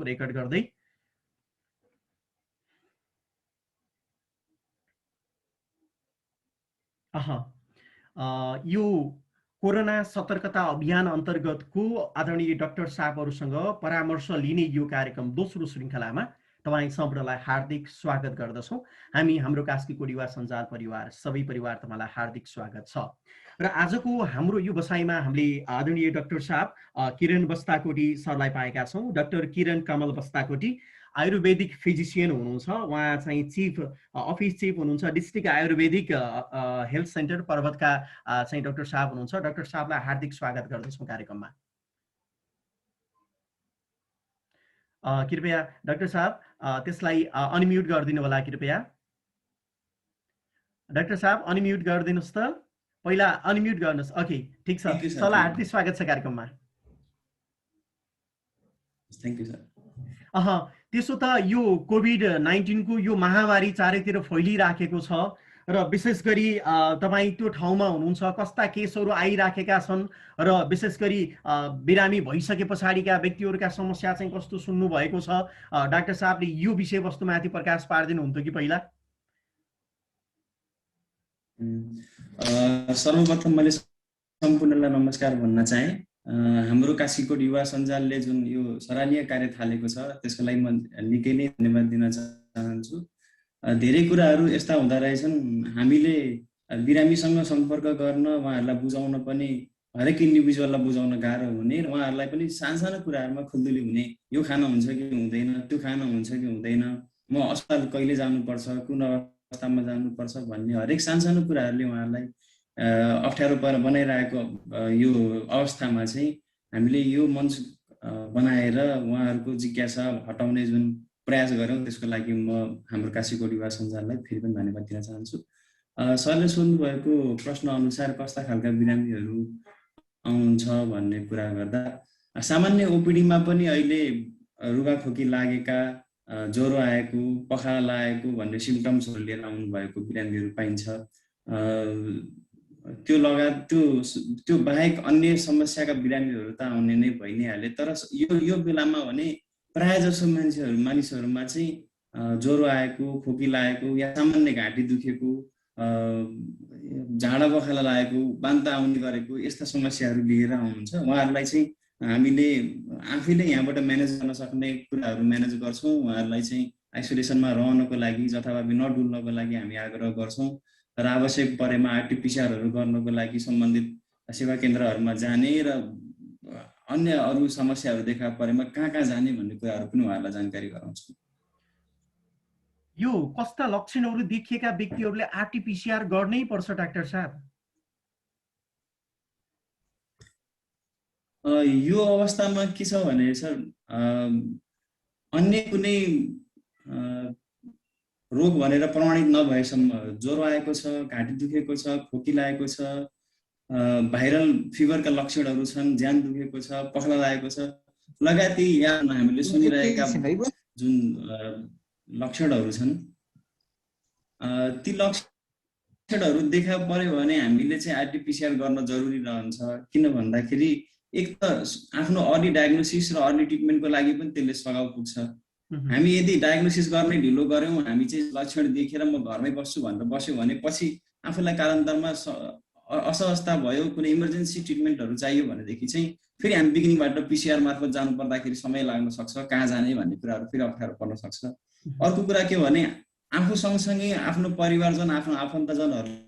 Record गर्दै। यो corona सतर्कता अभियान अन्तर्गतको आदरणीय डाक्टर साहबहरूसँग परामर्श लिने यो कार्यक्रम दोस्रो श्रृङ्खलामा तपाईँ सम्पूर्णलाई हार्दिक स्वागत गर्दछौँ। हामी हाम्रो कास्की कोडिवा सञ्जाल परिवार सबै परिवार तपाईँलाई हार्दिक स्वागत छ। र आजको हाम्रो यो बसाइमा हामीले आदरणीय डाक्टर साहब किरण बस्ताकोटी सरलाई पाएका छौँ। डाक्टर किरण कमल बस्ताकोटी आयुर्वेदिक फिजिसियन हुनुहुन्छ। उहाँ चाहिँ अफिस चिफ हुनुहुन्छ डिस्ट्रिक्ट आयुर्वेदिक हेल्थ सेन्टर पर्वतका चाहिँ डाक्टर साहब हुनुहुन्छ। डाक्टर साहबलाई हार्दिक स्वागत गर्दछौँ कार्यक्रममा। कृपया डाक्टर साहब त्यसलाई अनम्युट गरिदिनु होला कृपया। डाक्टर साहब अनम्युट गरिदिनुहोस् त, पहिला अनम्युट गर्नुहोस्। ओके, ठिक छ सरलाई हार्दिक स्वागत छ कार्यक्रममा। Thank you sir. त्यसो त यो कोभिड-19 को यो महामारी चारैतिर फैलिराखेको छ र विशेष गरी तपाईँ त्यो ठाउँमा हुनुहुन्छ, कस्ता केसहरू आइराखेका छन् र विशेष गरी बिरामी भइसके पछाडिका व्यक्तिहरूका समस्या चाहिँ कस्तो सुन्नु भएको छ, डाक्टर साहबले यो विषयवस्तुमाथि प्रकाश पारिदिनु हुन्थ्यो कि पहिला? सर्वप्रथम मैले सम्पूर्णलाई नमस्कार भन्न चाहे। हाम्रो कास्कीकोट युवा सञ्जालले जुन यो सराहनीय कार्य थालेको छ त्यसको लागि म निकै नै धन्यवाद दिन चाहन्छु। धेरै कुराहरू यस्ता हुँदा रहेछन्, हामीले बिरामीसँग सम्पर्क गर्न उहाँहरूलाई बुझाउन पनि हरेक इन्डिभिजुअललाई बुझाउन गाह्रो हुने र उहाँहरूलाई पनि सानो कुराहरूमा खुल्दुली हुने, यो खाना हुन्छ कि हुँदैन, त्यो खाना हुन्छ कि हुँदैन, म अस्पताल कहिले जानुपर्छ, कुन अवस्थामा जानुपर्छ भन्ने हरेक सानो कुराहरूले उहाँहरूलाई अप्ठ्यारो बनाइरहेको यो अवस्थामा चाहिँ हामीले यो मञ्च बनाएर उहाँहरूको जिज्ञासा हटाउने जुन प्रयास गऱ्यौँ त्यसको लागि म हाम्रो कास्कीकोट युवा सञ्जाललाई फेरि पनि धन्यवाद दिन चाहन्छु। सरले सोध्नुभएको प्रश्न अनुसार कस्ता खालका बिरामीहरू आउनुहुन्छ भन्ने कुरा गर्दा सामान्य ओपिडीमा पनि अहिले रुगाखोकी लागेका, ज्वरो आएको, पखाला लागेको भन्ने सिम्पटम्सहरू लिएर आउनुभएको बिरामीहरू पाइन्छ। त्यो लगायत त्यो बाहेक अन्य समस्याका बिरामीहरू त आउने नै भइ नै हाले। तर यो बेलामा भने प्राय जसो मानिसहरूमा चाहिँ ज्वरो आएको, खोकी लागेको या सामान्य घाँटी दुखेको, झाडा पखाला लागेको, बान्ता आउने गरेको यस्ता समस्याहरू लिएर आउनुहुन्छ। उहाँहरूलाई चाहिँ हामीले आफैले यहाँबाट म्यानेज गर्न सक्ने कुराहरू म्यानेज गर्छौँ। उहाँहरूलाई चाहिँ आइसोलेसनमा रहनको लागि, जथाभावी नडुल्नको लागि हामी आग्रह गर्छौँ र आवश्यक परेमा आरटी-पीसीआरहरू गर्नको लागि सम्बन्धित सेवा केन्द्रहरूमा जाने र अन्य अरू समस्याहरू देखा परेमा कहाँ जाने भन्ने कुराहरू पनि उहाँहरूलाई जानकारी गराउँछौँ। यो कस्ता लक्षणहरू देखिएका व्यक्तिहरूले आरटी-पीसीआर गर्नै पर्छ डाक्टर साहब? यो अवस्थामा के छ भने सर, अन्य कुनै रोग भनेर प्रमाणित नभएसम्म ज्वरो आएको छ, घाँटी दुखेको छ, खोकी लागेको छ, भाइरल फिभरका लक्षणहरू छन्, ज्यान दुखेको छ, पखाला लागेको छ लगायत यहाँ हामीले सुनिरहेका जुन लक्षणहरू छन्, ती लक्षणहरू देखा पर्यो भने हामीले चाहिँ आरटी-पीसीआर गर्न जरुरी रहन्छ। किन भन्दाखेरि एक त आफ्नो अर्ली डायग्नोसिस र अर्ली ट्रिटमेन्टको लागि पनि त्यसले सघाउ पुग्छ। हामी यदि डायग्नोसिस गर्ने ढिलो गऱ्यौँ, हामी चाहिँ लक्षण देखेर म घरमै बस्छु भनेर बस्यो भने पछि आफूलाई कालान्तरमा असवस्था भयो, कुनै इमर्जेन्सी ट्रिटमेन्टहरू चाहियो भनेदेखि चाहिँ फेरि हामी बिगिनिङबाट पीसीआर मार्फत जानु पर्दाखेरि समय लाग्न सक्छ, कहाँ जाने भन्ने कुराहरू फेरि अप्ठ्यारो पर्न सक्छ। अर्को कुरा के भने आफू सँगसँगै आफ्नो परिवारजन, आफ्नो आफन्तजनहरूलाई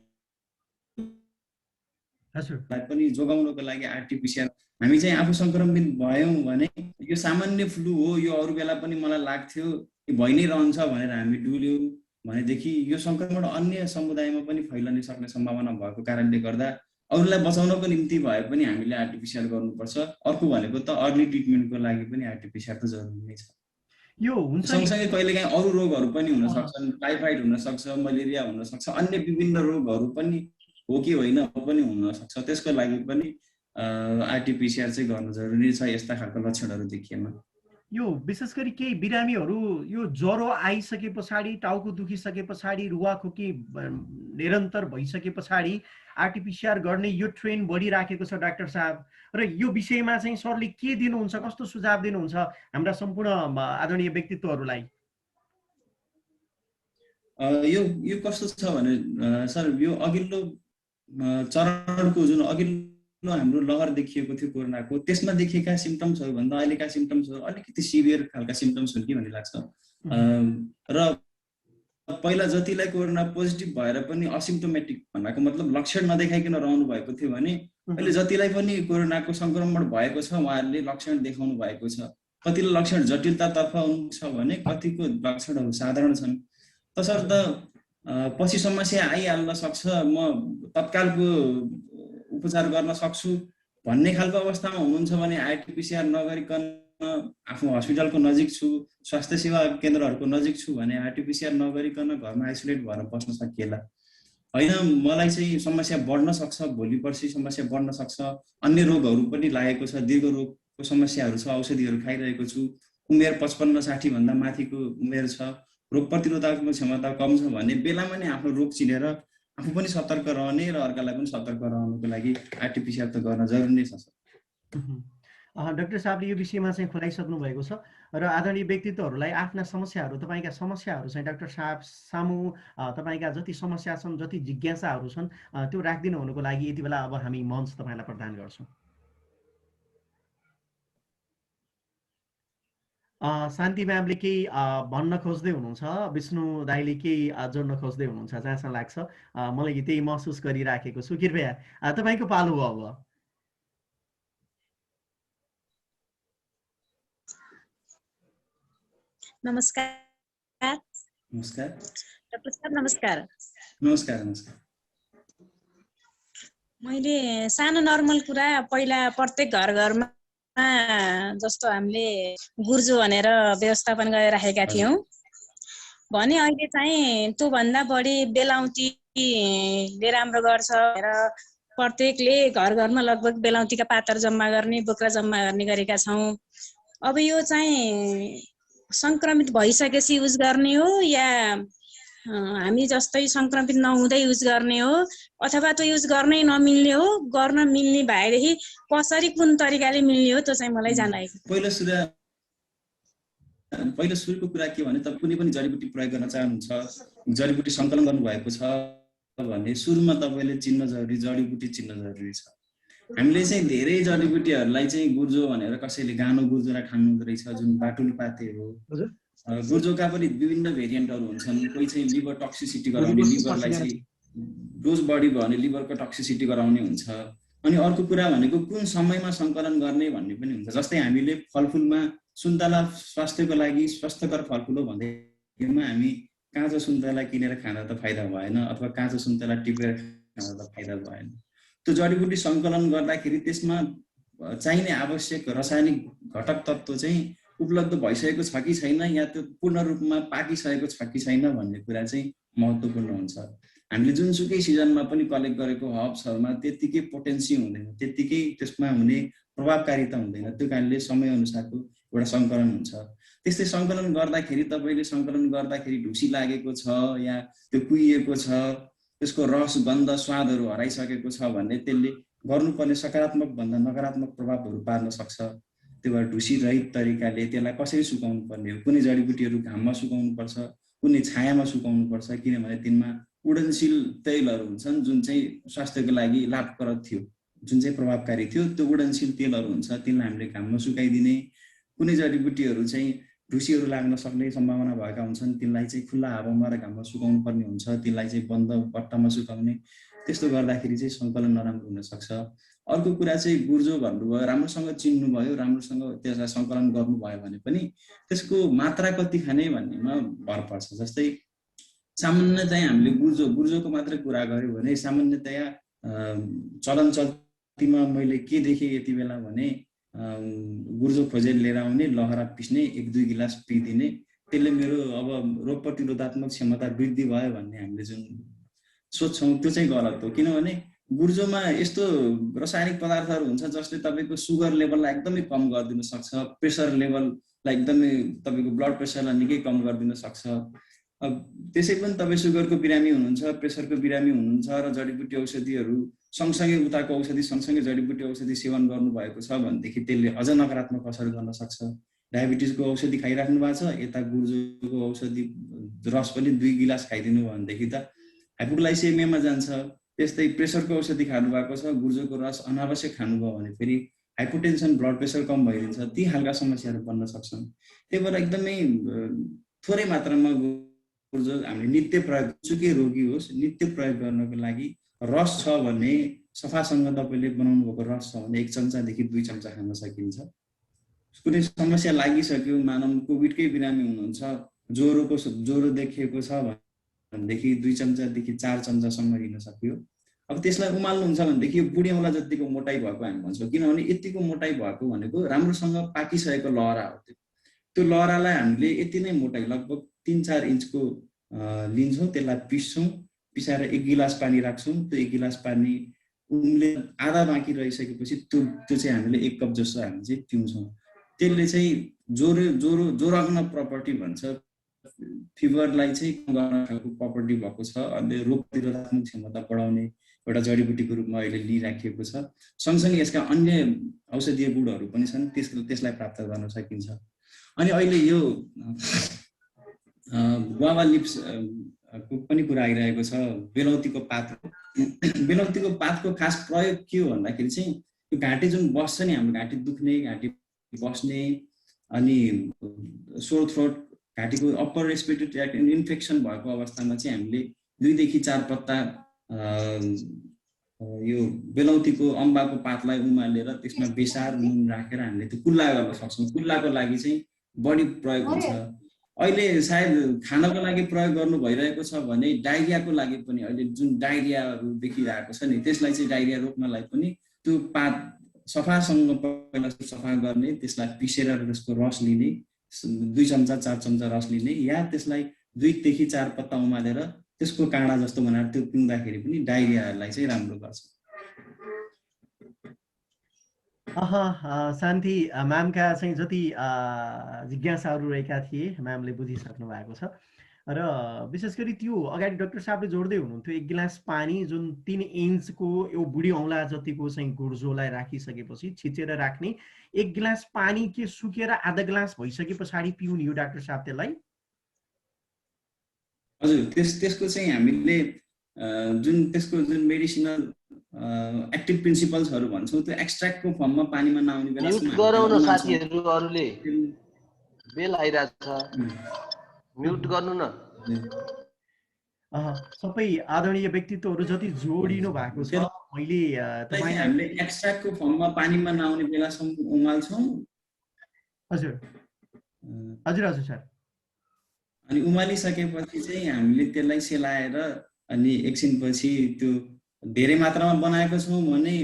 पनि जोगाउनको लागि आरटी-पीसीआर हामी चाहिँ आफू संक्रमित भयौँ भने यो सामान्य फ्लू हो, यो अरू बेला पनि मलाई लाग्थ्यो, भइ नै रहन्छ भनेर हामी डुल्यौँ भनेदेखि यो संक्रमण अन्य समुदायमा पनि फैलन सक्ने सम्भावना भएको कारणले गर्दा अरूलाई बचाउनको निम्ति भए पनि हामीले आरटी-पीसीआर गर्नुपर्छ। अर्को भनेको त अर्ली ट्रिटमेन्टको लागि पनि आरटी-पीसीआर त जरुरी नै छ। यो हुन्छ सँगसँगै कहिलेकाहीँ अरू रोगहरू पनि हुन सक्छन्, टाइफाइड हुन सक्छ, मलेरिया हुन सक्छ, अन्य विभिन्न रोगहरू पनि हो कि होइन पनि हुन सक्छ। त्यसको लागि पनि आरटी-पीसीआर चाहिँ गर्न जरुरी छ यस्ता खालको लक्षणहरू देखिएमा। यो विशेष गरी केही बिरामीहरू यो ज्वरो आइसके पछाडि, टाउको दुखिसके पछाडि, रुवाखोकी निरन्तर भइसके पछाडि आरटिपिसिआर गर्ने यो ट्रेन्ड बढिराखेको छ डाक्टर साहब, र यो विषयमा चाहिँ सरले के दिनुहुन्छ, कस्तो सुझाव दिनुहुन्छ हाम्रा सम्पूर्ण आदरणीय व्यक्तित्वहरूलाई? यो कस्तो छ भने सर, यो अघिल्लो चरणको जुन अघिल्लो हाम्रो लहर देखिएको थियो कोरोनाको, त्यसमा देखिएका सिम्टम्सहरू भन्दा अहिलेका सिम्टम्सहरू अलिकति सिभियर खालका सिम्टम्स हुन् कि भन्ने लाग्छ। र पहिला जतिलाई कोरोना पोजिटिभ भएर पनि असिम्टोमेटिक भन्नाको मतलब लक्षण नदेखाइकन रहनु भएको थियो भने अहिले जतिलाई पनि कोरोनाको संक्रमण भएको छ उहाँहरूले लक्षण देखाउनु भएको छ। कतिले लक्षण जटिलतातर्फ आउनुहुन्छ भने कतिको लक्षणहरू साधारण छन्। तसर्थ पछि समस्या आइहाल्न सक्छ, म तत्कालको उपचार गर्न सक्छु भन्ने खालको अवस्थामा हुनुहुन्छ भने आरटिपिसिआर नगरिकन आफ्नो हस्पिटलको नजिक छु, स्वास्थ्य सेवा केन्द्रहरूको नजिक छु भने आरटिपिसिआर नगरिकन घरमा आइसोलेट भएर बस्न सकिएला। होइन, मलाई चाहिँ समस्या बढ्न सक्छ, भोलि पर्सि समस्या बढ्न सक्छ, अन्य रोगहरू पनि लागेको छ, दीर्घ रोगको समस्याहरू छ, औषधिहरू खाइरहेको छु, उमेर 55-60 भन्दा माथिको उमेर छ, रोग प्रतिरोधात्मक क्षमता कम छ भने बेलामा नै आफ्नो रोग चिनेर आफू पनि सतर्क रहने र अर्कालाई पनि सतर्क रहनुको लागि आरटिपिसिआर त गर्न जरुरी नै छ। डाक्टर साहबले यो विषयमा चाहिँ खुलाइसक्नु भएको छ र आदरणीय व्यक्तित्वहरूलाई आफ्ना समस्याहरू, तपाईँका समस्याहरू चाहिँ डाक्टर साहब सामु, तपाईँका जति समस्या छन्, जति जिज्ञासाहरू छन् त्यो राखिदिनु हुनुको लागि यति बेला अब हामी मञ्च तपाईँलाई प्रदान गर्छौँ। शान्ति म्यामले केही भन्न खोज्दै हुनुहुन्छ, विष्णु दाईले केही जोड्न खोज्दै हुनुहुन्छ जहाँसम्म लाग्छ, मलाई त्यही महसुस गरिराखेको छु। कृपया तपाईँको पालो हो अब। नमस्कार। नमस्कार डाक्टर साहब, नमस्कार। नमस्कार। नमस्कार। मैले सानो नर्मल कुरा पहिला प्रत्येक घर घरमा जस्तो हामीले गुर्जो भनेर व्यवस्थापन गरिराखेका थियौँ भने अहिले चाहिँ त्योभन्दा बढी बेलाउतीले राम्रो गर्छ भनेर प्रत्येकले घर घरमा लगभग बेलाउतीका पातर जम्मा गर्ने, बोक्रा जम्मा गर्ने गरेका छौँ। अब यो चाहिँ संक्रमित भइसकेपछि युज गर्ने हो या हामी जस्तै संक्रमित नहुँदै युज गर्ने हो, अथवा त्यो युज गर्नै नमिल्ने हो, गर्न मिल्ने भएदेखि कसरी कुन तरिकाले मिल्ने हो त्यो चाहिँ मलाई जानएको। पहिलो सुरुको कुरा के भने तपाईँ कुनै पनि जडीबुटी प्रयोग गर्न चाहनुहुन्छ, जडीबुटी सङ्कलन गर्नुभएको छ भने सुरुमा तपाईँले चिन्न जरुरी, जडीबुटी चिन्न जरुरी छ। हामीले चाहिँ धेरै जडीबुटीहरूलाई चाहिँ गुर्जो भनेर कसैले गानो गुर्जोलाई ठान्नु रहेछ, जुन बाटुलपाते हो। गुर्जोका पनि विभिन्न भेरिएन्टहरू हुन्छन्। कोही चाहिँ लिभर टक्सिसिटी गराउने, लिभरलाई चाहिँ डोज बढी भयो भने लिभरको टक्सिसिटी गराउने हुन्छ। अनि अर्को कुरा भनेको कुन समयमा सङ्कलन गर्ने भन्ने पनि हुन्छ। जस्तै हामीले फलफुलमा सुन्तला स्वास्थ्यको लागि स्वास्थ्यकर फलफुल हो भन्दैमा हामी काँचो सुन्तला किनेर खाँदा त फाइदा भएन, अथवा काँचो सुन्तला टिपेर खाँदा त फाइदा भएन। त्यो जडीबुटी सङ्कलन गर्दाखेरि त्यसमा चाहिने आवश्यक रासायनिक घटक तत्त्व चाहिँ उपलब्ध भइसकेको छ कि छैन, या त्यो पूर्ण रूपमा पाकिसकेको छ कि छैन भन्ने कुरा चाहिँ महत्त्वपूर्ण हुन्छ। हामीले जुनसुकै सिजनमा पनि कलेक्ट गरेको हर्ब्सहरूमा त्यत्तिकै पोटेन्सी हुँदैन, त्यत्तिकै त्यसमा हुने प्रभावकारिता हुँदैन। त्यो कारणले समयअनुसारको एउटा सङ्कलन हुन्छ। त्यस्तै सङ्कलन गर्दाखेरि तपाईँले सङ्कलन गर्दाखेरि ढुसी लागेको छ या त्यो कुहिएको छ, त्यसको रस, गन्ध, स्वादहरू हराइसकेको छ भने त्यसले गर्नुपर्ने सकारात्मक भन्दा नकारात्मक प्रभावहरू पार्न सक्छ। त्यो भएर ढुसी रहित तरिकाले त्यसलाई कसरी सुकाउनु पर्ने हो, कुनै जडीबुटीहरू घाममा सुकाउनु पर्छ, कुनै छायामा सुकाउनु पर्छ, किनभने तिनमा उडनशील तेलहरू हुन्छन् जुन चाहिँ स्वास्थ्यको लागि लाभप्रद थियो, जुन चाहिँ प्रभावकारी थियो। त्यो उडनशील तेलहरू हुन्छ, तिनलाई हामीले घाममा सुकाइदिने। कुनै जडीबुटीहरू चाहिँ ढुसीहरू लाग्न सक्ने सम्भावना भएका हुन्छन्, तिनलाई चाहिँ खुल्ला हावामा र घाममा सुकाउनु पर्ने हुन्छ, तिनलाई चाहिँ बन्द बट्टामा सुकाउने। त्यस्तो गर्दाखेरि चाहिँ सङ्कलन नराम्रो हुनसक्छ। अर्को कुरा चाहिँ गुर्जो भन्नुभयो, राम्रोसँग चिन्नुभयो, राम्रोसँग त्यसलाई सङ्कलन गर्नुभयो भने पनि त्यसको मात्रा कति खाने भन्नेमा भर पर्छ। जस्तै सामान्यतया हामीले गुर्जोको मात्रै कुरा गऱ्यो भने सामान्यतया चलन चल्तीमा मैले के देखेँ यति बेला भने गुर्जो खोजेर लिएर आउने, लहरा पिस्ने, 1-2 गिलास पिइदिने, त्यसले मेरो अब रोग प्रतिरोधात्मक क्षमता वृद्धि भयो भन्ने हामीले जुन सोच्छौँ त्यो चाहिँ गलत हो। किनभने गुर्जोमा यस्तो रासायनिक पदार्थहरू हुन्छ जसले तपाईँको सुगर लेभललाई एकदमै कम गरिदिन सक्छ, प्रेसर लेभललाई एकदमै, तपाईँको ब्लड प्रेसरलाई निकै कम गरिदिन सक्छ। त्यसै पनि तपाईँ सुगरको बिरामी हुनुहुन्छ, प्रेसरको बिरामी हुनुहुन्छ र जडीबुटी औषधिहरू सँगसँगै उताको औषधि सँगसँगै जडीबुटी औषधि सेवन गर्नुभएको छ भनेदेखि त्यसले अझ नकारात्मक असर गर्न सक्छ। डायबिटिजको औषधि खाइराख्नु भएको छ, यता गुर्जोको औषधि रस पनि 2 गिलास खाइदिनु भयो भनेदेखि त हाइपोग्लाइसेमियामा जान्छ। त्यस्तै प्रेसरको औषधि खानु भएको छ, गुर्जोको रस अनावश्यक खानुभयो भने फेरि हाइपोटेन्सन, ब्लड प्रेसर कम भइदिन्छ, ती खालका समस्याहरू बन्न सक्छन्। त्यही भएर एकदमै थोरै मात्रामा गुर्जो हामीले नित्य प्रयोग, जुकै रोगी होस् नित्य प्रयोग गर्नको लागि रस छ भने, सफासँग तपाईँले बनाउनु भएको रस छ भने 1 चम्चादेखि 2 चम्चा खान सकिन्छ। कुनै समस्या लागिसक्यो, मानव कोभिडकै बिरामी हुनुहुन्छ, ज्वरो देखिएको छ भनेदेखि 2 चम्चादेखि 4 चम्चासम्म लिन सक्यो। अब त्यसलाई उमाल्नुहुन्छ भनेदेखि यो बुढी औँला जतिको मोटाइ भएको हामी भन्छौँ, किनभने यतिको मोटाइ भएको भनेको राम्रोसँग पाकिसकेको लहरा हो। त्यो लहरालाई हामीले यति नै मोटाइ लगभग 3-4 इन्चको लिन्छौँ, त्यसलाई पिस्छौँ, पिसाएर 1 गिलास पानी राख्छौँ। त्यो 1 गिलास पानी उम्ले आधा बाँकी रहिसकेपछि त्यो चाहिँ हामीले 1 कप जस्तो हामी चाहिँ पिउँछौँ। त्यसले चाहिँ जोराउन प्रपर्टी भन्छ, फिभरलाई चाहिँ कम गर्न खालको प्रपर्टी भएको छ। अहिले रोग प्रतिरोधात्मक क्षमता बढाउने एउटा जडीबुटीको रूपमा अहिले लिइराखिएको छ। सँगसँगै यसका अन्य औषधीय गुणहरू पनि छन्, त्यसलाई प्राप्त गर्न सकिन्छ। अनि अहिले यो गुआवा लिप्स को पनि कुरा आइरहेको छ, बेलौतीको पात। बेलौतीको पातको खास प्रयोग के हो भन्दाखेरि चाहिँ यो घाँटी जुन बस्छ नि, हाम्रो घाँटी दुख्ने, घाँटी बस्ने, अनि सोर थ्रोट, घाँटीको अप्पर रेस्पिरेटरी ट्र्याक्ट इन्फेक्सन भएको अवस्थामा चाहिँ हामीले 2 देखि 4 पत्ता यो बेलौतीको अम्बाको पातलाई उमालेर त्यसमा बेसार नुन राखेर हामीले त्यो कुल्ला गर्न सक्छौँ। कुल्लाको लागि चाहिँ बढी प्रयोग हुन्छ। अहिले सायद खानको लागि प्रयोग गर्नु भइरहेको छ भने डायरियाको लागि पनि, अहिले जुन डायरियाहरू देखिरहेको छ नि, त्यसलाई चाहिँ डायरिया रोक्नलाई पनि त्यो पात सफासँग पहिला सफा गर्ने, त्यसलाई पिसेर त्यसको रस लिने, 2 चम्चा 4 चम्चा रस लिने, या त्यसलाई 2 देखि 4 पत्ता उमालेर त्यसको काँडा जस्तो बनाएर त्यो पिउँदाखेरि पनि डायरियालाई चाहिँ राम्रो गर्छ। शान्ति म्यामका चाहिँ जति जिज्ञासाहरू रहेका थिए म्यामले बुझिसक्नु भएको छ। र विशेष गरी त्यो अगाडि डाक्टर साहबले जोड्दै हुनुहुन्थ्यो, 1 गिलास पानी जुन 3 इन्चको यो बुढी औँला जतिको चाहिँ गुर्जोलाई राखिसकेपछि छिचेर राख्ने, 1 गिलास पानी के सुकेर आधा गिलास भइसके पछाडि पिउने हो डाक्टर साहब त्यसलाई? हजुर, त्यसको चाहिँ हामीले त्यसको जुन मेडिसिनल एक्टिभ प्रिन्सिपल्सहरू भन्छौँ, त्यो एक्सट्र्याक्टको फर्ममा पानीमा नआउने बेलासम्म म्युट गराउन साथीहरू, अरूले बेल आइरहेको छ, म्युट गर्नु न। सबै आदरणीय व्यक्तित्वहरू जति जोडिनु भएको छ, मैले हामीले एक्सट्र्याक्टको फर्ममा पानीमा नआउने बेलासम्म उमाल्छौँ। हजुर हजुर हजुर सर। अनि उमालिसकेपछि चाहिँ हामीले त्यसलाई सेलाएर अनि एकछिनपछि त्यो धेरै मात्रामा बनाएको छौँ भने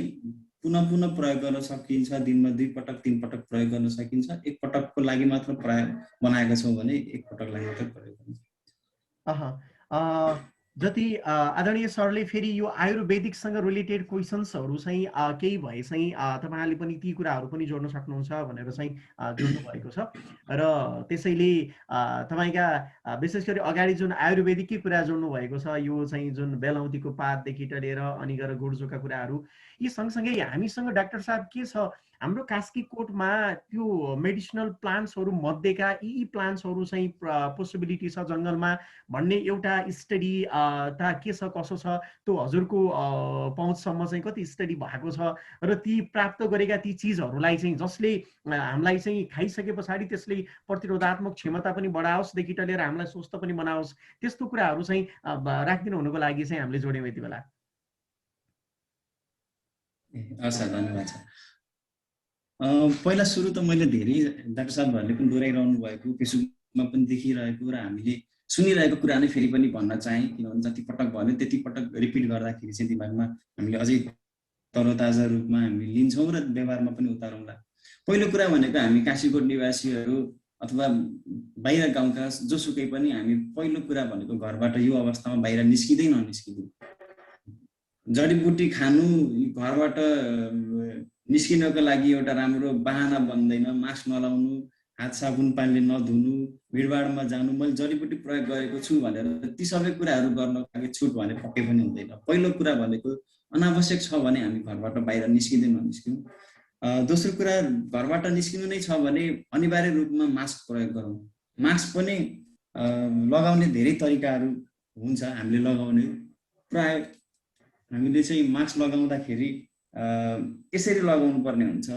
पुनः प्रयोग गर्न सकिन्छ। दिनमा 2 पटक 3 पटक प्रयोग गर्न सकिन्छ। 1 पटकको लागि मात्र बनाएका छौँ भने 1 पटक लागि मात्र प्रयोग गर्न सकिन्छ। जति आदरणीय सरले फेरि यो आयुर्वेदिकसँग रिलेटेड क्वेसन्सहरू चाहिँ केही भए चाहिँ तपाईँहरूले पनि ती कुराहरू पनि जोड्न सक्नुहुन्छ भनेर चाहिँ जोड्नु भएको छ। र त्यसैले तपाईँका विशेष गरी अगाडि जुन आयुर्वेदिकै कुरा जोड्नु भएको छ, यो चाहिँ जुन बेलौतीको पातदेखि लिएर अनि गएर गुर्जोका कुराहरू, यी सँगसँगै हामीसँग डाक्टर साहब के छ, हाम्रो कास्कीकोटमा त्यो मेडिसिनल प्लान्ट्सहरू मध्येका यी प्लान्ट्सहरू चाहिँ पोसिबिलिटी छ जङ्गलमा भन्ने एउटा स्टडी ता के छ कसो छ, त्यो हजुरको पहुँचसम्म चाहिँ कति स्टडी भएको छ र ती प्राप्त गरेका ती चिजहरूलाई चाहिँ जसले हामीलाई चाहिँ खाइसके पछाडि त्यसले प्रतिरोधात्मक क्षमता पनि बढाओस् देखि लिएर हामीलाई स्वस्थ पनि बनाओस्, त्यस्तो कुराहरू चाहिँ राखिदिनु हुनुको लागि चाहिँ हामीले जोड्यौँ यति बेला। धन्यवाद छ। पहिला सुरु त मैले धेरै डाक्टर साहबहरूले पनि दोहोऱ्याइरहनु भएको, फेसबुकमा पनि देखिरहेको र हामीले सुनिरहेको कुरा नै फेरि पनि भन्न चाहेँ, किनभने जति पटक भन्यो त्यति पटक रिपिट गर्दाखेरि चाहिँ दिमागमा हामीले अझै तरोताजा रूपमा हामी लिन्छौँ र व्यवहारमा पनि उतारौँला। पहिलो कुरा भनेको हामी काशीकोट निवासीहरू अथवा बाहिर गाउँका जोसुकै पनि हामी पहिलो कुरा भनेको घरबाट यो अवस्थामा बाहिर निस्किँदै ननिस्किँदै जडीबुटी खानु घरबाट निस्किनको लागि एउटा राम्रो बहाना बन्दैन। मास्क नलाउनु, हात साबुन पानीले नधुनु, भिडभाडमा जानु, मैले जडीबुटी प्रयोग गरेको छु भनेर ती सबै कुराहरू गर्न लागि छुट भने पक्कै पनि हुँदैन। पहिलो कुरा भनेको अनावश्यक छ भने हामी घरबाट बाहिर निस्किँदै ननिस्क्यौँ। दोस्रो कुरा, घरबाट निस्किनु नै छ भने अनिवार्य रूपमा मास्क प्रयोग गरौँ। मास्क पनि लगाउने धेरै तरिकाहरू हुन्छ हामीले लगाउने। प्राय हामीले चाहिँ मास्क लगाउँदाखेरि यसरी लगाउनु पर्ने हुन्छ,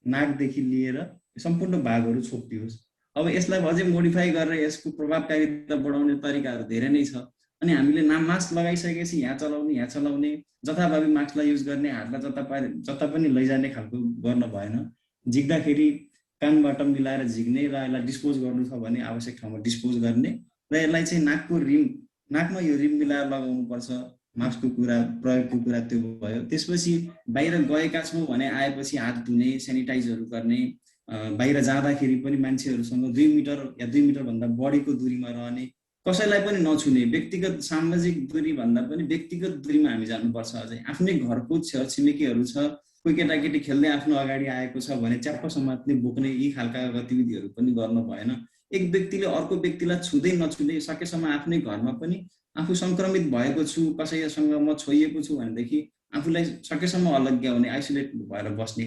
नाकदेखि लिएर सम्पूर्ण भागहरू छोपियोस्। अब यसलाई अझै मोडिफाई गरेर यसको प्रभावकारिता बढाउने तरिकाहरू धेरै नै छ। अनि हामीले मास्क लगाइसकेपछि यहाँ चलाउने, जथाभावी मास्कलाई युज गर्ने, हातलाई जता पनि लैजाने खालको गर्न भएन। झिक्दाखेरि कानबाट मिलाएर झिक्ने र यसलाई डिस्पोज गर्नु छ भने आवश्यक ठाउँमा डिस्पोज गर्ने र यसलाई चाहिँ नाकमा यो रिम मिलाएर लगाउनुपर्छ। मास्कको कुरा, प्रयोगको कुरा त्यो भयो। त्यसपछि बाहिर गएका छौँ भने आएपछि हात धुने, सेनिटाइजहरू गर्ने, बाहिर जाँदाखेरि पनि मान्छेहरूसँग 2 मिटर या 2 मिटरभन्दा बढीको दूरीमा रहने, कसैलाई पनि नछुने, व्यक्तिगत सामाजिक दूरी भन्दा पनि व्यक्तिगत दूरीमा हामी जानुपर्छ। अझै आफ्नै घरको छरछिमेकीहरू छ, कोही केटाकेटी खेल्दै आफ्नो अगाडि आएको छ भने च्याप्प समात्ने, बोक्ने, यी खालका गतिविधिहरू पनि गर्न भएन। एक व्यक्तिले अर्को व्यक्तिलाई छुँदै नछुँदै सकेसम्म आफ्नै घरमा पनि आफू सङ्क्रमित भएको छु, कसैसँग म छोइएको छु भनेदेखि आफूलाई सकेसम्म अलग्याउने, आइसोलेट भएर बस्ने,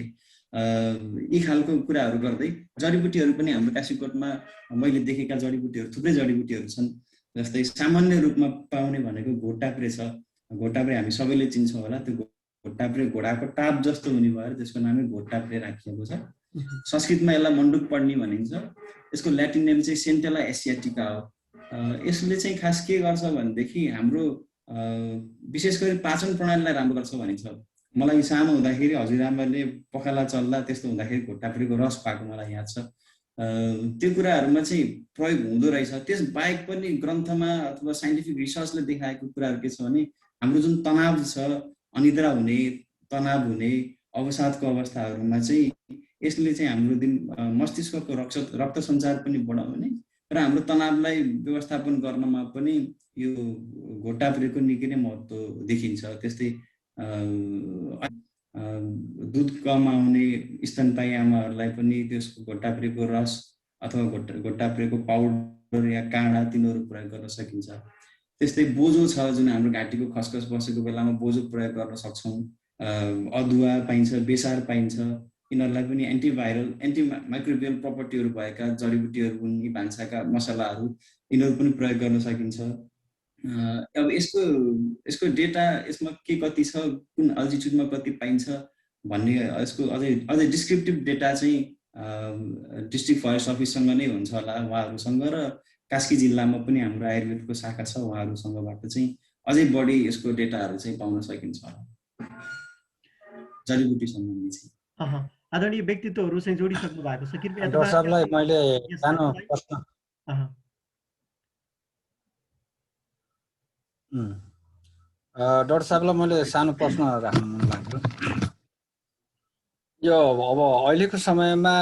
यी खालको कुराहरू गर्दै जडीबुटीहरू पनि हाम्रो काशीकोटमा मैले देखेका जडीबुटीहरू थुप्रै जडीबुटीहरू छन्। जस्तै सामान्य रूपमा पाउने भनेको घोटाप्रे छ। घोटाप्रे हामी सबैले चिन्छौँ होला। त्यो घोटाप्रे घोडाको टाप जस्तो हुने भएर त्यसको नामै घोटाप्रे राखिएको छ। संस्कृतमा यसलाई मण्डुक पढ्ने भनिन्छ। यसको ल्याटिन नेम चाहिँ सेन्टेला एसियाटिका हो। यसले चाहिँ खास के गर्छ भनेदेखि हाम्रो विशेष गरी पाचन प्रणालीलाई राम्रो गर्छ भनिन्छ। मलाई सानो हुँदाखेरि हजुरआमाले पखाला चल्दा त्यस्तो हुँदाखेरि घोटाप्रेको रस पाएको मलाई याद छ। त्यो कुराहरूमा चाहिँ प्रयोग हुँदो रहेछ। त्यस बाहेक पनि ग्रन्थमा अथवा साइन्टिफिक रिसर्चले देखाएको कुराहरू के छ भने हाम्रो जुन तनाव छ, अनिद्रा हुने, तनाव हुने, अवसादको अवस्थाहरूमा चाहिँ यसले चाहिँ हाम्रो मस्तिष्कको रक्त सञ्चार पनि बढाउने र हाम्रो तनावलाई व्यवस्थापन गर्नमा पनि यो घोटाप्रेको निकै नै महत्त्व देखिन्छ। त्यस्तै दुध कम आउने स्तनपायी आमाहरूलाई पनि त्यसको घोटाप्रेको रस अथवा घोटाप्रेको पाउडर या काँडा तिनीहरू प्रयोग गर्न सकिन्छ। त्यस्तै बोजो छ, जुन हाम्रो घाँटीको खसखस बसेको बेलामा बोजो प्रयोग गर्न सक्छौँ। अदुवा पाइन्छ, बेसार पाइन्छ। यिनीहरूलाई पनि एन्टिभाइरल, एन्टिमाइक्रोबियल प्रपर्टीहरू भएका जडीबुटीहरू हुन्। यी भान्साका मसलाहरू यिनीहरू पनि प्रयोग गर्न सकिन्छ। अब यसको डेटा यसमा के कति छ, कुन अल्टिट्युडमा कति पाइन्छ भन्ने यसको अझै डिस्क्रिप्टिभ डेटा चाहिँ डिस्ट्रिक्ट फरेस्ट अफिससँग नै हुन्छ होला, उहाँहरूसँग। र कास्की जिल्लामा पनि हाम्रो आयुर्वेदको शाखा छ, उहाँहरूसँगबाट चाहिँ अझै बढी यसको डेटाहरू चाहिँ पाउन सकिन्छ होला जडीबुटी सम्बन्धी चाहिँ। आदरणीय व्यक्तित्वहरू चाहिँ जोडिसक्नु भएको छ। कृपया डाक्टर साहबलाई मैले सानो प्रश्न डाक्टर साहबलाई मैले सानो प्रश्न राख्न मन लाग्यो। यो अब अहिलेको समयमा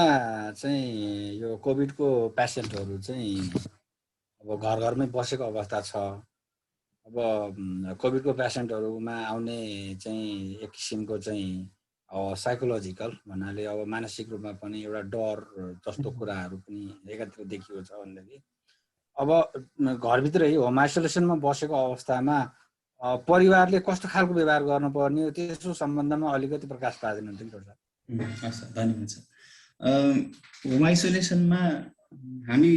चाहिँ यो कोभिडको पेसेन्टहरू चाहिँ अब घर घरमै बसेको अवस्था छ। अब कोभिडको पेसेन्टहरूमा आउने चाहिँ एक किसिमको चाहिँ साइकोलोजिकल भन्नाले अब मानसिक रूपमा पनि एउटा डर जस्तो कुराहरू पनि एकातिर देखिएको छ भनेदेखि अब घरभित्रै होम आइसोलेसनमा बसेको अवस्थामा परिवारले कस्तो खालको व्यवहार गर्नुपर्ने हो त्यसको सम्बन्धमा अलिकति प्रकाश पार्दिनुहुन्थ्यो नि डाक्टर साहब? हस्, धन्यवाद सर। होम आइसोलेसनमा हामी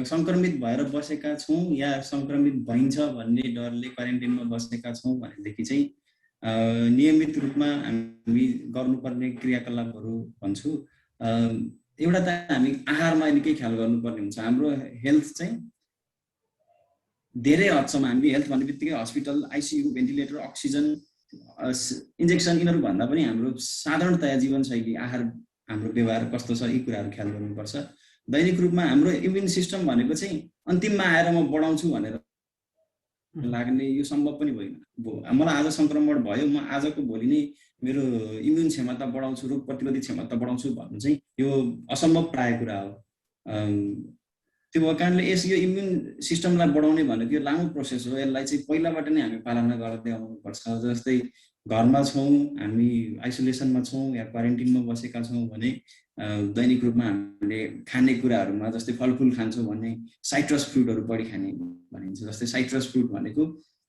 सङ्क्रमित भएर बसेका छौँ या सङ्क्रमित भइन्छ भन्ने डरले क्वारेन्टाइनमा बसेका छौँ भनेदेखि चाहिँ नियमित रूपमा हामी गर्नुपर्ने क्रियाकलापहरू भन्छु। एउटा त हामी आहारमा निकै ख्याल गर्नुपर्ने हुन्छ। हाम्रो हेल्थ चाहिँ धेरै हदसम्म हामी हेल्थ भन्ने बित्तिकै hospital, ICU, ventilator, oxygen, injection यिनीहरू भन्दा पनि हाम्रो साधारणतया जीवनशैली, आहार, हाम्रो व्यवहार कस्तो छ, यी कुराहरू ख्याल गर्नुपर्छ। दैनिक रूपमा हाम्रो इम्युन सिस्टम भनेको चाहिँ अन्तिममा आएर म बढाउँछु भनेर लाग्ने यो सम्भव पनि होइन। मलाई आज सङ्क्रमण भयो, म आजको भोलि नै मेरो इम्युन क्षमता बढाउँछु, रोग प्रतिरोधी क्षमता बढाउँछु भन्नु चाहिँ यो असम्भव प्राय कुरा हो। त्यो भएको कारणले यो इम्युन सिस्टमलाई बढाउने भनेको यो लामो प्रोसेस हो। यसलाई चाहिँ पहिलाबाट नै हामी पालना गर्दै आउनुपर्छ। जस्तै घरमा छौँ, हामी आइसोलेसनमा छौँ या क्वारेन्टिनमा बसेका छौँ भने दैनिक रूपमा हामीले खाने कुराहरूमा जस्तै फलफुल खान्छौँ भने साइट्रस फ्रुटहरू बढी खाने भनिन्छ। जस्तै साइट्रस फ्रुट भनेको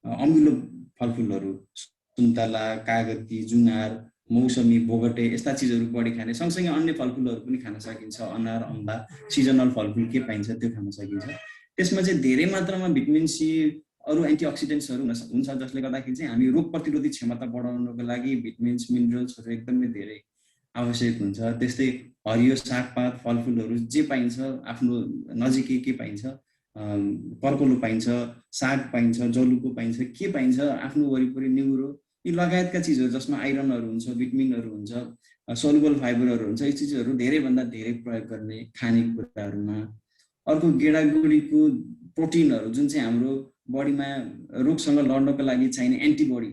अमिलो फलफुलहरू, सुन्तला, कागती, जुनार, मौसमी, बोगटे यस्ता चिजहरू बढी खाने। सँगसँगै अन्य फलफुलहरू पनि खान सकिन्छ, अनार, अम्बा, सिजनल फलफुल के पाइन्छ त्यो खान सकिन्छ। त्यसमा चाहिँ धेरै मात्रामा भिटामिन सी, अरू एन्टिअक्सिडेन्ट्सहरू हुन्छ जसले गर्दाखेरि चाहिँ हामी रोग प्रतिरोधी क्षमता बढाउनको लागि भिटामिन्स, मिनरल्सहरू एकदमै धेरै आवश्यक हुन्छ। त्यस्तै हरियो सागपात, फलफुलहरू जे पाइन्छ आफ्नो नजिकै के पाइन्छ, पर्कोलो पाइन्छ, साग पाइन्छ, जलुको पाइन्छ, के पाइन्छ आफ्नो वरिपरि, न्युरो यी लगायतका चिजहरू जसमा आइरनहरू हुन्छ, भिटामिनहरू हुन्छ, सोलुबल फाइबरहरू हुन्छ, यी चिजहरू धेरैभन्दा धेरै प्रयोग गर्ने खानेकुराहरूमा। अर्को गेडागुडीको प्रोटिनहरू जुन चाहिँ हाम्रो बडीमा रोगसँग लड्नको लागि चाहिने एन्टिबडी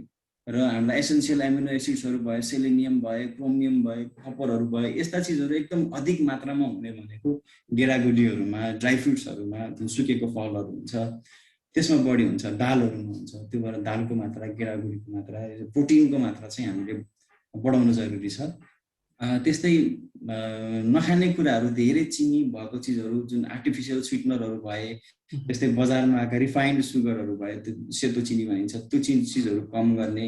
र हामीलाई एसेन्सियल एमिनो एसिड्सहरू भयो, सेलेनियम भयो, क्रोमियम भयो, कपरहरू भयो, यस्ता चिजहरू एकदम अधिक मात्रामा हुने भनेको गेडागुडीहरूमा, ड्राई फ्रुट्सहरूमा, जुन सुकेको फलहरू हुन्छ त्यसमा बढी हुन्छ, दालहरूमा हुन्छ। त्यो भएर दालको मात्रा, गेडागुडीको मात्रा, प्रोटिनको मात्रा चाहिँ हामीले बढाउन जरुरी छ। त्यस्तै नखाने कुराहरू धेरै चिनी भएको चिजहरू, जुन आर्टिफिसियल स्विटनरहरू भए, त्यस्तै बजारमा आएका रिफाइन्ड सुगरहरू भए, त्यो सेतो चिनी भनिन्छ, त्यो चिजहरू कम गर्ने।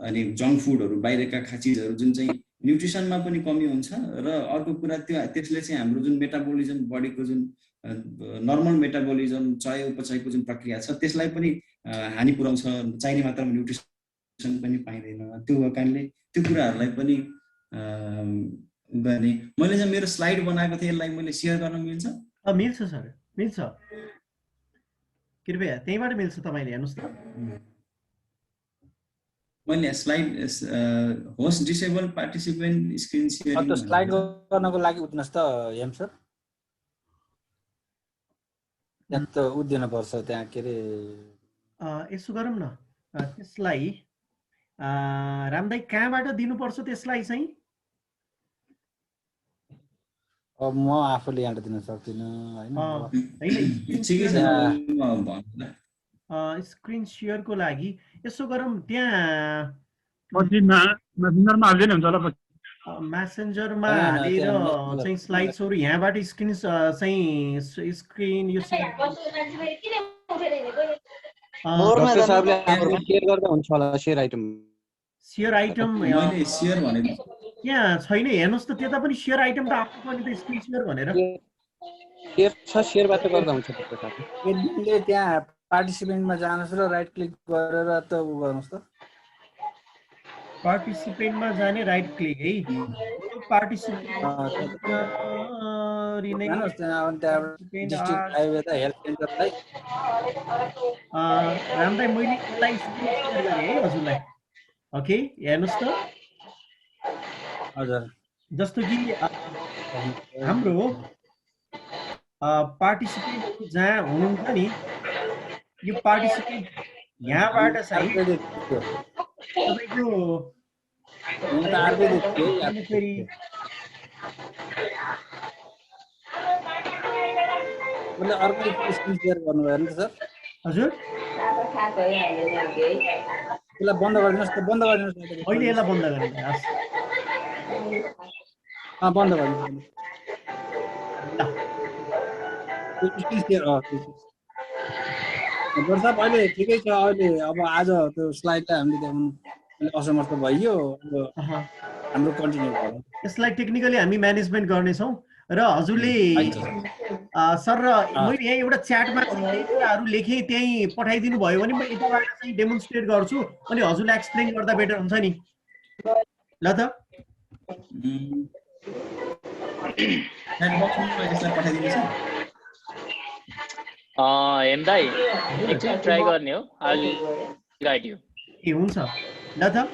अनि जङ्क फुडहरू, बाहिरका चिजहरू जुन चाहिँ न्युट्रिसनमा पनि कमी हुन्छ र अर्को कुरा त्यसले चाहिँ हाम्रो जुन मेटाबोलिजम, बडीको जुन नर्मल मेटाबोलिजम, चय उपचयको जुन प्रक्रिया छ त्यसलाई पनि हानि पुर्याउँछ। चाहिने मात्रामा न्युट्रिसन पनि पाइँदैन। त्यो कारणले त्यो कुराहरूलाई पनि गर्ने। मैले चाहिँ मेरो स्लाइड बनाएको थिएँ, यसलाई मैले सेयर गर्न मिल्छ? मिल्छ सर, मिल्छ, कृपया त्यहीँबाट मिल्छ, तपाईँले हेर्नुहोस् त। मैले slide host disable participant screen sharing slide गर्नको लागि उठ्नुहोस् त एम सर। त्यहाँ त उठ्दिन पर्छ, त्यहाँ के अरे यसो गरौँ न, त्यसलाई रामदाई कहाँबाट दिनुपर्छ त्यसलाई चाहिँ? अब म आफूले यहाँबाट दिन सक्दिनँ होइन। स्क्रिन सेयरको लागि यसो गरौँ, त्यहाँ मेसेन्जरमा हाल्दैन हुन्छ होला। मेसेन्जरमा हालेर चाहिँ स्लाइड्सहरू यहाँबाट स्क्रिन चाहिँ स्क्रिन यो सेयर गर्दा हुन्छ होला। सेयर आइटम मैले सेयर भनेको यहाँ छैन, हेर्नुहोस् त त्यता पनि सेयर आइटम त आउनु पर्ने त, स्क्रिन सेयर भनेर। सेयरबाट गर्दा हुन्छ। एडमिनले त्यहाँ पार्टिसिपेन्टमा जानुहोस् र राइट क्लिक गरेर त उ गर्नुहोस् त। पार्टिसिपेन्टमा जाने राइट क्लिक है, पार्टिसिपेन्ट रामदाई मैले यसलाई स्क्रिन सेयर गरेँ है हजुरलाई। ओके, हेर्नुहोस् त। हजुर, जस्तो कि हाम्रो पार्टिसिपेन्ट जहाँ हुनुहुन्छ नि, यो पार्टिसिपेन्ट यहाँबाट चाहिँ तपाईँको फेरि अर्को स्क्रिन सेयर गर्नुभयो नि त सर? हजुर, यसलाई बन्द गरिदिनुहोस् त। बन्द गरिदिनुहोस् न अहिले, यसलाई बन्द गरिदिनुहोस्। बन्द गरिदिनुहोस्। स्क्रिन सेयर साहब अहिले ठिकै छ। अहिले अब आज त्यो स्लाइडलाई हामीले देखाउनु असमर्थ भइयो। हाम्रो कन्टिन्यू गरौँ। यसलाई टेक्निकली हामी म्यानेजमेन्ट गर्नेछौँ र हजुरले सर र मैले यहाँ एउटा च्याटमा केही कुराहरू लेखेँ, त्यहीँ पठाइदिनु भयो भने म यताबाट चाहिँ डेमोन्स्ट्रेट गर्छु अनि हजुरलाई एक्सप्लेन गर्दा बेटर हुन्छ नि। ल त हेम दाइ एकचोटि ट्राई गर्ने हो, आई गाइड यु। ए हुन्छ, ल त।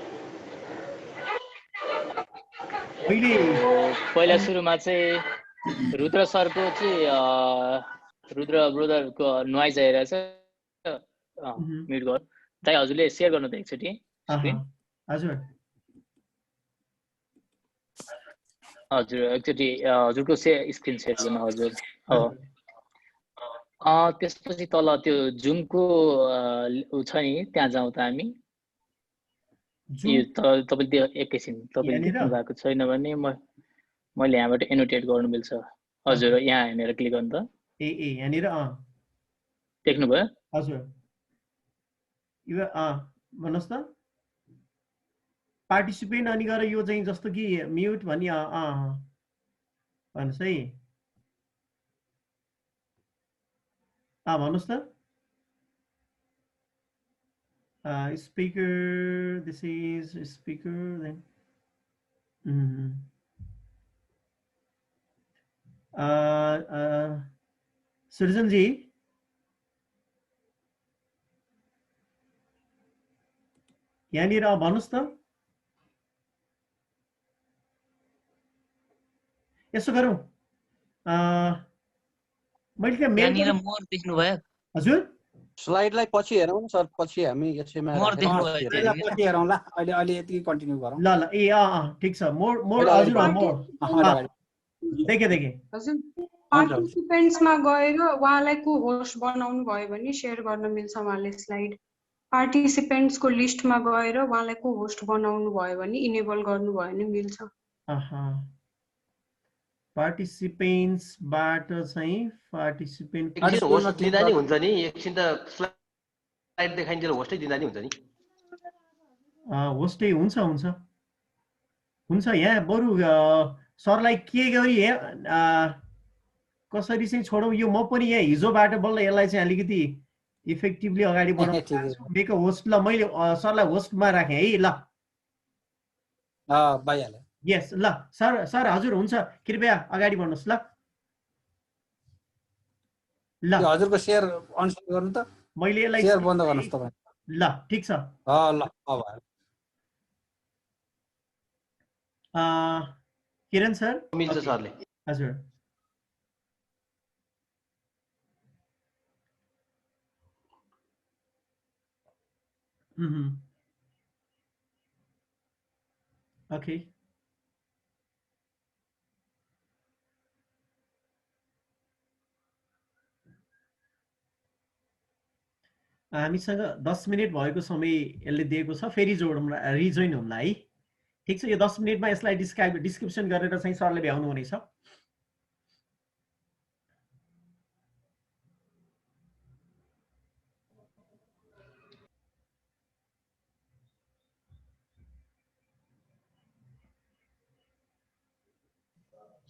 पहिला सुरुमा चाहिँ रुद्र सरको चाहिँ रुद्र ब्रदरको नोइज आइरहेछ, म्युट गर। दाइ हजुरले सेयर गर्नु त एकचोटि स्क्रिन। हजुर हजुर एकचोटि हजुरको स्क्रिन सेयर गर्नु। हजुर त्यसपछि तल त्यो जुमको उ छ नि, त्यहाँ जाउँ त हामी। यो तपाईँले एकैछिन, तपाईँले देख्नु भएको छैन भने म मैले यहाँबाट एनोटेट गर्नु मिल्छ हजुर यहाँ हेरेर क्लिक गर्नु त ए यहाँनिर देख्नुभयो हजुर यो भन्नुहोस् त पार्टिसिपेन्ट अनि गएर यो चाहिँ जस्तो कि म्युट भनी भन्नुहोस् है भन्नुहोस् त speaker, this is speaker then Srijan ji यहाँनिर भन्नुहोस् त यसो गरौँ मैले के मेल यहाँनिर मोर देख्नु भयो हजुर स्लाइडलाई पछि हेरौँ न सर पछि हामी यसैमा मोर देख्नु भयो पछि हेरौँला अहिले यति कन्टिन्यू गरौँ ल ठीक छ मोर हजुर मोर देखे हजुर पार्टिसिपेन्ट्समा गएर उहाँलाई को होस्ट बनाउनु भयो भने शेयर गर्न मिल्छ उहाँले स्लाइड पार्टिसिपेन्ट्सको लिस्टमा गएर उहाँलाई को होस्ट बनाउनु भयो भने इनेबल गर्नु भयो भने मिल्छ पार्टिसिपेन्ट्सबाट चाहिँ पार्टिसिपेन्ट होस्ट दिँदा नि हुन्छ नि एकछिन त स्लाइड देखाइन्जेल होस्टै दिँदा नि हुन्छ नि होस्टै हुन्छ यहाँ बरु सरलाई के गरी कसरी चाहिँ छोडौँ यो म पनि यहाँ हिजोबाट बल्ल यसलाई चाहिँ अलिकति इफेक्टिभली अगाडि बढाउनु होस्ट ल मैले सरलाई होस्टमा राखेँ है ल भइहाल्यो यस ल सर हजुर हुन्छ कृपया अगाडि बढ्नुहोस् ल हजुरको शेयर अनसेयर गर्नु त मैले यसलाई शेयर बन्द गर्नुहोस् तपाईँ ल ठिक छ ल किरण सर मिल्छ सरले हजुर ओके हामीसँग 10 मिनट भएको समय यसले दिएको छ फेरि जोडौँ रिजोइन हुँला है ठीक छ यो 10 मिनटमा यसलाई डिस्क्रिप्सन गरेर चाहिँ सरले भ्याउनु हुनेछ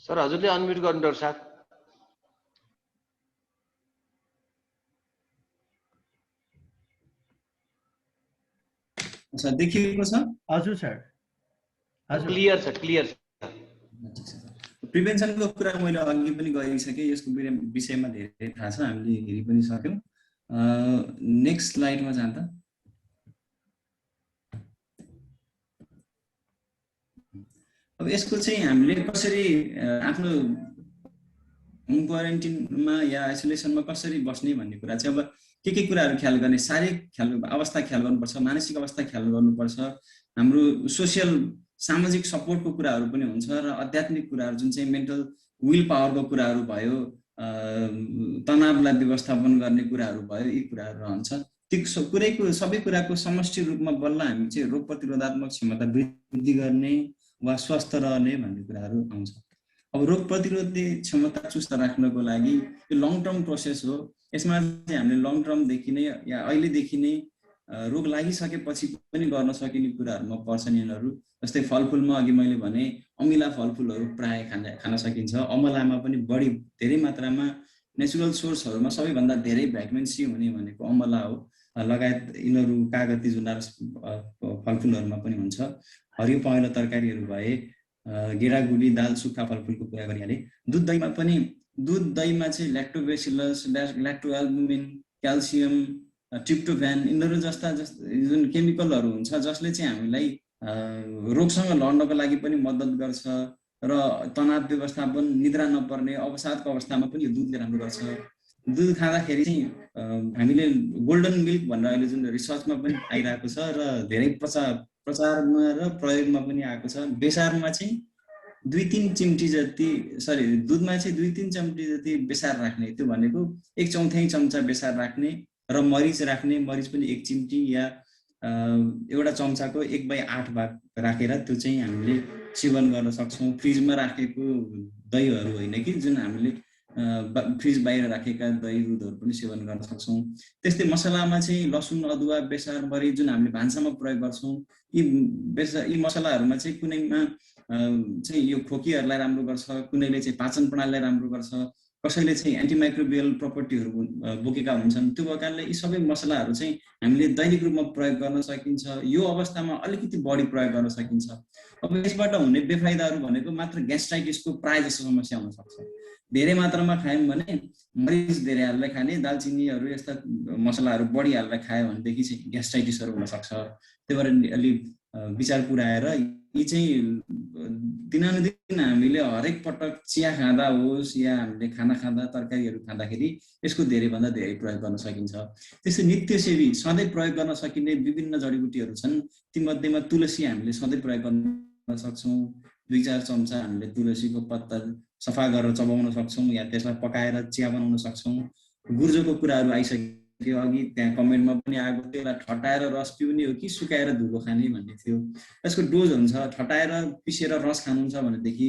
सर हजुरले अनम्युट गर्नु डाक्टर साहब सर देखिएको छ हजुर सर हजुर क्लियर छ प्रिभेन्सनको कुरा मैले अघि पनि गरिसकेँ यसको विषयमा धेरै थाहा छ हामीले हेरि पनि सक्यौँ नेक्स्ट स्लाइडमा जाँदा अब यसको चाहिँ हामीले कसरी आफ्नो होम क्वारेन्टिनमा या आइसोलेसनमा कसरी बस्ने भन्ने कुरा चाहिँ अब के कुराहरू ख्याल गर्ने शारीरिक अवस्था ख्याल गर्नुपर्छ मानसिक अवस्था ख्याल गर्नुपर्छ हाम्रो सोसियल सामाजिक सपोर्टको कुराहरू पनि हुन्छ र आध्यात्मिक कुराहरू जुन चाहिँ मेन्टल विल पावरको कुराहरू भयो तनावलाई व्यवस्थापन गर्ने कुराहरू भयो यी कुराहरू रहन्छ ती सबै कुराको समष्टि रूपमा बल्ल हामी चाहिँ रोग प्रतिरोधात्मक क्षमता वृद्धि गर्ने वा स्वस्थ रहने भन्ने कुराहरू आउँछ अब रोग प्रतिरोधी क्षमता चुस्त राख्नको लागि यो लङ टर्म प्रोसेस हो यसमा चाहिँ हामीले लङ टर्मदेखि नै या अहिलेदेखि नै रोग लागिसकेपछि पनि गर्न सकिने कुराहरूमा पर्छन् यिनीहरू जस्तै फलफुलमा अघि मैले भने अमिला फलफुलहरू प्राय खान सकिन्छ अमलामा पनि बढी धेरै मात्रामा नेचुरल सोर्सहरूमा सबैभन्दा धेरै भिटामिन सी हुने भनेको अमला हो लगायत यिनीहरू कागती जुनार फलफुलहरूमा पनि हुन्छ हरियो पहेँलो तरकारीहरू भए गेडागुडी दाल सुक्खा फलफुलको कुरा गरिहालेँ दुध दहीमा चाहिँ ल्याक्टोबेसिलस ल्याक्टोएल्बुमिन क्याल्सियम ट्रिप्टोफ्यान यिनीहरू जस्ता जुन केमिकलहरू हुन्छ जसले चाहिँ हामीलाई रोगसँग लड्नको लागि पनि मद्दत गर्छ र तनाव व्यवस्थापन निद्रा नपर्ने अवसादको अवस्थामा पनि यो दुधले राम्रो गर्छ दुध खाँदाखेरि चाहिँ हामीले गोल्डन मिल्क भनेर अहिले जुन रिसर्चमा पनि आइरहेको छ र धेरै प्रचारमा र प्रयोगमा पनि आएको छ बेसारमा चाहिँ 2-3 चिम्टी जति दुधमा चाहिँ 2-3 चिम्टी जति बेसार राख्ने त्यो भनेको 1/4 चम्चा बेसार राख्ने र मरिच राख्ने मरिच पनि 1 चिम्टी या एउटा चम्चाको 1/8 भाग राखेर त्यो चाहिँ हामीले सेवन गर्न सक्छौँ। फ्रिजमा राखेको दहीहरू होइन कि जुन हामीले फ्रिज बाहिर राखेका दही दुधहरू पनि सेवन गर्न सक्छौँ। त्यस्तै मसलामा चाहिँ लसुन, अदुवा, बेसार, मरी जुन हामीले भान्सामा प्रयोग गर्छौँ, यी मसलाहरूमा चाहिँ कुनैमा चाहिँ यो खोकीहरूलाई राम्रो गर्छ, कुनैले चाहिँ पाचन प्रणालीलाई राम्रो गर्छ, कसैले चाहिँ एन्टिमाइक्रोबियल प्रपर्टीहरू बोकेका हुन्छन्। त्यो भएकाले यी सबै मसलाहरू चाहिँ हामीले दैनिक रूपमा प्रयोग गर्न सकिन्छ। यो अवस्थामा अलिकति बढी प्रयोग गर्न सकिन्छ। अब यसबाट हुने बेफाइदाहरू भनेको मात्र ग्यास्ट्राइटिसको प्राय जस्तो समस्या हुन सक्छ। धेरै मात्रामा खायौँ भने मरिच धेरै हालेर खाने, दालचिनीहरू यस्ता मसलाहरू बढी हालेर खायो भनेदेखि चाहिँ ग्यास्ट्राइटिसहरू हुन सक्छ। त्यही भएर अलि विचार पुर्याएर यी चाहिँ दिनानुदिन हामीले हरेक पटक चिया खाँदा होस् या हामीले खाना खाँदा, तरकारीहरू खाँदाखेरि यसको धेरैभन्दा धेरै प्रयोग गर्न सकिन्छ। त्यस्तै नित्यसेवी सधैँ प्रयोग गर्न सकिने विभिन्न जडीबुटीहरू छन्। तीमध्येमा तुलसी हामीले सधैँ प्रयोग गर्न सक्छौँ। 2-4 चम्चा हामीले तुलसीको पत्ता सफा गरेर चबाउन सक्छौँ या त्यसलाई पकाएर चिया बनाउन सक्छौँ। गुर्जोको कुराहरू आइसक्यो अघि, त्यहाँ कमेन्टमा पनि आएको थियो, त्यसलाई ठटाएर रस पिउने हो कि सुकाएर धुलो खाने भन्ने थियो। यसको डोज हुन्छ, ठटाएर पिसेर रस खानुहुन्छ भनेदेखि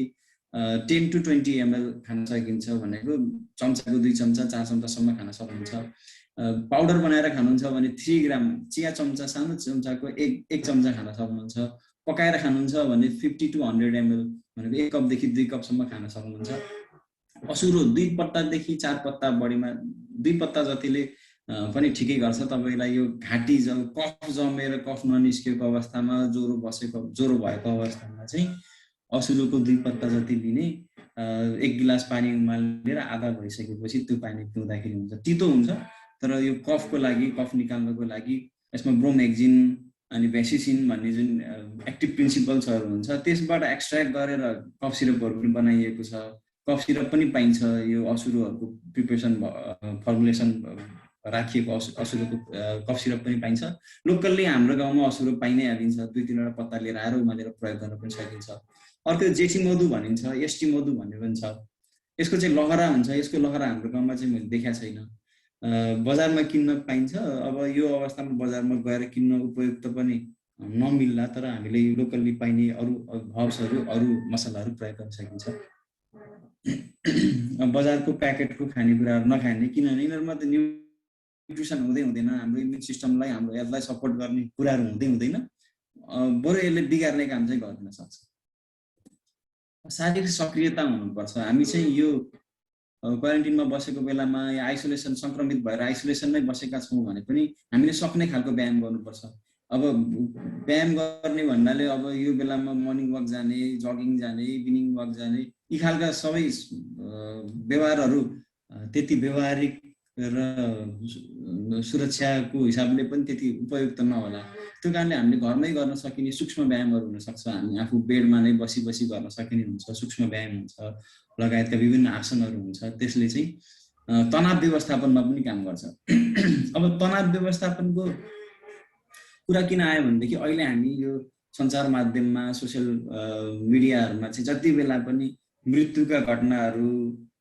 10 to 20 ml खान सकिन्छ भनेको चम्चाको 2 चम्चा 4 चम्चासम्म खान सक्नुहुन्छ। पाउडर बनाएर खानुहुन्छ भने 3 ग्राम चिया चम्चा, सानो चम्चाको 1 चम्चा खान सक्नुहुन्छ। पकाएर खानुहुन्छ भने 50 to 100 ml भनेको 1 कपदेखि 2 कपसम्म खान सक्नुहुन्छ। असुरो 2 पत्तादेखि 4 पत्ता, बढीमा 2 पत्ता जतिले पनि ठिकै गर्छ। तपाईँलाई यो घाँटी कफ जमेर कफ ननिस्केको अवस्थामा, ज्वरो भएको अवस्थामा चाहिँ असुरोको 2 पत्ता जति लिने, 1 गिलास पानी उमालेर आधा भइसकेपछि त्यो पानी पिउँदाखेरि हुन्छ। तितो हुन्छ तर यो कफको लागि, कफ निकाल्नको लागि यसमा ब्रोमेक्जिन अनि भेसिसिन भन्ने जुन एक्टिभ प्रिन्सिपल्सहरू हुन्छ त्यसबाट एक्सट्र्याक्ट गरेर कफ सिरपहरू पनि बनाइएको छ। कफ सिरप पनि पाइन्छ, यो असुरोहरूको प्रिपरेसन फर्मुलेसन राखिएको असुरोको कफ सिरप पनि पाइन्छ। लोकल्ली हाम्रो गाउँमा असुरो पाइ नै हालिन्छ। 2-3 वटा पत्ता लिएर आएर उमालेर प्रयोग गर्न पनि सकिन्छ। अर्को जेठी मधु भनिन्छ, एसटी मधु भन्ने पनि छ। यसको चाहिँ लहरा हुन्छ। यसको लहरा हाम्रो गाउँमा चाहिँ मैले देखाएको छैन, बजारमा किन्न पाइन्छ। अब यो अवस्थामा बजारमा गएर किन्न उपयुक्त पनि नमिल्ला, तर हामीले लोकल्ली पाइने अरू हर्ब्सहरू, अरू मसलाहरू प्रयोग गर्न सकिन्छ। बजारको प्याकेटको खानेकुराहरू नखाने, किनभने यिनीहरूमा त न्युट्रिसन हुँदैन, हाम्रो इम्युन सिस्टमलाई, हाम्रो हेल्थलाई सपोर्ट गर्ने कुराहरू हुँदैन, बरु यसले बिगार्ने काम चाहिँ गर्न सक्छ। शारीरिक सक्रियता हुनुपर्छ। हामी चाहिँ यो क्वारेन्टिनमा बसेको बेलामा या आइसोलेसन, सङ्क्रमित भएर आइसोलेसनमै बसेका छौँ भने पनि हामीले सक्ने खालको व्यायाम गर्नुपर्छ। अब व्यायाम गर्ने भन्नाले अब यो बेलामा मर्निङ वाक जाने, जगिङ जाने, इभिनिङ वाक जाने, यी खालका सबै व्यवहारहरू त्यति व्यवहारिक र सुरक्षाको हिसाबले पनि त्यति उपयुक्त नहोला। त्यो कारणले हामीले घरमै गर्न सकिने सूक्ष्म व्यायामहरू हुनसक्छ। हामी आफू बेडमा नै बसी गर्न सकिने हुन्छ, सूक्ष्म व्यायाम हुन्छ, लगायतका विभिन्न आसनहरू हुन्छ। त्यसले चाहिँ तनाव व्यवस्थापनमा पनि काम गर्छ। अब तनाव व्यवस्थापनको कुरा किन आयो भनेदेखि अहिले हामी यो सञ्चार माध्यममा, सोसियल मिडियाहरूमा चाहिँ जति बेला पनि मृत्युका घटनाहरू,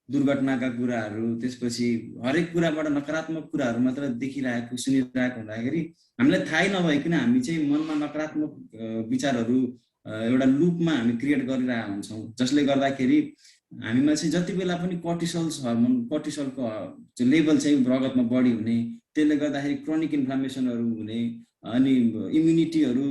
दुर्घटनाका कुराहरू, त्यसपछि हरेक कुराबाट नकारात्मक कुराहरू मात्र देखिरहेको, सुनिरहेको हुँदाखेरि हामीलाई थाहै नभइकन हामी चाहिँ मनमा नकारात्मक विचारहरू एउटा लुपमा हामी क्रिएट गरिरहेका हुन्छौँ, जसले गर्दाखेरि हामीमा चाहिँ जति बेला पनि कर्टिसलको लेभल चाहिँ रगतमा बढी हुने, त्यसले गर्दाखेरि क्रोनिक इन्फ्लामेसनहरू हुने, अनि इम्युनिटीहरू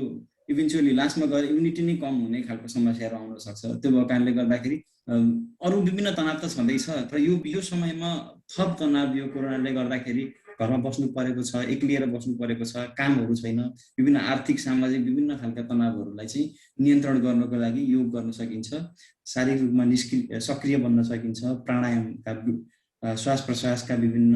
इभेन्चुअली लास्टमा गएर इम्युनिटी नै कम हुने खालको समस्याहरू आउन सक्छ। त्यो भएको कारणले गर्दाखेरि अरू विभिन्न तनाव त छँदैछ, तर यो समयमा थप तनाव यो कोरोनाले गर्दाखेरि घरमा बस्नु परेको छ, एक्लिएर बस्नु परेको छ, कामहरू छैन, विभिन्न आर्थिक, सामाजिक विभिन्न खालका तनावहरूलाई चाहिँ नियन्त्रण गर्नको लागि योग गर्न सकिन्छ। शारीरिक रूपमा सक्रिय बन्न सकिन्छ। प्राणायामका, श्वास प्रश्वासका विभिन्न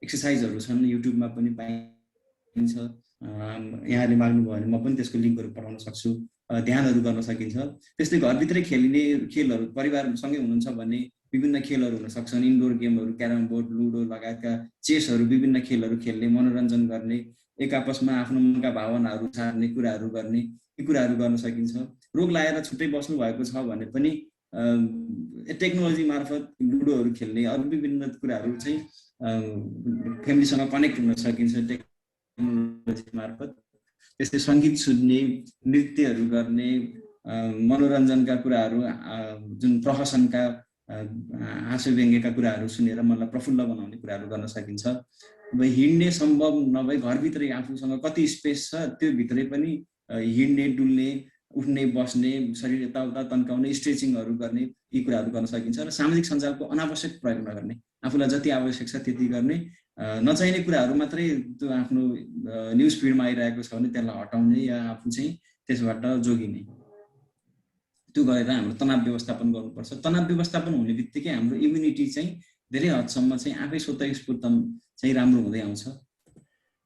एक्सर्साइजहरू छन्, युट्युबमा पनि पाइन्छ। यहाँले माग्नुभयो भने म पनि त्यसको लिङ्कहरू पठाउन सक्छु। ध्यानहरू गर्न सकिन्छ। त्यस्तै घरभित्रै खेलिने खेलहरू, परिवारसँगै हुनुहुन्छ भने विभिन्न खेलहरू हुन सक्छन्, इन्डोर गेमहरू, क्यारम बोर्ड, लुडो लगायतका चेसहरू, विभिन्न खेलहरू खेल्ने, मनोरञ्जन गर्ने, एक आपसमा आफ्नो मनका भावनाहरू सार्ने कुराहरू गर्ने, यी कुराहरू गर्न सकिन्छ। रोग लागेर छुट्टै बस्नु भएको छ भने पनि टेक्नोलोजी मार्फत लुडोहरू खेल्ने, अरू विभिन्न कुराहरू चाहिँ फ्यामिलीसँग कनेक्ट हुन सकिन्छ टेक्नोलोजी मार्फत। त्यस्तै सङ्गीत सुन्ने, नृत्यहरू गर्ने, मनोरञ्जनका कुराहरू, जुन प्रहसनका हाँसो व्यङ्ग्यका कुराहरू सुनेर मनलाई प्रफुल्ल बनाउने कुराहरू गर्न सकिन्छ। अब हिँड्ने सम्भव नभए घरभित्रै आफूसँग कति स्पेस छ त्यो भित्रै पनि हिँड्ने, डुल्ने, उठ्ने, बस्ने, शरीर यताउता तन्काउने, स्ट्रेचिङहरू गर्ने, यी कुराहरू गर्न सकिन्छ। र सामाजिक सञ्जालको अनावश्यक प्रयोग नगर्ने, आफूलाई जति आवश्यक छ त्यति गर्ने, नचाहिने कुराहरू मात्रै त्यो आफ्नो न्युज फिडमा आइरहेको छ भने त्यसलाई हटाउने या आफू चाहिँ त्यसबाट जोगिने, त्यो गरेर हाम्रो तनाव व्यवस्थापन गर्नुपर्छ। तनाव व्यवस्थापन हुने बित्तिकै हाम्रो इम्युनिटी चाहिँ धेरै हदसम्म चाहिँ आफै स्वतःस्फूर्त चाहिँ राम्रो हुँदै आउँछ।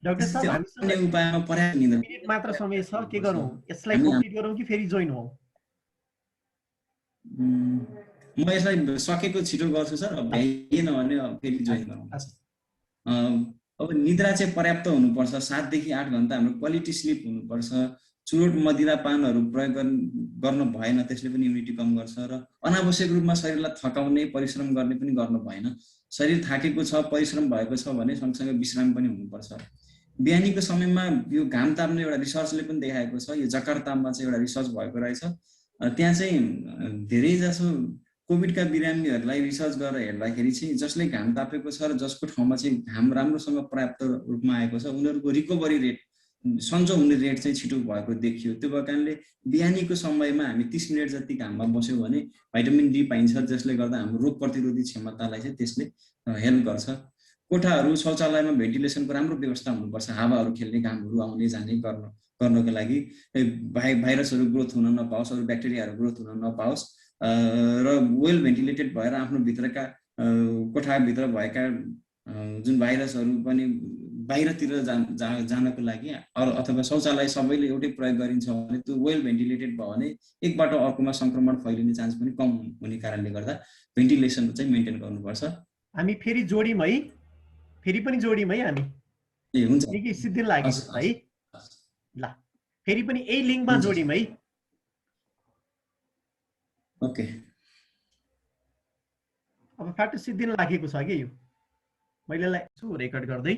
डाक्टर साहब, हामीले उपायमा पर्याप्त निद्रा मिनेट मात्र समय छ, के गरौँ? यसलाई कम्प्लिट गरौँ कि फेरि जोइन हौ? म यसलाई सकेको छिटो गर्छु सर, भ्याइएन भने फेरि जोइन गरौँ। अब निद्रा चाहिँ पर्याप्त हुनुपर्छ, 7 देखि 8 घण्टा हाम्रो क्वालिटी स्लिप हुनुपर्छ। चुरोट, मदिरापानहरू प्रयोग गर्न भएन, त्यसले पनि इम्युनिटी कम गर्छ। र अनावश्यक रूपमा शरीरलाई थकाउने, परिश्रम गर्ने पनि गर्न भएन। शरीर थाकेको छ, परिश्रम भएको छ भने सँगसँगै विश्राम पनि हुनुपर्छ। बिहानीको समयमा यो घाम ताप्ने एउटा रिसर्चले पनि देखाएको छ, यो जकार्तामा चाहिँ एउटा रिसर्च भएको रहेछ। त्यहाँ चाहिँ धेरै जसो कोभिडका बिरामीहरूलाई रिसर्च गरेर हेर्दाखेरि चाहिँ जसले घाम तापेको छ र जसको ठाउँमा चाहिँ घाम राम्रोसँग पर्याप्त रूपमा आएको छ उनीहरूको रिकभरी रेट, सन्चो हुने रेट चाहिँ छिटो भएको देखियो। त्यो भएको कारणले बिहानीको समयमा हामी 30 मिनट जति घाममा बस्यौँ भने भाइटामिन डी पाइन्छ, जसले गर्दा हाम्रो रोग प्रतिरोधी क्षमतालाई चाहिँ त्यसले हेल्प गर्छ। कोठाहरू, शौचालयमा भेन्टिलेसनको राम्रो व्यवस्था हुनुपर्छ, हावाहरू खेल्ने, घामहरू आउने जाने गर्नको लागि, भाइरसहरू ग्रोथ हुन नपाओस्, अरू ब्याक्टेरियाहरू ग्रोथ हुन नपाओस्, र वेल भेन्टिलेटेड भएर आफ्नो भित्रका कोठाभित्र भएका जुन भाइरसहरू पनि बाहिरतिर जानको लागि, अथवा शौचालय सबैले एउटै प्रयोग गरिन्छ भने त्यो वेल भेन्टिलेटेड भयो भने एकबाट अर्कोमा संक्रमण फैलिने चान्स पनि कम हुने कारणले गर्दा भेन्टिलेसन चाहिँ मेन्टेन गर्नुपर्छ। हामी फेरि जोडिम है, फेरि पनि जोडिम है हामी। ए हुन्छ, निकै सिद्धिन लागेको छ है। ल फेरि पनि यही लिङ्कमा जोडिम है। ओके, अब फ्याक्ट सिद्धिन लागेको छ कि यो मैले रेकर्ड गर्दै।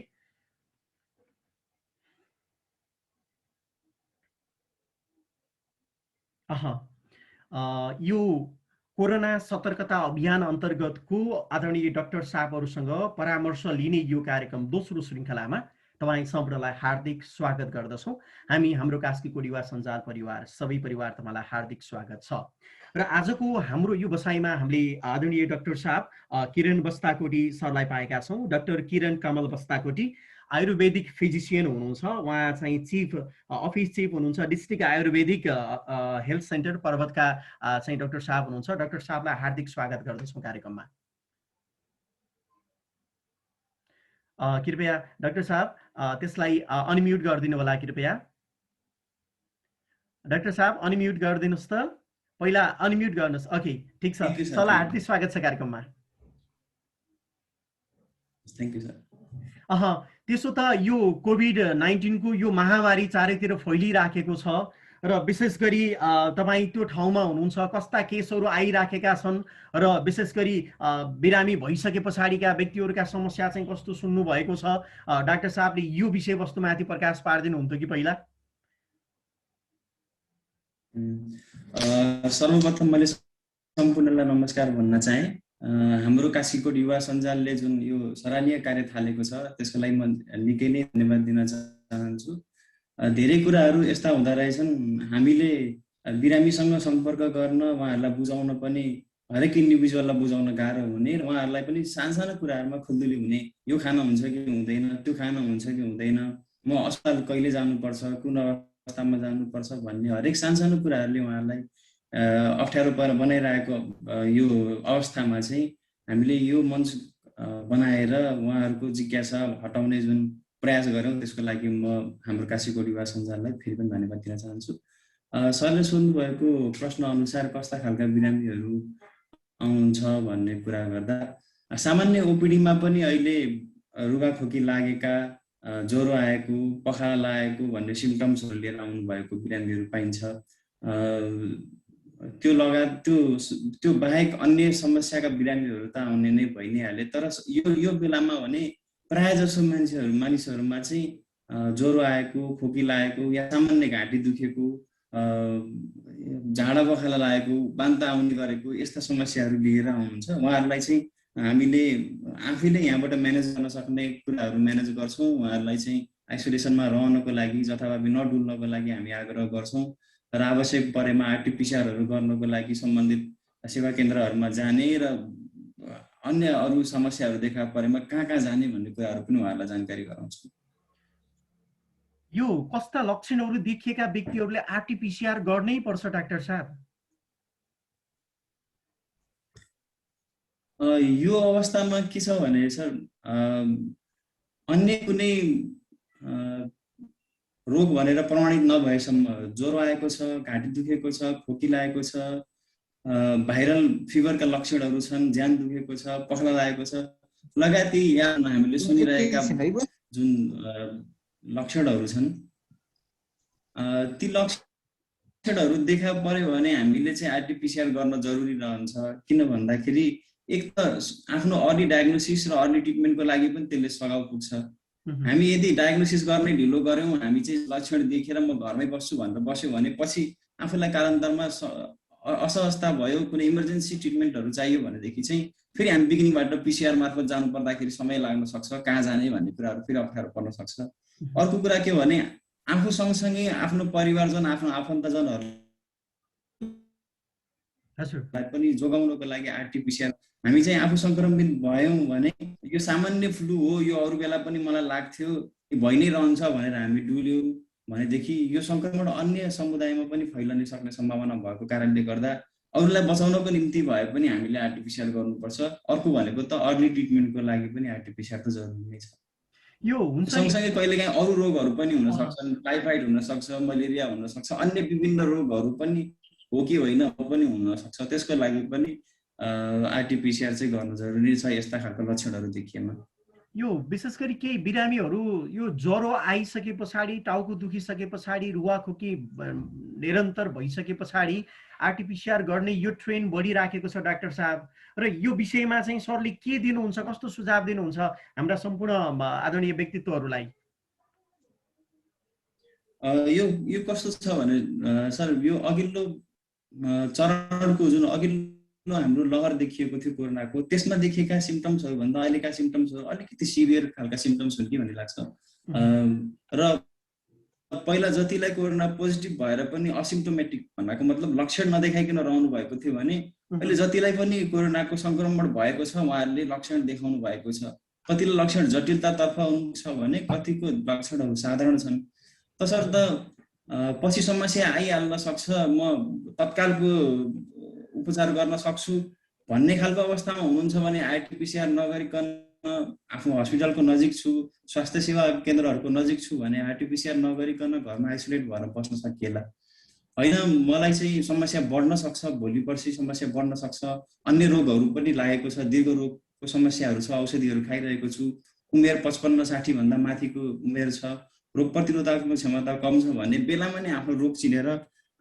यो कोरोना सतर्कता अभियान अन्तर्गतको आदरणीय डाक्टर साहबहरूसँग परामर्श लिने यो कार्यक्रम दोस्रो श्रृङ्खलामा तपाईँ सम्पूर्णलाई हार्दिक स्वागत गर्दछौँ। हामी हाम्रो कास्कीको युवा सञ्जाल परिवार सबै परिवार तपाईँलाई हार्दिक स्वागत छ। र आजको हाम्रो यो बसाइमा हामीले आदरणीय डाक्टर साहब किरण बस्ताकोटी सरलाई पाएका छौँ। डाक्टर किरण कमल बस्ताकोटी आयुर्वेदिक फिजिसियन हुनुहुन्छ, उहाँ चाहिँ अफिस चिफ हुनुहुन्छ, डिस्ट्रिक्ट आयुर्वेदिक हेल्थ सेन्टर पर्वतका चाहिँ डाक्टर साहब हुनुहुन्छ। डाक्टर साहबलाई हार्दिक स्वागत गर्दछौँ कार्यक्रममा। कृपया डाक्टर साहब त्यसलाई अनम्युट गरिदिनु होला कृपया। डाक्टर साहब अनम्युट गरिदिनुहोस् त, पहिला अनम्युट गर्नुहोस्। ओके, ठिक छ, सरलाई हार्दिक स्वागत छ कार्यक्रममा। Thank you sir. त्यसो त यो कोभिड-19 को यो महामारी चारैतिर फैलिराखेको छ र विशेष गरी तपाईँ त्यो ठाउँमा हुनुहुन्छ, कस्ता केसहरू आइराखेका छन् र विशेष गरी बिरामी भइसके पछाडिका व्यक्तिहरूका समस्या चाहिँ कस्तो सुन्नु भएको छ, डाक्टर साहबले यो विषयवस्तुमाथि प्रकाश पारिदिनुहुन्थ्यो कि पहिला? सर्वप्रथम मैले सम्पूर्णलाई नमस्कार भन्न चाहे। हाम्रो कास्कीकोट युवा सञ्जालले जुन यो सराहनीय कार्य थालेको छ त्यसको लागि म निकै नै धन्यवाद दिन चाहन्छु। धेरै कुराहरू यस्ता हुँदा रहेछन्, हामीले बिरामीसँग सम्पर्क गर्न, उहाँहरूलाई बुझाउन पनि हरेक इन्डिभिजुअललाई बुझाउन गाह्रो हुने र उहाँहरूलाई पनि सानो कुराहरूमा खुल्दुली हुने, यो खान हुन्छ कि हुँदैन, त्यो खान हुन्छ कि हुँदैन, म अस्पताल कहिले जानुपर्छ, कुन अवस्थामा जानुपर्छ भन्ने हरेक सानो कुराहरूले उहाँहरूलाई अप्ठ्यारो बनाइरहेको यो अवस्थामा चाहिँ हामीले यो मञ्च बनाएर उहाँहरूको जिज्ञासा हटाउने जुन प्रयास गऱ्यौँ त्यसको लागि म हाम्रो कास्कीकोट युवा सञ्जाललाई फेरि पनि धन्यवाद दिन चाहन्छु। सरले सोध्नुभएको प्रश्न अनुसार कस्ता खालका बिरामीहरू आउनुहुन्छ भन्ने कुरा गर्दा सामान्य ओपिडीमा पनि अहिले रुगाखोकी लागेका, ज्वरो आएको, पखाला लागेको भन्ने सिम्टम्सहरू लिएर आउनु भएको बिरामीहरू पाइन्छ। त्यो लगायत त्यो बाहेक अन्य समस्याका बिरामीहरू त आउने नै भइ नै हाले। तर यो बेलामा भने प्राय जसो मानिसहरूमा चाहिँ ज्वरो आएको, खोकी लागेको या सामान्य घाँटी दुखेको, झाडा पखाला लागेको, बान्ता आउने गरेको यस्ता समस्याहरू लिएर आउनुहुन्छ। उहाँहरूलाई चाहिँ हामीले आफैले यहाँबाट म्यानेज गर्न सक्ने कुराहरू म्यानेज गर्छौँ। उहाँहरूलाई चाहिँ आइसोलेसनमा रहनको लागि, जथाभावी नडुल्नको लागि हामी आग्रह गर्छौँ र आवश्यक परेमा आरटिपिसिआरहरू गर्नको लागि सम्बन्धित सेवा केन्द्रहरूमा जाने र अन्य अरू समस्याहरू देखा परेमा कहाँ जाने भन्ने कुराहरू पनि उहाँहरूलाई जानकारी गराउँछौँ। यो कस्ता लक्षणहरू देखिएका व्यक्तिहरूले आरटिपिसिआर गर्नै पर्छ डाक्टर साहब? यो अवस्थामा के छ भने सर, अन्य कुनै रोग भनेर प्रमाणित नभएसम्म ज्वरो आएको छ, घाँटी दुखेको छ, खोकी लागेको छ, भाइरल फिभरका लक्षणहरू छन्, ज्यान दुखेको छ, पखाला लागेको छ लगायत हामीले सुनिरहेका जुन लक्षणहरू छन्, ती लक्षणहरू देखा पर्यो भने हामीले चाहिँ आरटिपिसिआर गर्न जरुरी रहन्छ। किन भन्दाखेरि एक त आफ्नो अर्ली डायग्नोसिस र अर्ली ट्रिटमेन्टको लागि पनि त्यसले सघाउ पुग्छ। हामी यदि डायग्नोसिस गर्ने ढिलो गऱ्यौँ, हामी चाहिँ लक्षण देखेर म घरमै बस्छु भनेर बस्यो भने पछि आफूलाई कालान्तरमा असहजता भयो, कुनै इमर्जेन्सी ट्रिटमेन्टहरू चाहियो भनेदेखि चाहिँ फेरि हामी बिगिनिङबाट पिसिआर मार्फत जानु पर्दाखेरि समय लाग्न सक्छ, कहाँ जाने भन्ने कुराहरू फेरि अप्ठ्यारो पर्न सक्छ। अर्को कुरा के भने आफू सँगसँगै आफ्नो परिवारजन, आफ्नो आफन्तजनहरूलाई पनि जोगाउनको लागि आरटिपिसिआर हामी चाहिँ आफू सङ्क्रमित भयौँ भने यो सामान्य फ्लू हो, यो अरू बेला पनि मलाई लाग्थ्यो, भइ नै रहन्छ भनेर हामी डुल्यौँ भनेदेखि यो सङ्क्रमण अन्य समुदायमा पनि फैलन सक्ने सम्भावना भएको कारणले गर्दा अरूलाई बचाउनको निम्ति भए पनि हामीले आरटिपिसिआर गर्नुपर्छ। अर्को भनेको त अर्ली ट्रिटमेन्टको लागि पनि आरटिपिसिआर त जरुरी नै छ। यो हुन्छ सँगसँगै कहिलेकाहीँ अरू रोगहरू पनि हुन सक्छन्, टाइफाइड हुन सक्छ, मलेरिया हुन सक्छ, अन्य विभिन्न रोगहरू पनि हो कि होइन पनि हुन सक्छ। त्यसको लागि पनि आरटिपिसिआर चाहिँ गर्न जरुरी छ यस्ता खालको लक्षणहरू देखिएमा। यो विशेष गरी केही बिरामीहरू यो ज्वरो आइसके पछाडि, टाउको दुखिसके पछाडि, रुवाखोकी निरन्तर भइसके पछाडि आरटिपिसिआर गर्ने यो ट्रेन्ड बढिराखेको छ डाक्टर साहब। र यो विषयमा चाहिँ सरले के दिनुहुन्छ, कस्तो सुझाव दिनुहुन्छ हाम्रा सम्पूर्ण आदरणीय व्यक्तित्वहरूलाई? यो कस्तो छ भने सर, यो अघिल्लो चरणको जुन अघिल्लो हाम्रो लहर देखिएको थियो कोरोनाको, त्यसमा देखिएका सिम्टम्सहरू भन्दा अहिलेका सिम्टम्सहरू अलिकति सिभियर खालका सिम्टम्स हुन् कि भन्ने लाग्छ। र पहिला जतिलाई कोरोना पोजिटिभ भएर पनि असिम्टोमेटिक भन्नाको मतलब लक्षण नदेखाइकन रहनु भएको थियो भने अहिले जतिलाई पनि कोरोनाको सङ्क्रमण भएको छ उहाँहरूले लक्षण देखाउनु भएको छ। कतिलाई लक्षण जटिलतातर्फ छ भने कतिको लक्षणहरू साधारण छन्। तसर्थ पछि समस्या आइहाल्न सक्छ, म तत्कालको उपचार गर्न सक्छु भन्ने खालको अवस्थामा हुनुहुन्छ भने आरटिपिसिआर नगरिकन आफ्नो हस्पिटलको नजिक छु, स्वास्थ्य सेवा केन्द्रहरूको नजिक छु भने आरटिपिसिआर नगरिकन घरमा आइसोलेट भएर बस्न सकिएला। होइन मलाई चाहिँ समस्या बढ्न सक्छ, भोलि पर्सि समस्या बढ्न सक्छ, अन्य रोगहरू पनि लागेको छ, दीर्घ रोगको समस्याहरू छ, औषधिहरू खाइरहेको छु, उमेर 55-60 भन्दा माथिको उमेर छ, रोग प्रतिरोधात्मक क्षमता कम छ भन्ने बेलामा नै आफ्नो रोग चिनेर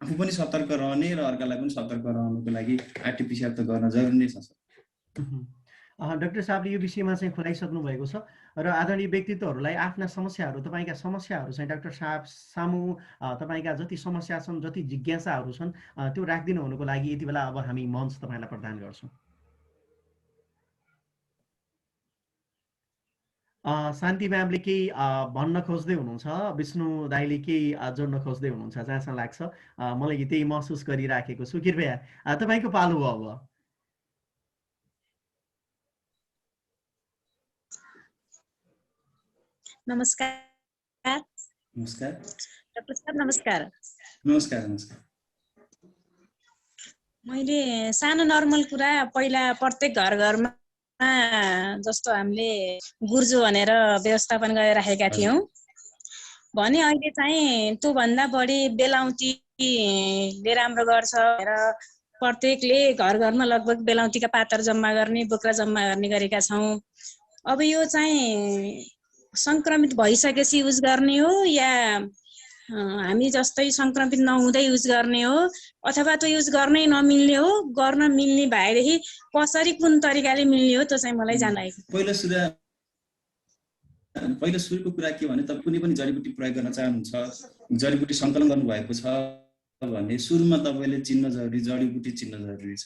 आफू पनि सतर्क रहने र अर्कालाई पनि सतर्क रहनुको लागि आरटिपिसिआर त गर्न जरुरी नै छ। डाक्टर साहबले यो विषयमा चाहिँ खुलाइसक्नु भएको छ र आदरणीय व्यक्तित्वहरूलाई आफ्ना समस्याहरू, तपाईँका समस्याहरू चाहिँ डाक्टर साहब सामु, तपाईँका जति समस्या छन्, जति जिज्ञासाहरू छन् त्यो राखिदिनु हुनुको लागि यति बेला अब हामी मञ्च तपाईँलाई प्रदान गर्छौँ। शान्ति म्यामले केही भन्न खोज्दै हुनुहुन्छ, विष्णु दाईले केही जोड्न खोज्दै हुनुहुन्छ जहाँसम्म लाग्छ, मलाई त्यही महसुस गरिराखेको छु। कृपया तपाईँको पालो हो अब। नमस्कार। नमस्कार डाक्टर साहब, नमस्कार। नमस्कार। नमस्कार। मैले सानो नर्मल कुरा पहिला प्रत्येक घरमा जस्तो हामीले गुर्जो भनेर व्यवस्थापन गरिराखेका थियौँ भने अहिले चाहिँ त्योभन्दा बढी बेलाउतीले राम्रो गर्छ भनेर प्रत्येकले घर घरमा लगभग बेलाउतीका पातर जम्मा गर्ने, बोक्रा जम्मा गर्ने गरेका छौँ। अब यो चाहिँ सङ्क्रमित भइसकेपछि युज गर्ने हो या हामी जस्तै सङ्क्रमित नहुँदै युज गर्ने हो अथवा त्यो युज गर्नै नमिल्ने हो? गर्न मिल्ने भएदेखि कसरी, कुन तरिकाले मिल्ने हो त्यो चाहिँ मलाई जानकारी। पहिलो सुरु पहिलो सुरुको कुरा के भने तपाईँ कुनै पनि जडीबुटी प्रयोग गर्न चाहनुहुन्छ, जडीबुटी सङ्कलन गर्नुभएको छ भने सुरुमा तपाईँले चिन्न जरुरी, जडीबुटी चिन्न जरुरी छ।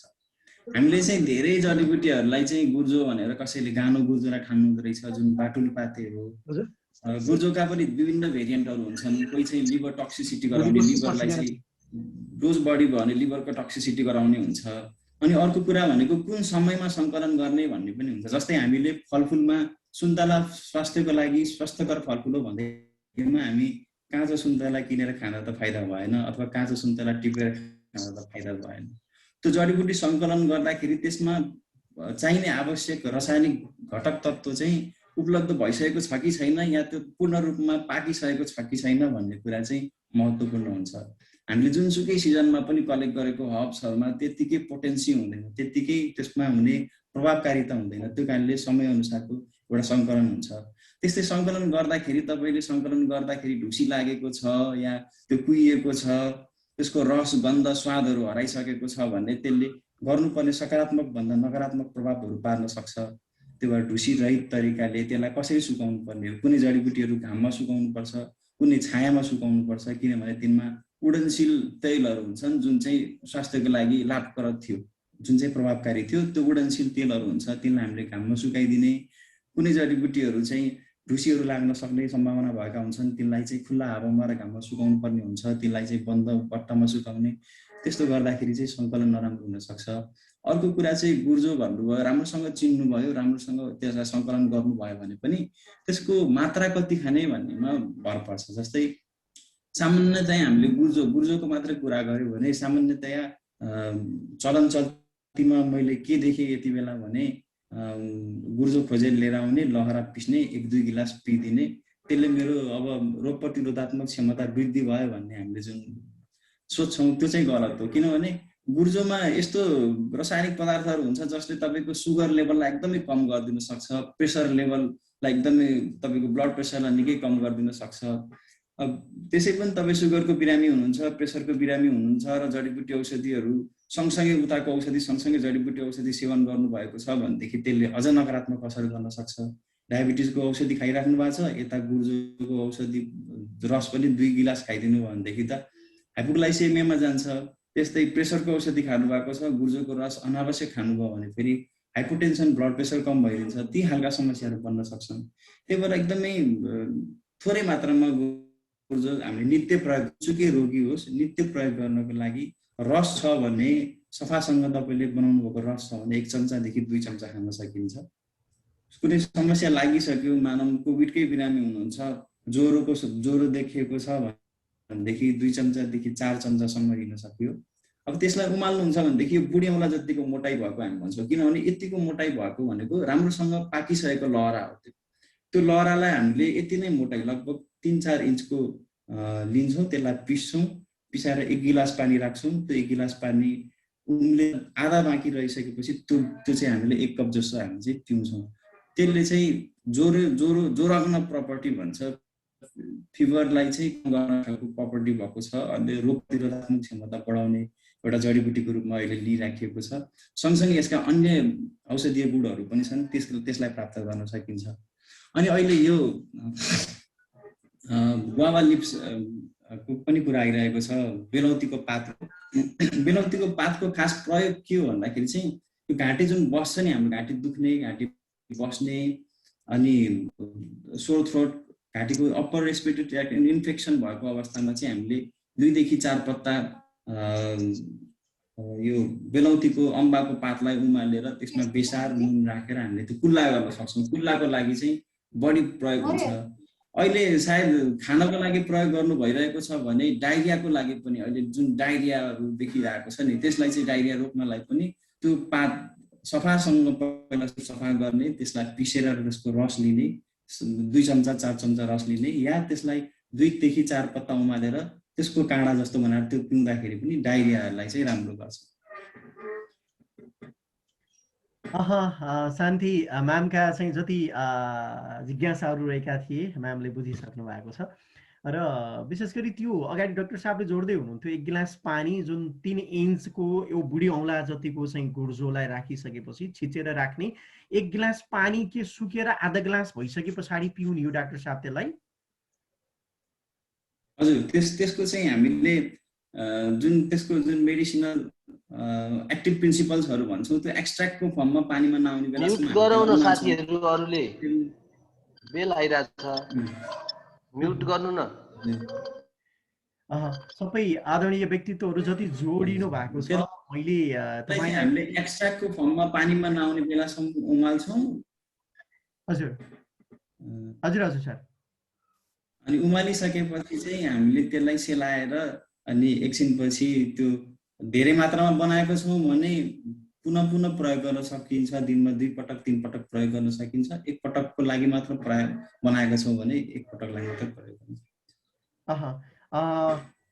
हामीले चाहिँ धेरै जडीबुटीहरूलाई चाहिँ गुर्जो भनेर कसैले गानो गुर्जोलाई ठान्नुहुँदो रहेछ, जुन बाटुलपाते हो। गुर्जोका पनि विभिन्न भेरिएन्टहरू हुन्छन्। कोही चाहिँ लिभर टक्सिसिटी गराउने, लिभरलाई चाहिँ डोज बढी भयो भने लिभरको टक्सिसिटी गराउने हुन्छ। अनि अर्को कुरा भनेको कुन समयमा सङ्कलन गर्ने भन्ने पनि हुन्छ। जस्तै हामीले फलफुलमा सुन्तला स्वास्थ्यको लागि स्वास्थ्यकर फलफुल हो भन्दैमा हामी काँचो सुन्तला किनेर खाँदा त फाइदा भएन, अथवा काँचो सुन्तला टिपेर खाँदा त फाइदा भएन। त्यो जडीबुटी सङ्कलन गर्दाखेरि त्यसमा चाहिने आवश्यक रासायनिक घटक तत्त्व चाहिँ उपलब्ध भइसकेको छ कि छैन, या त्यो पूर्ण रूपमा पाकिसकेको छ कि छैन भन्ने कुरा चाहिँ महत्त्वपूर्ण हुन्छ। हामीले जुनसुकै सिजनमा पनि कलेक्ट गरेको हर्ब्सहरूमा त्यत्तिकै पोटेन्सी हुँदैन, त्यत्तिकै त्यसमा हुने प्रभावकारिता हुँदैन। त्यो कारणले समयअनुसारको एउटा सङ्कलन हुन्छ। त्यस्तै सङ्कलन गर्दाखेरि तपाईँले सङ्कलन गर्दाखेरि ढुसी लागेको छ या त्यो कुहिएको छ, त्यसको रस गन्ध स्वादहरू हराइसकेको छ भने त्यसले गर्नुपर्ने सकारात्मक भन्दा नकारात्मक प्रभावहरू पार्न सक्छ। त्यो भएर ढुसी रहित तरिकाले त्यसलाई कसरी सुकाउनु पर्ने हो, कुनै जडीबुटीहरू घाममा सुकाउनु पर्छ, कुनै छायामा सुकाउनु पर्छ, किनभने तिनमा उडनशील तेलहरू हुन्छन् जुन चाहिँ स्वास्थ्यको लागि लाभप्रद थियो, जुन चाहिँ प्रभावकारी थियो। त्यो उडनशील तेलहरू हुन्छ, तिनलाई हामीले घाममा सुकाइदिने। कुनै जडीबुटीहरू चाहिँ ढुसीहरू लाग्न सक्ने सम्भावना भएका हुन्छन्, तिनलाई चाहिँ खुल्ला हावामा र घाममा सुकाउनु पर्ने हुन्छ, तिनलाई चाहिँ बन्द बट्टामा सुकाउने। त्यस्तो गर्दाखेरि चाहिँ सङ्कलन नराम्रो हुनसक्छ। अर्को कुरा चाहिँ गुर्जो भन्नुभयो, राम्रोसँग चिन्नुभयो, राम्रोसँग त्यसलाई सङ्कलन गर्नुभयो भने पनि त्यसको मात्रा कति खाने भन्नेमा भर पर्छ। जस्तै सामान्यतया हामीले गुर्जोको मात्रै कुरा गऱ्यो भने सामान्यतया चलन चल्तीमा मैले के देखेँ यति बेला भने गुर्जो खोजेर लिएर आउने, लहरा पिस्ने, 1-2 गिलास पिइदिने, त्यसले मेरो अब रोग प्रतिरोधात्मक क्षमता वृद्धि भयो भन्ने हामीले जुन सोच्छौँ त्यो चाहिँ गलत हो। किनभने गुर्जोमा यस्तो रासायनिक पदार्थहरू हुन्छ जसले तपाईँको सुगर लेभललाई एकदमै कम गरिदिन सक्छ, प्रेसर लेभललाई एकदमै तपाईँको ब्लड प्रेसरलाई निकै कम गरिदिन सक्छ। अब त्यसै पनि तपाईँ सुगरको बिरामी हुनुहुन्छ, प्रेसरको बिरामी हुनुहुन्छ र जडीबुटी औषधिहरू सँगसँगै उताको औषधि सँगसँगै जडीबुटी औषधि सेवन गर्नुभएको छ भनेदेखि त्यसले अझ नकारात्मक असर गर्न सक्छ। डायबिटिजको औषधि खाइराख्नु भएको छ, यता गुर्जोको औषधि रस पनि 2 गिलास खाइदिनु भयो भनेदेखि त हाइपोग्लाइसेमियामा जान्छ। त्यस्तै प्रेसरको औषधि खानु भएको छ, गुर्जोको रस अनावश्यक खानुभयो भने फेरि हाइपोटेन्सन, ब्लड प्रेसर कम भइदिन्छ, ती खालका समस्याहरू बन्न सक्छन्। त्यही भएर एकदमै थोरै मात्रामा गुर्जो हामीले नित्य प्रयोग, जुकै रोगी होस् नित्य प्रयोग गर्नको लागि रस छ भने सफासँग तपाईँले बनाउनु भएको रस छ भने 1 चम्चादेखि 2 चम्चा खान सकिन्छ। कुनै समस्या लागिसक्यो, मानव कोभिडकै बिरामी हुनुहुन्छ, ज्वरो देखिएको छ भनेदेखि 2 चम्चादेखि 4 चम्चासम्म लिन सक्यो। अब त्यसलाई उमाल्नुहुन्छ भनेदेखि यो बुढी औँला जतिको मोटाइ भएको हामी भन्छौँ, किनभने यतिको मोटाइ भएको भनेको राम्रोसँग पाकिसकेको लहरा हो। त्यो लहरालाई हामीले यति नै मोटाइ लगभग 3-4 इन्चको लिन्छौँ, त्यसलाई पिस्छौँ, पिसाएर 1 गिलास पानी राख्छौँ। त्यो 1 गिलास पानी उनले आधा बाँकी रहिसकेपछि त्यो चाहिँ हामीले 1 कप जस्तो हामी चाहिँ पिउँछौँ। त्यसले चाहिँ जोराग्न प्रपर्टी भन्छ, फिभरलाई चाहिँ कम गर्न खालको प्रपर्टी भएको छ। अहिले रोग प्रतिरोधात्मक क्षमता बढाउने एउटा जडीबुटीको रूपमा अहिले लिइराखिएको छ। सँगसँगै यसका अन्य औषधीय गुणहरू पनि छन्, त्यसलाई प्राप्त गर्न सकिन्छ। अनि अहिले यो गुआवा लिप्स को पनि कुरा आइरहेको छ, बेलौतीको पात। बेलौतीको पातको खास प्रयोग के हो भन्दाखेरि चाहिँ यो घाँटी जुन बस्छ नि, हाम्रो घाँटी दुख्ने, घाँटी बस्ने, अनि सोर थ्रोट, घाँटीको अप्पर रेस्पिरेटरी ट्र्याक्ट इन्फेक्सन भएको अवस्थामा चाहिँ हामीले 2 देखि 4 पत्ता यो बेलौतीको अम्बाको पातलाई उमालेर त्यसमा बेसार नुन राखेर हामीले त्यो कुल्ला गर्न सक्छौँ। कुल्लाको लागि चाहिँ बढी प्रयोग हुन्छ। अहिले सायद खानको लागि प्रयोग गर्नु भइरहेको छ भने डायरियाको लागि पनि अहिले जुन डायरियाहरू देखिरहेको छ नि, त्यसलाई चाहिँ डायरिया रोक्नलाई पनि त्यो पात सफासँग पहिला सफा गर्ने, त्यसलाई पिसेर त्यसको रस लिने, 2 चम्चा 4 चम्चा रस लिने, या त्यसलाई 2 देखि 4 पत्ता उमालेर त्यसको काँडा जस्तो बनाएर त्यो पिउँदाखेरि पनि डायरियालाई चाहिँ राम्रो गर्छ। शान्ति म्यामका चाहिँ जति जिज्ञासाहरू रहेका थिए म्यामले बुझिसक्नु भएको छ। र विशेष गरी त्यो अगाडि डाक्टर साहबले जोड्दै हुनुहुन्थ्यो 1 गिलास पानी जुन 3 इन्चको यो बुढी औँला जतिको चाहिँ गुर्जोलाई राखिसकेपछि छिचेर राख्ने 1 गिलास पानी के सुकेर आधा गिलास भइसके पछाडि पिउने हो डाक्टर साहब त्यसलाई? हजुर, त्यसको चाहिँ हामीले त्यसको जुन मेडिसिनल एक्टिभ प्रिन्सिपल्सहरू भन्छौँ त्यो एक्सट्र्याक्टको फर्ममा पानीमा नआउने बेलासम्म म्युट गराउन साथीहरू, अरूले बेल आइरहेछ, म्युट गर्नु न। सबै आदरणीय व्यक्तित्वहरू जति जोडिनु भएको छ मैले हामीले एक्सट्र्याक्टको फर्ममा पानीमा नआउने बेलासम्म उमाल्छौँ। हजुर हजुर हजुर सर। अनि उमालिसकेपछि चाहिँ हामीले त्यसलाई सेलाएर अनि एकछिनपछि त्यो धेरै मात्रामा बनाएको छौँ भने पुनः प्रयोग गर्न सकिन्छ। दिनमा 2 पटक 3 पटक प्रयोग गर्न सकिन्छ। एक पटकको लागि मात्र बनाएको छौँ भने एक पटक लागि मात्र प्रयोग हुन्छ।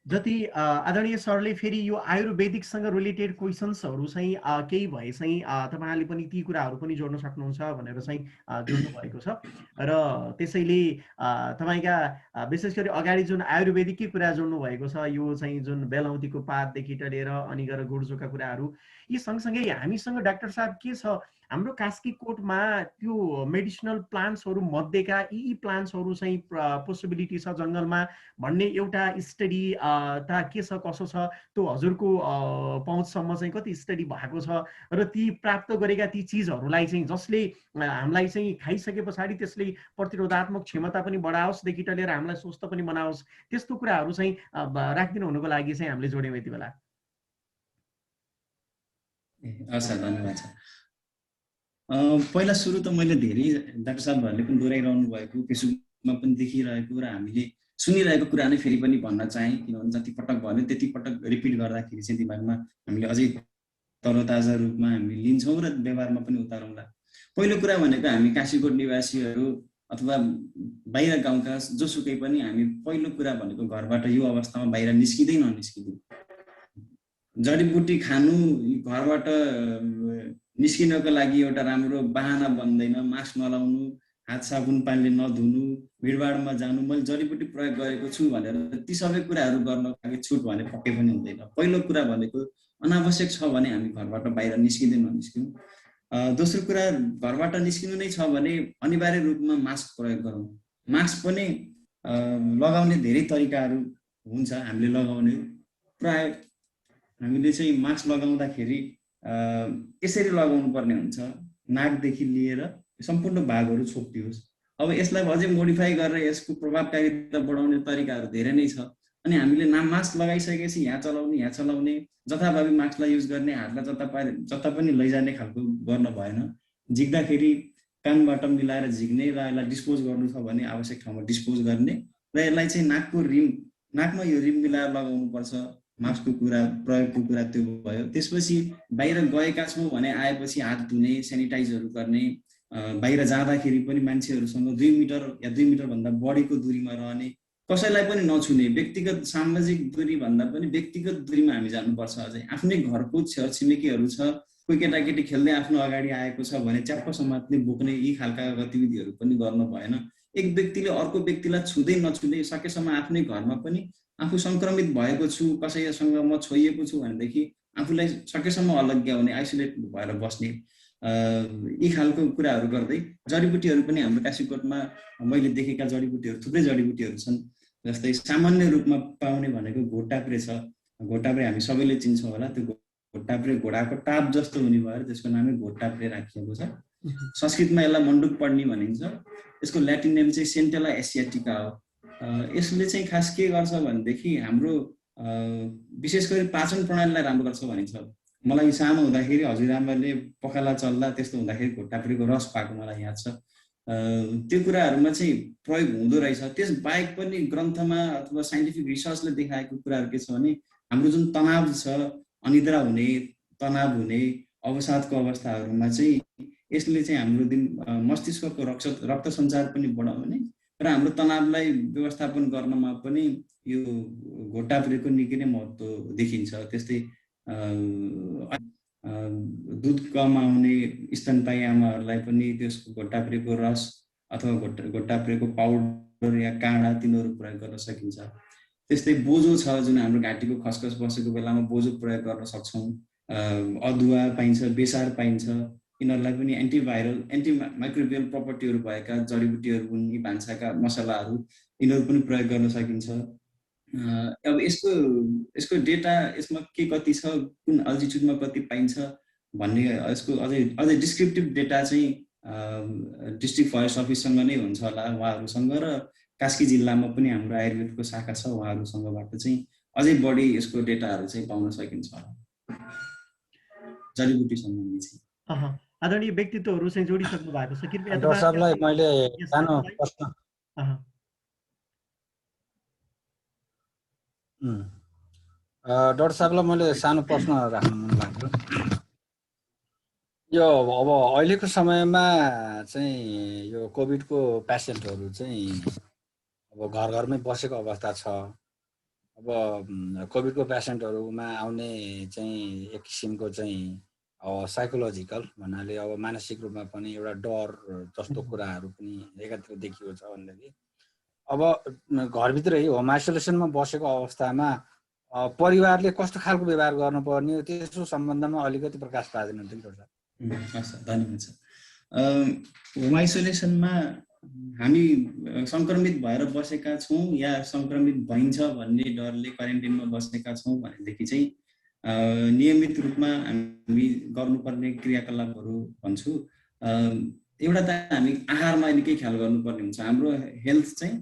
जति आदरणीय सरले फेरि यो आयुर्वेदिकसँग रिलेटेड क्वेसन्सहरू चाहिँ केही भए चाहिँ तपाईँहरूले पनि ती कुराहरू पनि जोड्न सक्नुहुन्छ भनेर चाहिँ जोड्नु भएको छ। र त्यसैले तपाईँका विशेष गरी अगाडि जुन आयुर्वेदिकै कुरा जोड्नु भएको छ, यो चाहिँ जुन बेलौतीको पातदेखि लिएर अनि गएर गुर्जोका कुराहरू, यी सँगसँगै हामीसँग डाक्टर साहब के छ, हाम्रो कास्कीकोटमा त्यो मेडिसिनल प्लान्ट्सहरू मध्येका यी प्लान्ट्सहरू चाहिँ पोसिबिलिटी छ जङ्गलमा भन्ने एउटा स्टडी के छ, कसो छ, त्यो हजुरको पहुँचसम्म चाहिँ कति स्टडी भएको छ र ती प्राप्त गरेका ती चिजहरूलाई चाहिँ जसले हामीलाई चाहिँ खाइसके पछाडि त्यसले प्रतिरोधात्मक क्षमता पनि बढाओस् देखि लिएर हामीलाई स्वस्थ पनि बनाओस्, त्यस्तो कुराहरू चाहिँ राखिदिनु हुनुको लागि चाहिँ हामीले जोड्यौँ यति बेला। धन्यवाद छ। पहिला सुरु त मैले धेरै डाक्टर साहबहरूले पनि दोहोऱ्याइरहनु भएको, फेसबुकमा पनि देखिरहेको र हामीले सुनिरहेको कुरा नै फेरि पनि भन्न चाहेँ, किनभने जति पटक भन्यो त्यति पटक रिपिट गर्दाखेरि चाहिँ दिमागमा हामीले अझै तरोताजा रूपमा हामी लिन्छौँ र व्यवहारमा पनि उतारौँला। पहिलो कुरा भनेको हामी काशीकोट निवासीहरू अथवा बाहिर गाउँका जोसुकै पनि हामी पहिलो कुरा भनेको घरबाट यो अवस्थामा बाहिर निस्किँदै ननिस्किँदै जडीबुटी खानु घरबाट निस्किनको लागि एउटा राम्रो बहाना बन्दैन। मास्क नलाउनु, हात साबुन पानीले नधुनु, भिडभाडमा जानु, मैले जडीबुटी प्रयोग गरेको छु भनेर ती सबै कुराहरू गर्नको लागि छुट भने पक्कै पनि हुँदैन। पहिलो कुरा भनेको अनावश्यक छ भने हामी घरबाट बाहिर निस्किँदै ननिस्किनु। दोस्रो कुरा, घरबाट निस्किनु नै छ भने अनिवार्य रूपमा मास्क प्रयोग गरौँ। मास्क पनि लगाउने धेरै तरिकाहरू हुन्छ हामीले लगाउने। प्राय हामीले चाहिँ मास्क लगाउँदाखेरि यसरी लगाउनु पर्ने हुन्छ, नाकदेखि लिएर सम्पूर्ण भागहरू छोपियोस्। अब यसलाई अझै मोडिफाई गरेर यसको प्रभावकारिता बढाउने तरिकाहरू धेरै नै छ। अनि हामीले मास्क लगाइसकेपछि यहाँ चलाउने, जथाभावी मास्कलाई युज गर्ने, हातलाई जता पनि लैजाने खालको गर्न भएन। झिक्दाखेरि कानबाट मिलाएर झिक्ने र यसलाई डिस्पोज गर्नु छ भने आवश्यक ठाउँमा डिस्पोज गर्ने र यसलाई चाहिँ नाकमा यो रिम मिलाएर लगाउनु पर्छ। मास्कको कुरा, प्रयोगको कुरा त्यो भयो। त्यसपछि बाहिर गएका छौँ भने आएपछि हात धुने, सेनिटाइजहरू गर्ने, बाहिर जाँदाखेरि पनि मान्छेहरूसँग 2 मिटर या 2 मिटरभन्दा बढीको दूरीमा रहने, कसैलाई पनि नछुने, व्यक्तिगत सामाजिक दूरी भन्दा पनि व्यक्तिगत दूरीमा हामी जानुपर्छ। अझै आफ्नै घरको छरछिमेकीहरू छ, कोही केटाकेटी खेल्दै आफ्नो अगाडि आएको छ भने च्याप्प समात्ने, बोक्ने, यी खालका गतिविधिहरू पनि गर्न भएन। एक व्यक्तिले अर्को व्यक्तिलाई छुँदै नछुँदै सकेसम्म आफ्नै घरमा पनि आफू सङ्क्रमित भएको छु, कसैसँग म छोइएको छु भनेदेखि आफूलाई सकेसम्म अलग्याउने, आइसोलेट भएर बस्ने, यी खालको कुराहरू गर्दै जडीबुटीहरू पनि हाम्रो काशीकोटमा मैले देखेका जडीबुटीहरू थुप्रै जडीबुटीहरू छन्। जस्तै सामान्य रूपमा पाउने भनेको घोटाप्रे छ। घोटाप्रे हामी सबैले चिन्छौँ होला। त्यो घोटाप्रे घोडाको टाप जस्तो हुने भएर त्यसको नामै घोटाप्रे राखिएको छ। संस्कृतमा यसलाई मण्डुक पढ्ने भनिन्छ। यसको ल्याटिन नेम चाहिँ सेन्टेला एसियाटिका हो। यसले चाहिँ खास के गर्छ भनेदेखि हाम्रो विशेष गरी पाचन प्रणालीलाई राम्रो गर्छ भनिन्छ। मलाई सानो हुँदाखेरि हजुरआमाले पखाला चल्दा त्यस्तो हुँदाखेरि घोटाप्रेको रस पाएको मलाई याद छ। त्यो कुराहरूमा चाहिँ प्रयोग हुँदो रहेछ। त्यस बाहेक पनि ग्रन्थमा अथवा साइन्टिफिक रिसर्चले देखाएको कुराहरू के छ भने हाम्रो जुन तनाव छ, अनिद्रा हुने, तनाव हुने, अवसादको अवस्थाहरूमा चाहिँ यसले चाहिँ हाम्रो मस्तिष्कको रक्त सञ्चार पनि बढाउने र हाम्रो तनावलाई व्यवस्थापन गर्नमा पनि यो घोटाप्रेको निकै नै महत्त्व देखिन्छ। त्यस्तै दुध कम आउने स्तनपायी आमाहरूलाई पनि त्यसको घोटाप्रेको रस अथवा घोटाप्रेको पाउडर या काँडा तिनीहरू प्रयोग गर्न सकिन्छ। त्यस्तै बोजो छ जुन हाम्रो घाँटीको खसखस बसेको बेलामा बोजो प्रयोग गर्न सक्छौँ। अदुवा पाइन्छ, बेसार पाइन्छ, यिनीहरूलाई पनि एन्टिभाइरल एन्टिमाइक्रोबियल प्रपर्टीहरू भएका जडीबुटीहरू हुन्। यी भान्साका मसलाहरू यिनीहरू पनि प्रयोग गर्न सकिन्छ। अब यसको डेटा यसमा के कति छ, कुन अल्टिट्युडमा कति पाइन्छ भन्ने यसको अझै डिस्क्रिप्टिभ डेटा चाहिँ डिस्ट्रिक्ट फरेस्ट अफिससँग नै हुन्छ होला उहाँहरूसँग, र कास्की जिल्लामा पनि हाम्रो आयुर्वेदको शाखा छ, उहाँहरूसँगबाट चाहिँ अझै बढी यसको डेटाहरू चाहिँ पाउन सकिन्छ जडीबुटी सम्बन्धी चाहिँ। आदरणीय व्यक्तित्वहरू चाहिँ जोडिसक्नु भएको छ। कृपया डाक्टर साहबलाई मैले सानो प्रश्न डाक्टर साहबलाई मैले सानो प्रश्न राख्न मन लाग्यो। यो अब अहिलेको समयमा चाहिँ यो कोभिडको पेसेन्टहरू चाहिँ अब घर घरमै बसेको अवस्था छ। अब कोभिडको पेसेन्टहरूमा आउने चाहिँ एक किसिमको चाहिँ साइकोलोजिकल भन्नाले अब मानसिक रूपमा पनि एउटा डर जस्तो कुराहरू पनि एकातिर देखिएको छ भनेदेखि अब घरभित्रै होम आइसोलेसनमा बसेको अवस्थामा परिवारले कस्तो खालको व्यवहार गर्नुपर्ने हो त्यसको सम्बन्धमा अलिकति प्रकाश पारिदिनुहुन्छ कि डाक्टर साहब? हस्, धन्यवाद छ। होम आइसोलेसनमा हामी सङ्क्रमित भएर बसेका छौँ या सङ्क्रमित भइन्छ भन्ने डरले क्वारेन्टाइनमा बसेका छौँ भनेदेखि चाहिँ नियमित रूपमा हामी गर्नुपर्ने क्रियाकलापहरू भन्छु। एउटा त हामी आहारमा निकै ख्याल गर्नुपर्ने हुन्छ। हाम्रो हेल्थ चाहिँ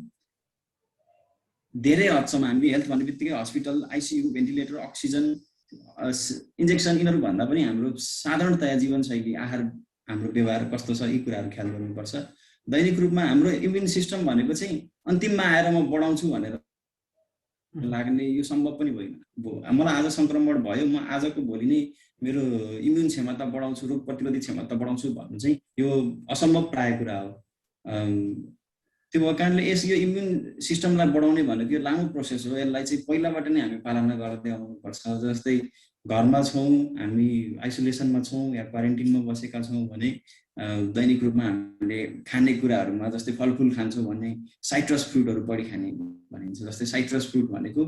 धेरै हदसम्म हामी हेल्थ भन्ने बित्तिकै hospital, ICU, ventilator, oxygen, injection यिनीहरू भन्दा पनि हाम्रो साधारणतया जीवनशैली, आहार, हाम्रो व्यवहार कस्तो छ यी कुराहरू ख्याल गर्नुपर्छ। दैनिक रूपमा हाम्रो इम्युन सिस्टम भनेको चाहिँ अन्तिममा आएर म बढाउँछु भनेर लाग्ने यो सम्भव पनि होइन। मलाई आज सङ्क्रमण भयो, म आजको भोलि नै मेरो इम्युन क्षमता बढाउँछु, रोग प्रतिरोधी क्षमता बढाउँछु भन्नु चाहिँ यो असम्भव प्राय कुरा हो। त्यो भएको कारणले यो इम्युन सिस्टमलाई बढाउने भनेको यो लामो प्रोसेस हो। यसलाई चाहिँ पहिलाबाट नै हामी पालना गर्दै आउनुपर्छ। जस्तै घरमा छौँ, हामी आइसोलेसनमा छौँ या क्वारेन्टिनमा बसेका छौँ भने दैनिक रूपमा हामीले खाने कुराहरूमा जस्तै फलफुल खान्छौँ भने साइट्रस फ्रुटहरू बढी खाने भनिन्छ। जस्तै साइट्रस फ्रुट भनेको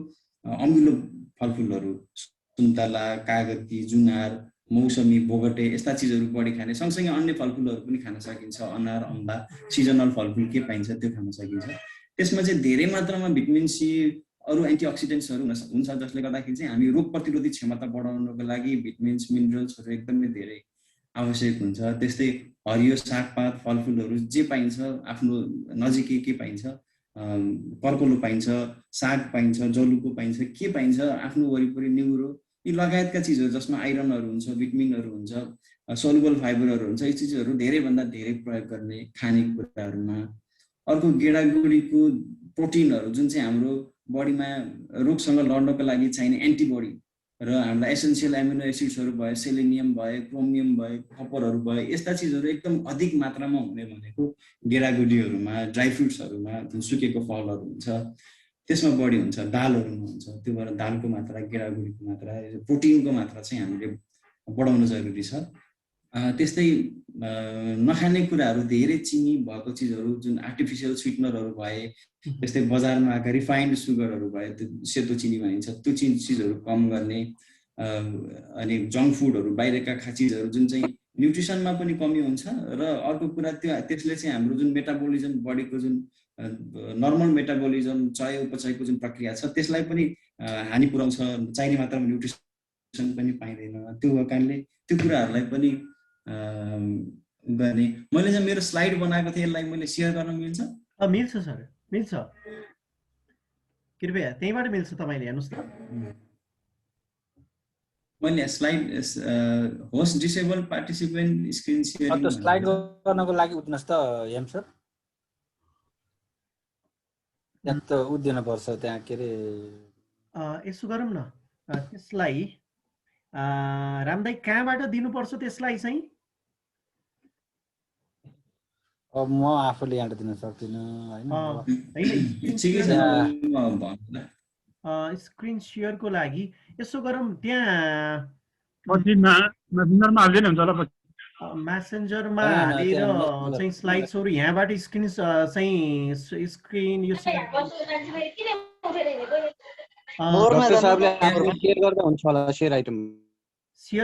अमिलो फलफुलहरू, सुन्तला, कागती, जुनार, मौसमी, बोगटे यस्ता चिजहरू बढी खाने। सँगसँगै अन्य फलफुलहरू पनि खान सकिन्छ। अनार, अम्बा, सिजनल फलफुल के पाइन्छ त्यो खान सकिन्छ। त्यसमा चाहिँ धेरै मात्रामा भिटामिन सी, अरू एन्टिअक्सिडेन्ट्सहरू हुन्छ जसले गर्दाखेरि चाहिँ हामी रोग प्रतिरोधी क्षमता बढाउनको लागि भिटामिन्स, मिनरल्सहरू एकदमै धेरै आवश्यक हुन्छ। त्यस्तै हरियो सागपात, फलफुलहरू जे पाइन्छ आफ्नो नजिकै के पाइन्छ, पर्कोलो पाइन्छ, साग पाइन्छ, जलुको पाइन्छ, के पाइन्छ आफ्नो वरिपरि, न्युरो यी लगायतका चिजहरू जसमा आइरनहरू हुन्छ, भिटामिनहरू हुन्छ, सोलुबल फाइबरहरू हुन्छ, यी चिजहरू धेरैभन्दा धेरै प्रयोग गर्ने खानेकुराहरूमा। अर्को गेडागुडीको प्रोटिनहरू जुन चाहिँ हाम्रो बडीमा रोगसँग लड्नको लागि चाहिने एन्टिबडी र हामीलाई एसेन्सियल एमिनो एसिड्सहरू भयो, सेलेनियम भयो, क्रोमियम भयो, कपरहरू भयो, यस्ता चिजहरू एकदम अधिक मात्रामा हुने भनेको गेडागुडीहरूमा, ड्राई फ्रुट्सहरूमा, जुन सुकेको फलहरू हुन्छ त्यसमा बढी हुन्छ। दालहरूमा हुन्छ, त्यो भएर दालको मात्रा, गेडागुडीको मात्रा, प्रोटिनको मात्रा चाहिँ हामीले बढाउनु जरुरी छ। त्यस्तै नखाने कुराहरू, धेरै चिनी भएको चिजहरू, जुन आर्टिफिसियल स्विटनरहरू भए, त्यस्तै बजारमा आएका रिफाइन्ड सुगरहरू भए, त्यो सेतो चिनी भनिन्छ, त्यो चिजहरू कम गर्ने। अनि जङ्क फुडहरू, बाहिरका चिजहरू जुन चाहिँ न्युट्रिसनमा पनि कमी हुन्छ र अर्को कुरा त्यसले चाहिँ हाम्रो जुन मेटाबोलिजम, बडीको जुन नर्मल मेटाबोलिजम, चय उपचयको जुन प्रक्रिया छ त्यसलाई पनि हानि पुर्याउँछ। चाहिने मात्रामा न्युट्रिसन पनि पाइँदैन। त्यो कारणले त्यो कुराहरूलाई पनि गर्ने। मैले चाहिँ मेरो स्लाइड बनाएको थिएँ, यसलाई मैले सेयर गर्न मिल्छ? मिल्छ सर, मिल्छ। कृपया त्यहीँबाट मिल्छ, तपाईँले हेर्नुहोस् त। मैले slide host disable participant screen sharing slide गर्नको लागि उठ्नुहोस् त एम सर। त्यहाँ त उठ्दैन पर्छ, त्यहाँ के अरे यसो गरौँ न, त्यसलाई रामदाई कहाँबाट दिनुपर्छ त्यसलाई चाहिँ? अब म आफूले यहाँ दिन सक्दिनँ होइन। स्क्रिन सेयरको लागि यसो गरौँ, त्यहाँ वेबिनारमा हाल्दैन हुन्छ होला। मेसेन्जरमा हालेर चाहिँ स्लाइड्सहरु यहाँबाट स्क्रिन चाहिँ स्क्रिन यो डाक्टर साहबले हाम्रो शेयर गर्दा हुन्छ होला शेयर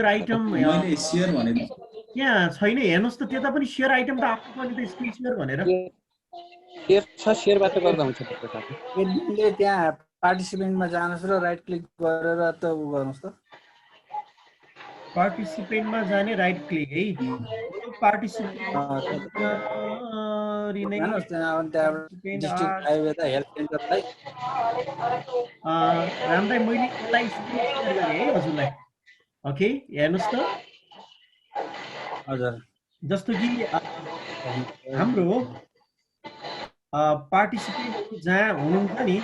आइटम मैले शेयर भनेको यहाँ छैन हेर्नुस् त त्यता पनि शेयर आइटम त आउनु पर्ने त स्क्रिन शेयर भनेर शेयरबाट गर्दा हुन्छ डाक्टर साहब एडमिनले त्यहाँ पार्टिसिपेन्टमा जानुस् र राइट क्लिक गरेर त उ गर्नुस् त पार्टिसिपेन्टमा जाने राइट क्लिक है पार्टिसिपेन्ट जानुस् त्यहाँबाट डिस्ट्रिक्ट आयुर्वेद हेल्थ सेन्टरलाई रामदाई मैले यसलाई स्क्रिन शेयर गरेँ है हजुरलाई ओके हेर्नुस् त हजुर जस्तो कि हाम्रो पार्टिसिपेन्ट जहाँ हुनुहुन्छ नि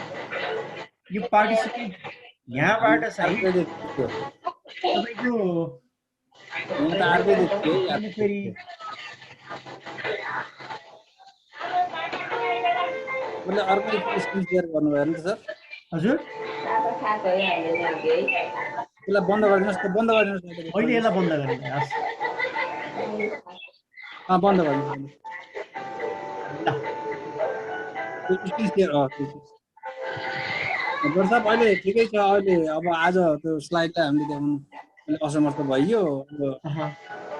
यो पार्टिसिपेन्ट यहाँबाट चाहिँ तपाईँको फेरि मैले अर्को स्क्रिन शेयर गर्नुभयो नि त सर हजुर यसलाई बन्द गरिदिनुहोस् त बन्द गरिदिनुहोस् अहिले यसलाई बन्द गरिदिनुहोस् बन्द गरिदिनुहोस् स्क्रिन शेयर डाक्टर साहब अहिले ठिकै छ अहिले अब आज त्यो स्लाइडलाई हामीले देखाउनु असमर्थ भइयो अब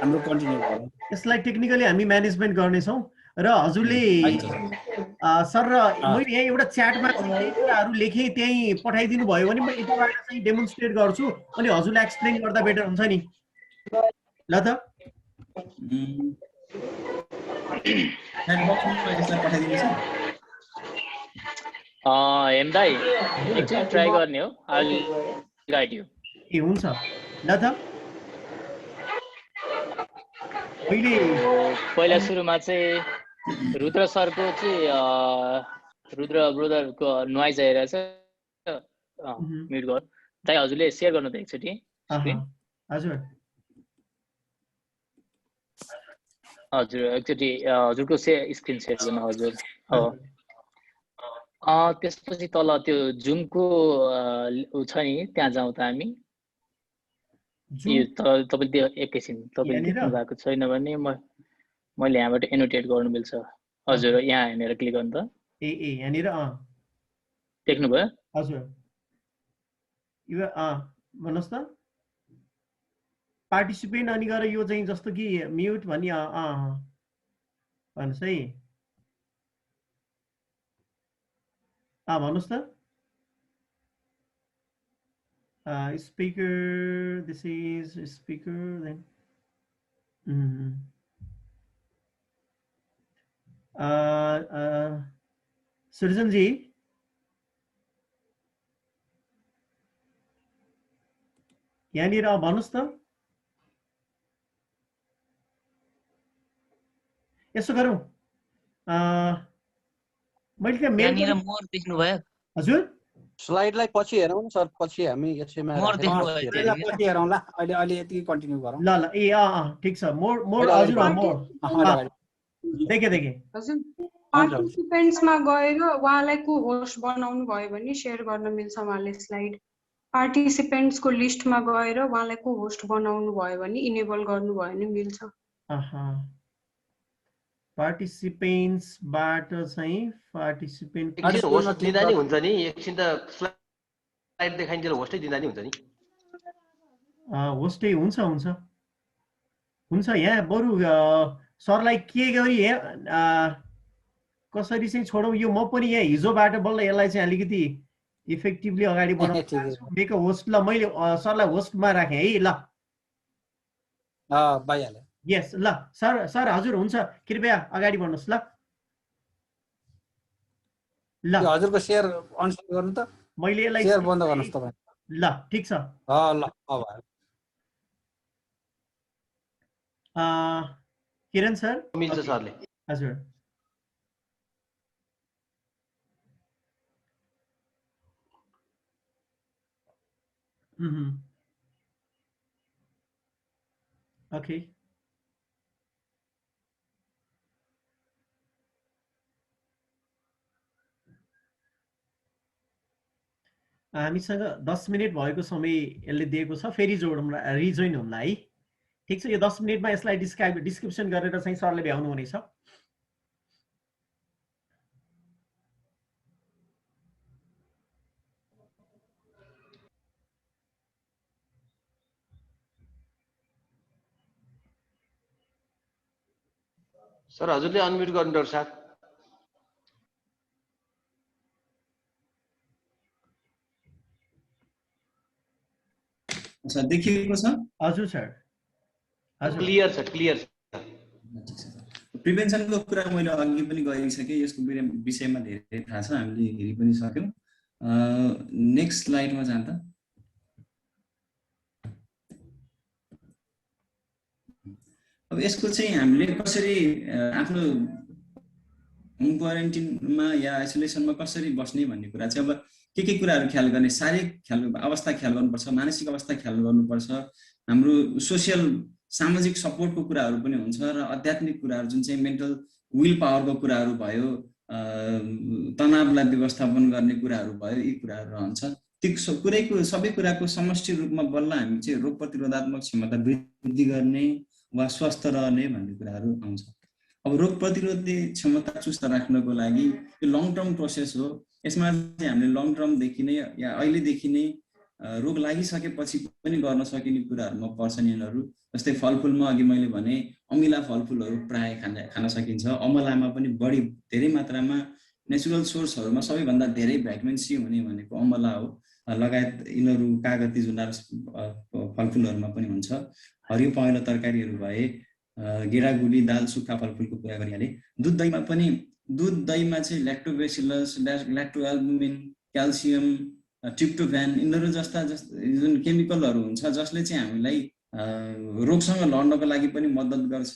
हाम्रो कन्टिन्यू गरौँ यसलाई टेक्निकली हामी म्यानेजमेन्ट गर्नेछौँ र हजुरले सर र मैले यहाँ एउटा च्याटमा कुराहरू लेखेँ त्यहीँ पठाइदिनु भयो भने म यताबाट चाहिँ डेमोन्स्ट्रेट गर्छु अनि हजुरलाई एक्सप्लेन गर्दा बेटर हुन्छ नि ल त हेमदाई एकचोटि ट्राई गर्ने हो आई गाइड यु ए हुन्छ ल त पहिला सुरुमा चाहिँ रुद्र सरको चाहिँ रुद्र ब्रदरको नोइज आइरहेछ म्युट गर दाइ हजुरले शेयर गर्नु त एकचोटि हजुर हजुर एकचोटि हजुरको स्क्रिन सेयर गर्नु हजुर हो त्यसपछि तल त्यो जुमको उ छ नि त्यहाँ जाउँ त हामी तपाईँले त्यो एकैछिन तपाईँले देख्नु भएको छैन भने मैले यहाँबाट एनोटेट गर्नु मिल्छ हजुर यहाँ हेरेर क्लिक गर्नु त यहाँनिर देख्नुभयो हजुर यो भन्नुहोस् त पार्टिसिपेन्ट अनि गएर यो चाहिँ जस्तो कि म्युट भनी भन्नुहोस् है भन्नुहोस् त speaker, this is speaker, then Srijan ji, यहाँनिर भन्नुहोस् त यसो गरौँ मैले त्यहाँ यहाँनिर मोर देख्नु भयो हजुर स्लाइडलाई पछि हेरौँ न सर पछि हामी यसैमा मोर देख्नु भयो पछि हेरौँ ल अहिले यति कन्टिन्यू गरौँ ल ल ठीक छ मोर हजुर मोर देखे हजुर पार्टिसिपेन्ट्समा गएर उहाँलाई को होस्ट बनाउनु भयो भने शेयर गर्न मिल्छ उहाँले स्लाइड पार्टिसिपेन्ट्सको लिस्टमा गएर उहाँलाई को होस्ट बनाउनु भयो भने इनेबल गर्नु भयो भने मिल्छ पार्टिसिपेन्ट्सबाट चाहिँ पार्टिसिपेन्ट होस्ट दिँदा नि हुन्छ नि एकछिन त स्लाइड देखाइन्जेल होस्टै दिँदा नि हुन्छ नि होस्टै हुन्छ यहाँ बरु सरलाई के गरी कसरी चाहिँ छोडौँ यो म पनि यहाँ हिजोबाट बल्ल यसलाई चाहिँ अलिकति इफेक्टिभली अगाडि बढाउनु होस्ट ल मैले सरलाई होस्टमा राखेँ है ल भइहाल्यो यस ल सर हजुर हुन्छ कृपया अगाडि बढ्नुहोस् ल हजुरको शेयर अनसेयर गर्नु त मैले यसलाई शेयर बन्द गर्नुहोस् तपाईँ ल ठिक छ ल किरण सर मिल्छ सरले हजुर ओके हामीसँग 10 मिनट भएको समय यसले दिएको छ फेरि जोडौँला रिजोइन हुँला है ठिक छ, यो 10 मिनेटमा यसलाई डिस्क्रिप्सन गरेर चाहिँ सरले भ्याउनु हुनेछ। सर हजुरले अनम्युट गर्नु डाक्टर साहब। सर देखिएको छ? हजुर सर, हजुर क्लियर छ, क्लियर छ। प्रिभेन्सनको कुरा मैले अघि पनि गरिसकेँ, यसको विषयमा धेरै थाहा छ, हामीले हेरि पनि सक्यौँ। नेक्स्ट स्लाइडमा जाँदा अब यसको चाहिँ हामीले कसरी आफ्नो होम क्वारेन्टिनमा या आइसोलेसनमा कसरी बस्ने भन्ने कुरा चाहिँ अब के कुराहरू ख्याल गर्ने, शारीरिक अवस्था ख्याल गर्नुपर्छ, मानसिक अवस्था ख्याल गर्नुपर्छ, हाम्रो सोसियल सामाजिक सपोर्टको कुराहरू पनि हुन्छ र आध्यात्मिक कुराहरू जुन चाहिँ मेन्टल विल पावरको कुराहरू भयो, तनावलाई व्यवस्थापन गर्ने कुराहरू भयो, यी कुराहरू रहन्छ। त्यो सबै कुराको समष्टि रूपमा बल्ल हामी चाहिँ रोग प्रतिरोधात्मक क्षमता वृद्धि गर्ने वा स्वस्थ रहने भन्ने कुराहरू आउँछ। अब रोग प्रतिरोधी क्षमता चुस्त राख्नको लागि यो लङ टर्म प्रोसेस हो। यसमा चाहिँ हामीले लङ टर्मदेखि नै या अहिलेदेखि नै रोग लागिसकेपछि पनि गर्न सकिने कुराहरूमा पर्छन् यिनीहरू। जस्तै फलफुलमा अघि मैले भने अमिला फलफुलहरू प्राय खान सकिन्छ। अमलामा पनि धेरै मात्रामा नेचुरल सोर्सहरूमा सबैभन्दा धेरै भिटामिन सी हुने भनेको अमला हो, लगायत यिनीहरू कागती जुनार फलफुलहरूमा पनि हुन्छ। हरियो पहेँलो तरकारीहरू भए, गेडागुडी, दाल, सुक्खा फलफुलको कुरा गरिहालेँ। दुध दहीमा चाहिँ ल्याक्टोबेसिलस, ल्याक्टोएल्बुमिन, क्याल्सियम, ट्रिप्टोफ्यान यिनीहरू जस्ता जुन केमिकलहरू हुन्छ जसले चाहिँ हामीलाई रोगसँग लड्नको लागि पनि मद्दत गर्छ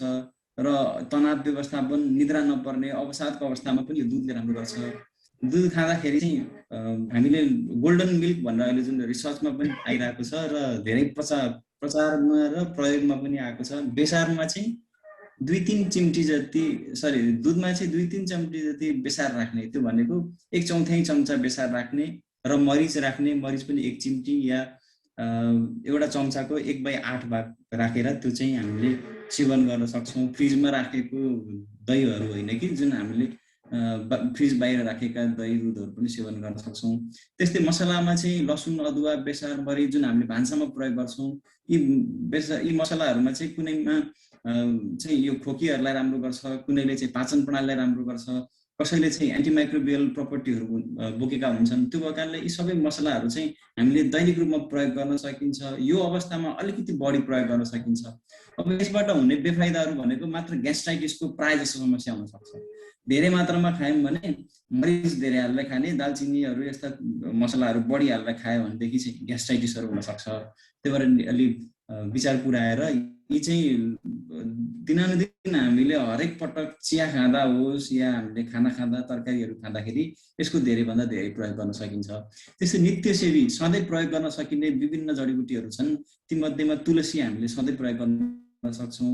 र तनाव व्यवस्थापन, निद्रा नपर्ने, अवसादको अवस्थामा पनि यो दुधले राम्रो गर्छ। दुध खाँदाखेरि चाहिँ हामीले गोल्डन मिल्क भनेर अहिले जुन रिसर्चमा पनि आइरहेको छ र धेरै प्रचारमा र प्रयोगमा पनि आएको छ। बेसारमा चाहिँ 2-3 चिम्टी जति दुधमा चाहिँ 2-3 चिम्टी जति बेसार राख्ने, त्यो भनेको 1/4 चम्चा बेसार राख्ने र मरिच राख्ने, मरिच पनि 1 चिम्टी या एउटा चम्चाको 1/8 भाग राखेर त्यो चाहिँ हामीले सेवन गर्न सक्छौँ। फ्रिजमा राखेको दहीहरू होइन कि जुन हामीले फ्रिज बाहिर राखेका दही दुधहरू पनि सेवन गर्न सक्छौँ। त्यस्तै मसलामा चाहिँ लसुन, अदुवा, बेसार, मरिच जुन हामीले भान्सामा प्रयोग गर्छौँ, यी मसलाहरूमा चाहिँ कुनैमा चाहिँ यो खोकीहरूलाई राम्रो गर्छ, कुनैले चाहिँ पाचन प्रणालीलाई राम्रो गर्छ, कसैले चाहिँ एन्टिमाइक्रोबियल प्रपर्टीहरू बोकेका हुन्छन्। त्यो प्रकारले यी सबै मसलाहरू चाहिँ हामीले दैनिक रूपमा प्रयोग गर्न सकिन्छ। यो अवस्थामा अलिकति बढी प्रयोग गर्न सकिन्छ। अब यसबाट हुने बेफाइदाहरू भनेको मात्र ग्यास्ट्राइटिसको प्राय जस्तो समस्या हुन सक्छ। धेरै मात्रामा खायौँ भने मरिच धेरै हालेर खाने, दालचिनीहरू यस्ता मसलाहरू बढी हालेर खायो भनेदेखि चाहिँ ग्यास्ट्राइटिसहरू हुन सक्छ। त्यही भएर अलि विचार पुर्याएर यी चाहिँ दिनानुदिन हामीले हरेक पटक चिया खाँदा होस् या हामीले खाना खाँदा, तरकारीहरू खाँदाखेरि यसको धेरैभन्दा धेरै प्रयोग गर्न सकिन्छ। त्यस्तै नित्यसेवी सधैँ प्रयोग गर्न सकिने विभिन्न जडीबुटीहरू छन्। तीमध्येमा तुलसी हामीले सधैँ प्रयोग गर्न सक्छौँ।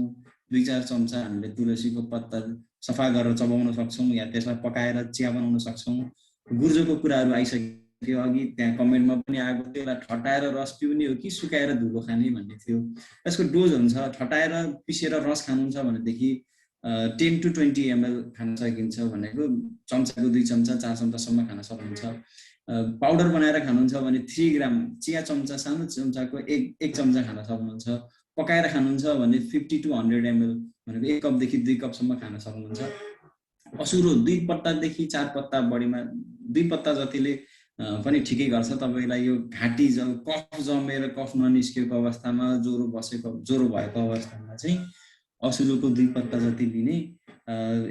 2-4 चम्चा हामीले तुलसीको पत्ता सफा गरेर चबाउन सक्छौँ या त्यसलाई पकाएर चिया बनाउन सक्छौँ। गुर्जोको कुराहरू आइसक्यो अघि, त्यहाँ कमेन्टमा पनि आएको थियो, यसलाई ठटाएर रस पिउने हो कि सुकाएर धुलो खाने भन्ने थियो। यसको डोज हुन्छ, ठटाएर पिसेर रस खानुहुन्छ भनेदेखि 10 to 20 ml खान सकिन्छ भनेको चम्चाको 2 चम्चा 4 चम्चासम्म खान सक्नुहुन्छ। पाउडर बनाएर खानुहुन्छ भने 3 ग्राम चिया चम्चा, सानो चम्चाको 1 चम्चा खान सक्नुहुन्छ। पकाएर खानुहुन्छ भने 50 to 100 ml भनेको 1 कपदेखि 2 कपसम्म खान सक्नुहुन्छ। असुरो 2 पत्तादेखि 4 पत्ता, बढीमा 2 पत्ता जतिले पनि ठिकै गर्छ। तपाईँलाई यो घाँटी कफ जमेर कफ ननिस्केको अवस्थामा, ज्वरो भएको अवस्थामा चाहिँ असुरोको 2 पत्ता जति लिने,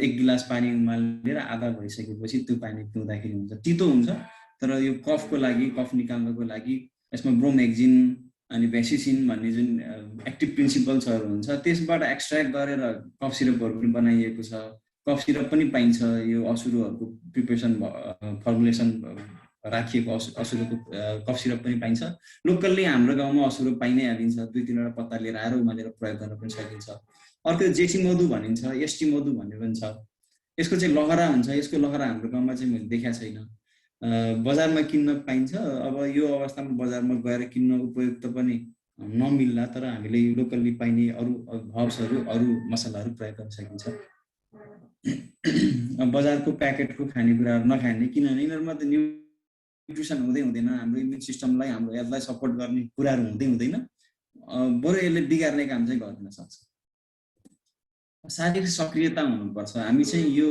1 गिलास पानी उमालेर आधा भइसकेपछि त्यो पानी पिउँदाखेरि हुन्छ। तितो हुन्छ तर यो कफको लागि, कफ निकाल्नको लागि यसमा ब्रोमेक्जिन अनि भ्यासिसिन भन्ने जुन एक्टिभ प्रिन्सिपल्सहरू हुन्छ त्यसबाट एक्सट्र्याक्ट गरेर कफ सिरपहरू पनि बनाइएको छ। कफ सिरप पनि पाइन्छ, यो असुरोहरूको प्रिपरेसन फर्मुलेसन राखिएको असुरोको कफ सिरप पनि पाइन्छ। लोकल्ली हाम्रो गाउँमा असुरो पाइ नै हालिन्छ, 2-3वटा पत्ता लिएर आएर उमालेर प्रयोग गर्न पनि सकिन्छ। अर्को जेसी मधु भनिन्छ, एसटी मधु भन्ने पनि छ। यसको चाहिँ लहरा हुन्छ, यसको लहरा हाम्रो गाउँमा चाहिँ मैले देखाएको छैन, बजारमा किन्न पाइन्छ। अब यो अवस्थामा बजारमा गएर किन्न उपयुक्त पनि नमिल्ला तर हामीले लोकल्ली पाइने अरू हर्ब्सहरू अरू मसलाहरू प्रयोग गर्न सकिन्छ। बजारको प्याकेटको खानेकुराहरू नखाने, किनभने यिनीहरूमा त न्युट्रिसन हुँदैन, हाम्रो इम्युन सिस्टमलाई हाम्रो हेल्थलाई सपोर्ट गर्ने कुराहरू हुँदैन, बरु यसले बिगार्ने काम चाहिँ गर्न सक्छ। शारीरिक सक्रियता हुनुपर्छ। हामी चाहिँ यो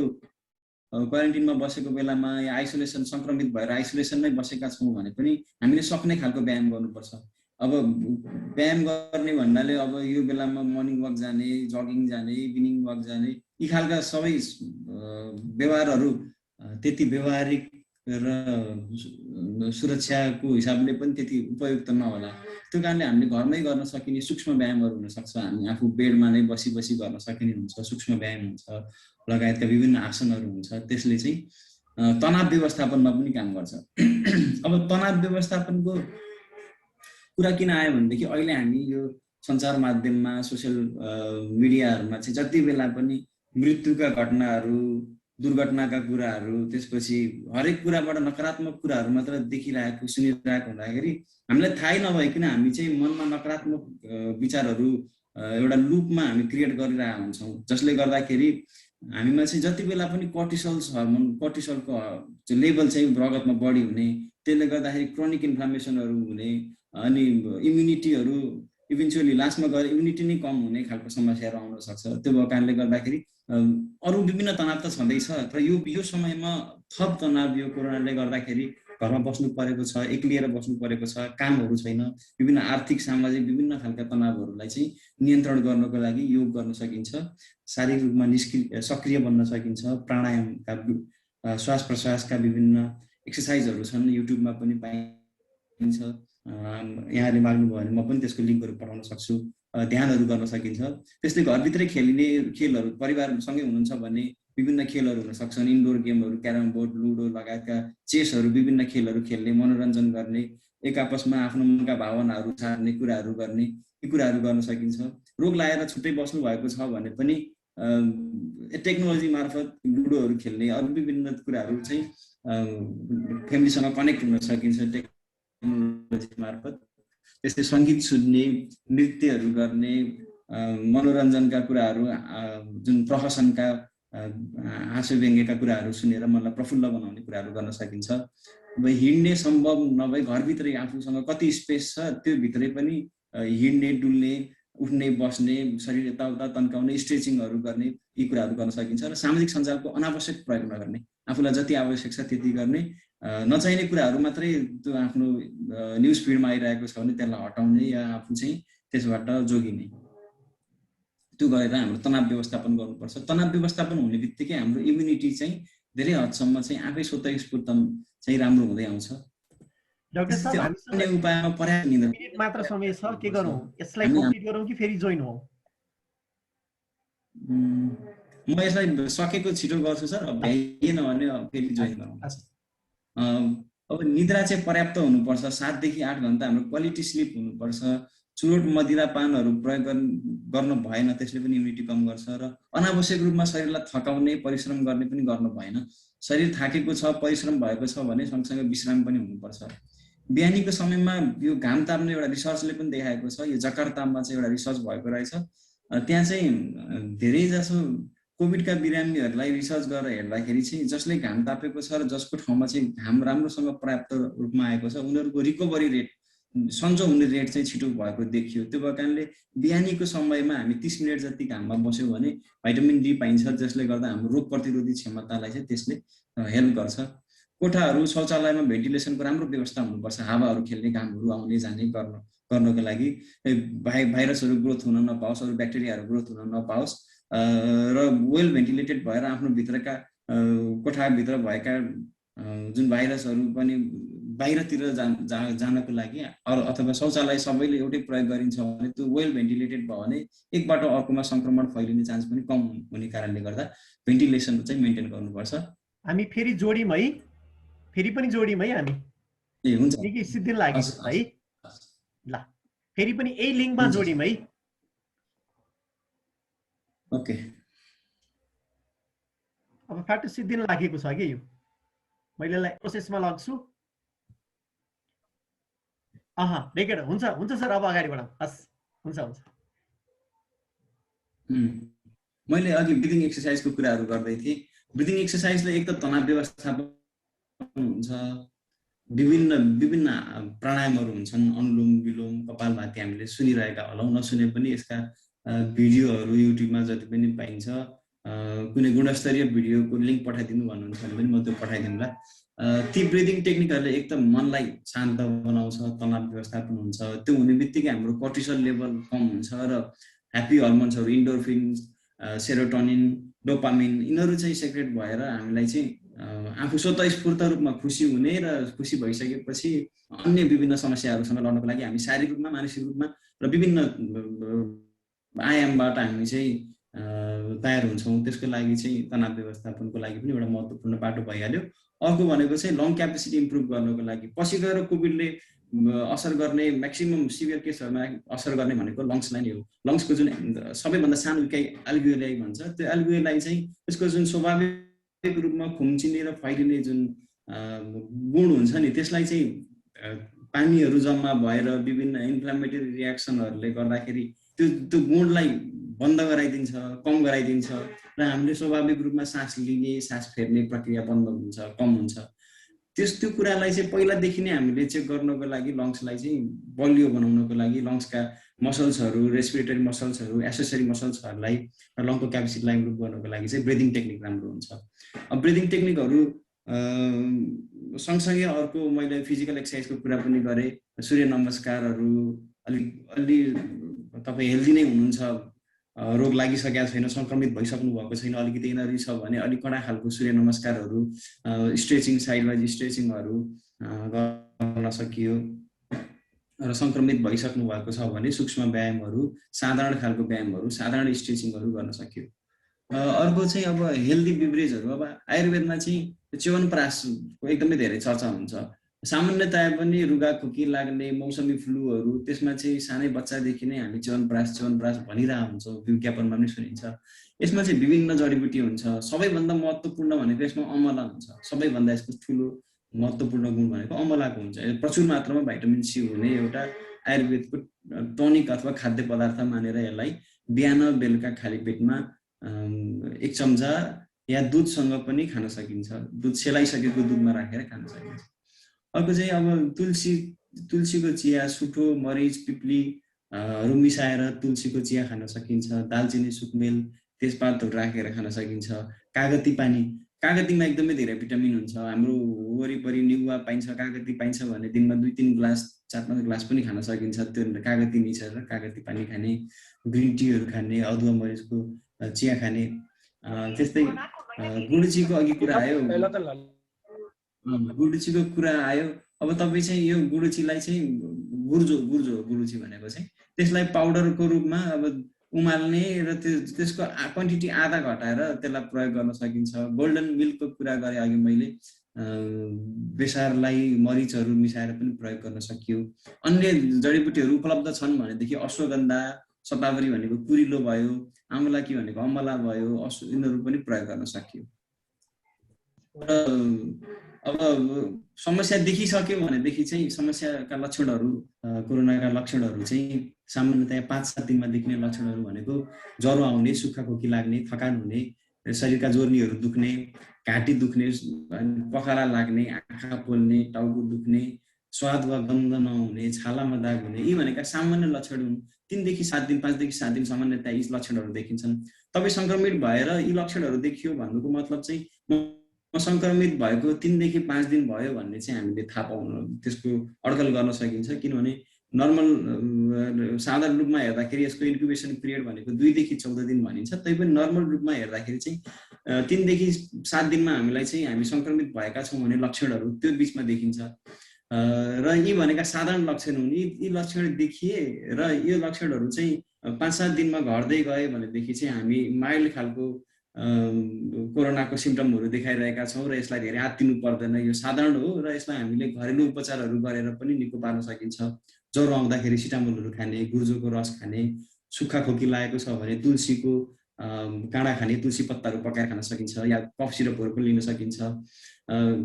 क्वारेन्टिनमा बसेको बेलामा या आइसोलेसन सङ्क्रमित भएर आइसोलेसनमै बसेका छौँ भने पनि हामीले सक्ने खालको व्यायाम गर्नुपर्छ। अब व्यायाम गर्ने भन्नाले अब यो बेलामा मर्निङ वाक जाने, जगिङ जाने, इभिनिङ वाक जाने, यी खालका सबै व्यवहारहरू त्यति व्यवहारिक र सुरक्षाको हिसाबले पनि त्यति उपयुक्त नहोला। त्यो कारणले हामीले घरमै गर्न सकिने सूक्ष्म व्यायामहरू हुनसक्छ। हामी आफू बेडमा नै बसी गर्न सकिने हुन्छ, सूक्ष्म व्यायाम हुन्छ, लगायतका विभिन्न आसनहरू हुन्छ। त्यसले चाहिँ तनाव व्यवस्थापनमा पनि काम गर्छ। अब तनाव व्यवस्थापनको कुरा किन आयो भनेदेखि अहिले हामी यो सञ्चार माध्यममा, सोसियल मिडियाहरूमा चाहिँ जति बेला पनि मृत्युका घटनाहरू, दुर्घटनाका कुराहरू, त्यसपछि हरेक कुराबाट नकारात्मक कुराहरू मात्र देखिरहेको सुनिरहेको हुँदाखेरि हामीलाई थाहै नभइकन हामी चाहिँ मनमा नकारात्मक विचारहरू एउटा लुपमा हामी क्रिएट गरिरहेका हुन्छौँ, जसले गर्दाखेरि हामीमा चाहिँ जति बेला पनि कर्टिसलको लेभल चाहिँ रगतमा बढी हुने, त्यसले गर्दाखेरि क्रोनिक इन्फ्लामेसनहरू हुने, अनि इम्युनिटीहरू इभेन्चुअली लास्टमा गएर इम्युनिटी नै कम हुने खालको समस्याहरू आउन सक्छ। त्यो भएको कारणले गर्दाखेरि अरू विभिन्न तनाव त छँदैछ, तर यो समयमा थप तनाव यो कोरोनाले गर्दाखेरि घरमा बस्नु परेको छ, एक्लिएर बस्नु परेको छ, कामहरू छैन, विभिन्न आर्थिक सामाजिक विभिन्न खालका तनावहरूलाई चाहिँ नियन्त्रण गर्नको लागि योग गर्न सकिन्छ, शारीरिक रूपमा सक्रिय बन्न सकिन्छ। प्राणायामका श्वास प्रश्वासका विभिन्न एक्सर्साइजहरू छन्, युट्युबमा पनि पाइन्छ। यहाँले माग्नुभयो भने म पनि त्यसको लिङ्कहरू पठाउन सक्छु। ध्यानहरू गर्न सकिन्छ। त्यस्तै घरभित्रै खेलिने खेलहरू, परिवारसँगै हुनुहुन्छ भने विभिन्न खेलहरू हुन सक्छन्, इन्डोर गेमहरू, क्यारम बोर्ड, लुडो लगायतका चेसहरू, विभिन्न खेलहरू खेल्ने, मनोरञ्जन गर्ने, एक आपसमा आफ्नो मनका भावनाहरू छाड्ने कुराहरू गर्ने, यी कुराहरू गर्न सकिन्छ। रोग लागेर छुट्टै बस्नु भएको छ भने पनि टेक्नोलोजी मार्फत लुडोहरू खेल्ने, अरू विभिन्न कुराहरू चाहिँ फ्यामिलीसँग कनेक्ट हुन सकिन्छ टेक्नोलोजी मार्फत। त्यस्तै सङ्गीत सुन्ने, नृत्यहरू गर्ने, मनोरञ्जनका कुराहरू, जुन प्रहसनका हाँस्य व्यङ्ग्यका कुराहरू सुनेर मनलाई प्रफुल्ल बनाउने कुराहरू गर्न सकिन्छ। अब हिँड्ने सम्भव नभए घरभित्रै आफूसँग कति स्पेस छ त्यो भित्रै पनि हिँड्ने, डुल्ने, उठ्ने, बस्ने, शरीर यताउता तन्काउने, स्ट्रेचिङहरू गर्ने, यी कुराहरू गर्न सकिन्छ। र सामाजिक सञ्जालको अनावश्यक प्रयोग नगर्ने, आफूलाई जति आवश्यक छ त्यति गर्ने, नचाहिने कुराहरू मात्रै त्यो आफ्नो न्युज फिडमा आइरहेको छ भने त्यसलाई हटाउने या आफू चाहिँ त्यसबाट जोगिने, त्यो गरेर हाम्रो तनाव व्यवस्थापन गर्नुपर्छ। तनाव व्यवस्थापन हुने बित्तिकै हाम्रो इम्युनिटी चाहिँ धेरै हदसम्म चाहिँ आफै स्वतःस्फूर्त चाहिँ राम्रो हुँदै आउँछ। डाक्टर साहब, हामीसँग उपायमा पर्याप्त निद्रा मिनेट मात्र समय छ, के गरौँ? यसलाई कम्प्लिट गरौँ कि फेरि जोइन हौ? म यसलाई सकेको छिटो गर्छु सर, भ्याइएन भने फेरि जोइन गरौँ। अब निद्रा चाहिँ पर्याप्त हुनुपर्छ, 7 देखि 8 घण्टा हाम्रो क्वालिटी स्लिप हुनुपर्छ। चुरोट, मदिरा, पानहरू प्रयोग गर्नु भएन, त्यसले पनि इम्युनिटी कम गर्छ। र अनावश्यक रूपमा शरीरलाई थकाउने, परिश्रम गर्ने पनि गर्नु भएन। शरीर थाकेको छ, परिश्रम भएको छ भने सँगसँगै विश्राम पनि हुनुपर्छ। बिहानीको समयमा यो घाम ताप्ने एउटा रिसर्चले पनि देखाएको छ, यो जकार्तामा चाहिँ एउटा रिसर्च भएको रहेछ। त्यहाँ चाहिँ धेरै जसो कोभिडका बिरामीहरूलाई रिसर्च गरेर हेर्दाखेरि चाहिँ जसले घाम तापेको छ र जसको ठाउँमा चाहिँ घाम राम्रोसँग पर्याप्त रूपमा आएको छ, उनीहरूको रिकभरी रेट, सन्चो हुने रेट चाहिँ छिटो भएको देखियो। त्यो भएको कारणले बिहानीको समयमा हामी 30 मिनट जति घाममा बस्यौँ भने भिटामिन डी पाइन्छ, जसले गर्दा हाम्रो रोग प्रतिरोधी क्षमतालाई चाहिँ त्यसले हेल्प गर्छ। कोठाहरू, शौचालयमा भेन्टिलेसनको राम्रो व्यवस्था हुनुपर्छ, हावाहरू खेल्ने, घामहरू आउने जाने गर्नको लागि, भाइरसहरू ग्रोथ हुन नपाओस्, अरू ब्याक्टेरियाहरू ग्रोथ हुन नपाओस्, र वेल भेन्टिलेटेड भएर आफ्नो भित्रका कोठाभित्र भएका जुन भाइरसहरू पनि बाहिरतिर जानको लागि, अथवा शौचालय सबैले एउटै प्रयोग गरिन्छ भने त्यो वेल भेन्टिलेटेड भयो भने एकबाट अर्कोमा संक्रमण फैलिने चान्स पनि कम हुने कारणले गर्दा भेन्टिलेसन चाहिँ मेन्टेन गर्नुपर्छ। हामी फेरि जोड्यौँ है, फेरि पनि जोड्यौँ है हामी। ए हुन्छ, निकै सिद्धि लाग्यो है। ल फेरि पनि यही लिङ्कमा जोड्यौँ है। ओके, अब फ्याट सिद्धिन लागेको छ कि यो, मैले यसलाई प्रोसेसमा लग्छु। रेकर्ड हुन्छ हुन्छ सर, अब अगाडि बढाउँ। हस्, हुन्छ हुन्छ। मैले अघि ब्रिदिङ एक्सर्साइजको कुराहरू गर्दै थिएँ। ब्रिदिङ एक्सर्साइजले एक त तनाव व्यवस्थापन हुन्छ, विभिन्न प्राणायामहरू हुन्छन्, अनुलोम विलोम कपालभाती हामीले सुनिरहेका होलाौँ, नसुने पनि यसका भिडियोहरू युट्युबमा जति पनि पाइन्छ, कुनै गुणस्तरीय भिडियोको लिङ्क पठाइदिनु भन्नुहुन्छ भने पनि म त्यो पठाइदिउँला। ती ब्रिदिङ टेक्निकहरूले एक त मनलाई शान्त बनाउँछ, तनाव व्यवस्थापन हुन्छ, त्यो हुने बित्तिकै हाम्रो कर्टिसोल लेभल कम हुन्छ र ह्याप्पी हर्मोन्सहरू इन्डोर्फिन्स, सेरोटोनिन, डोपामिन यिनीहरू चाहिँ सेक्रेट भएर हामीलाई चाहिँ आफू स्वतःस्फूर्त रूपमा खुसी हुने र खुसी भइसकेपछि अन्य विभिन्न समस्याहरूसँग लड्नको लागि हामी शारीरिक रूपमा, मानसिक रूपमा र विभिन्न आयामबाट हामी चाहिँ तयार हुन्छौँ। त्यसको लागि चाहिँ तनाव व्यवस्थापनको लागि पनि एउटा महत्त्वपूर्ण बाटो भइहाल्यो। अर्को भनेको चाहिँ लङ क्यापेसिटी इम्प्रुभ गर्नको लागि पछि गएर कोभिडले असर गर्ने, म्याक्सिमम सिभियर केसहरूमा असर गर्ने भनेको लङ्सलाई नै हो। लङ्सको जुन सबैभन्दा सानो इकाइ एल्भियोलाई भन्छ, त्यो एल्भियोलाई चाहिँ त्यसको जुन स्वाभाविक रूपमा खुम्चिने र फैलिने जुन गुण हुन्छ नि, त्यसलाई चाहिँ पानीहरू जम्मा भएर विभिन्न इन्फ्लामेटरी रियाक्सनहरूले गर्दाखेरि त्यो गुणलाई बन्द गराइदिन्छ, कम गराइदिन्छ र हामीले स्वाभाविक रूपमा सास लिने, सास फेर्ने प्रक्रिया बन्द हुन्छ, कम हुन्छ। त्यो कुरालाई चाहिँ पहिलादेखि नै हामीले चेक गर्नको लागि, लङ्सलाई चाहिँ बलियो बनाउनको लागि लङ्सका मसल्सहरू, रेस्पिरेटरी मसल्सहरू, एसेसरी मसल्सहरूलाई र लङको क्यापेसिटीलाई इम्प्रुभ गर्नको लागि चाहिँ ब्रिदिङ टेक्निक राम्रो हुन्छ। अब ब्रिदिङ टेक्निकहरू सँगसँगै अर्को मैले फिजिकल एक्सर्साइजको कुरा पनि गरेँ। सूर्य नमस्कारहरू, अलि तपाईँ हेल्दी नै हुनुहुन्छ, रोग लागिसकेको छैन, सङ्क्रमित भइसक्नु भएको छैन, अलिकति एनर्जी छ भने अलिक कडा खालको सूर्य नमस्कारहरू, स्ट्रेचिङ, साइड वाइज स्ट्रेचिङहरू गर्न सकियो र सङ्क्रमित भइसक्नु भएको छ भने सूक्ष्म व्यायामहरू, साधारण खालको व्यायामहरू, साधारण स्ट्रेचिङहरू गर्न सकियो। अर्को चाहिँ अब हेल्दी बिभरेजहरू, अब आयुर्वेदमा चाहिँ च्यवनप्राशको एकदमै धेरै चर्चा हुन्छ। सामान्यतया पनि रुगा खोकी लाग्ने, मौसमी फ्लूहरू, त्यसमा चाहिँ सानै बच्चादेखि नै हामी च्यवनप्राश भनिरहेको हुन्छौँ, विज्ञापनमा पनि सुनिन्छ। यसमा चाहिँ विभिन्न जडीबुटी हुन्छ। सबैभन्दा महत्त्वपूर्ण भनेको यसमा अमला हुन्छ। सबैभन्दा यसको ठुलो महत्त्वपूर्ण गुण भनेको अमलाको हुन्छ। प्रचुर मात्रामा भिटामिन सी हुने एउटा आयुर्वेदको टनिक अथवा खाद्य पदार्थ मानेर यसलाई बिहान बेलुका खाली पेटमा 1 चम्चा या दुधसँग पनि खान सकिन्छ। दुध सेलाइसकेको दुधमा राखेर खान सकिन्छ। अर्को चाहिँ अब तुलसीको चिया, सुठो, मरिच, पिप्लीहरू मिसाएर तुलसीको चिया खान सकिन्छ। दालचिनी, सुकमेल, तेजपातहरू राखेर खान सकिन्छ। कागती पानी, कागतीमा एकदमै धेरै भिटामिन हुन्छ। हाम्रो वरिपरि निगुवा पाइन्छ, कागती पाइन्छ भने दिनमा 2-3 ग्लास 4-5 ग्लास पनि खान सकिन्छ। त्यो कागती मिसाएर कागती पानी खाने, ग्रिन टीहरू खाने, अदुवा मरिचको चिया खाने। त्यस्तै गुडुचीको अघि कुरा आयो, गुडुचीको कुरा आयो। अब तपाईँ चाहिँ यो गुडुचीलाई चाहिँ गुर्जो भनेको चाहिँ त्यसलाई पाउडरको रूपमा अब उमाल्ने र त्यसको क्वान्टिटी आधा घटाएर त्यसलाई प्रयोग गर्न सकिन्छ। गोल्डन मिल्कको कुरा गरेँ अघि मैले, बेसारलाई मरिचहरू मिसाएर पनि प्रयोग गर्न सकियो। अन्य जडीबुटीहरू उपलब्ध छन् भनेदेखि अश्वगन्धा, सतावरी भनेको कुरिलो भयो, आमलाकी भनेको अमला भयो, यिनीहरू पनि प्रयोग गर्न सकियो। अब समस्या देखिसक्यो भनेदेखि चाहिँ समस्याका लक्षणहरू, कोरोनाका लक्षणहरू चाहिँ सामान्यतया 5-7 दिनमा देखिने लक्षणहरू भनेको ज्वरो आउने, सुक्खा खोकी लाग्ने, थकान हुने, शरीरका जोर्नीहरू दुख्ने, घाँटी दुख्ने, पखाला लाग्ने, आँखा पोल्ने, टाउको दुख्ने, स्वाद वा गन्ध नहुने, छालामा दाग हुने, यी भनेका सामान्य लक्षण हुन्। 3 देखि 7 दिन, 5 देखि 7 दिन सामान्यतया यी लक्षणहरू देखिन्छन्। तपाईँ सङ्क्रमित भएर यी लक्षणहरू देखियो भन्नुको मतलब चाहिँ म सङ्क्रमित भएको 3 देखि 5 दिन भयो भन्ने चाहिँ हामीले थाहा पाउनु, त्यसको अड्कल गर्न सकिन्छ। किनभने नर्मल साधारण रूपमा हेर्दाखेरि यसको इन्क्युबेसन पिरियड भनेको 2 देखि 14 दिन भनिन्छ। तैपनि नर्मल रूपमा हेर्दाखेरि चाहिँ 3 देखि 7 दिनमा हामीलाई चाहिँ हामी सङ्क्रमित भएका छौँ भन्ने लक्षणहरू त्यो बिचमा देखिन्छ। र यी भनेका साधारण लक्षण हुन्। यी लक्षण देखिए र यो लक्षणहरू चाहिँ 5-7 दिनमा घट्दै गए भनेदेखि चाहिँ हामी माइल्ड खालको कोरोनाको सिम्टमहरू देखाइरहेका छौँ र यसलाई धेरै हात दिनु पर्दैन। यो साधारण हो र यसलाई हामीले घरेलु उपचारहरू गरेर पनि निको पार्न सकिन्छ। ज्वरो आउँदाखेरि सिटामोलहरू खाने, गुर्जोको रस खाने, सुक्खा खोकी लागेको छ भने तुलसीको काँडा खाने तुलसी पत्ताहरू पकाएर खान सकिन्छ या कफ सिरपहरू पनि लिन सकिन्छ।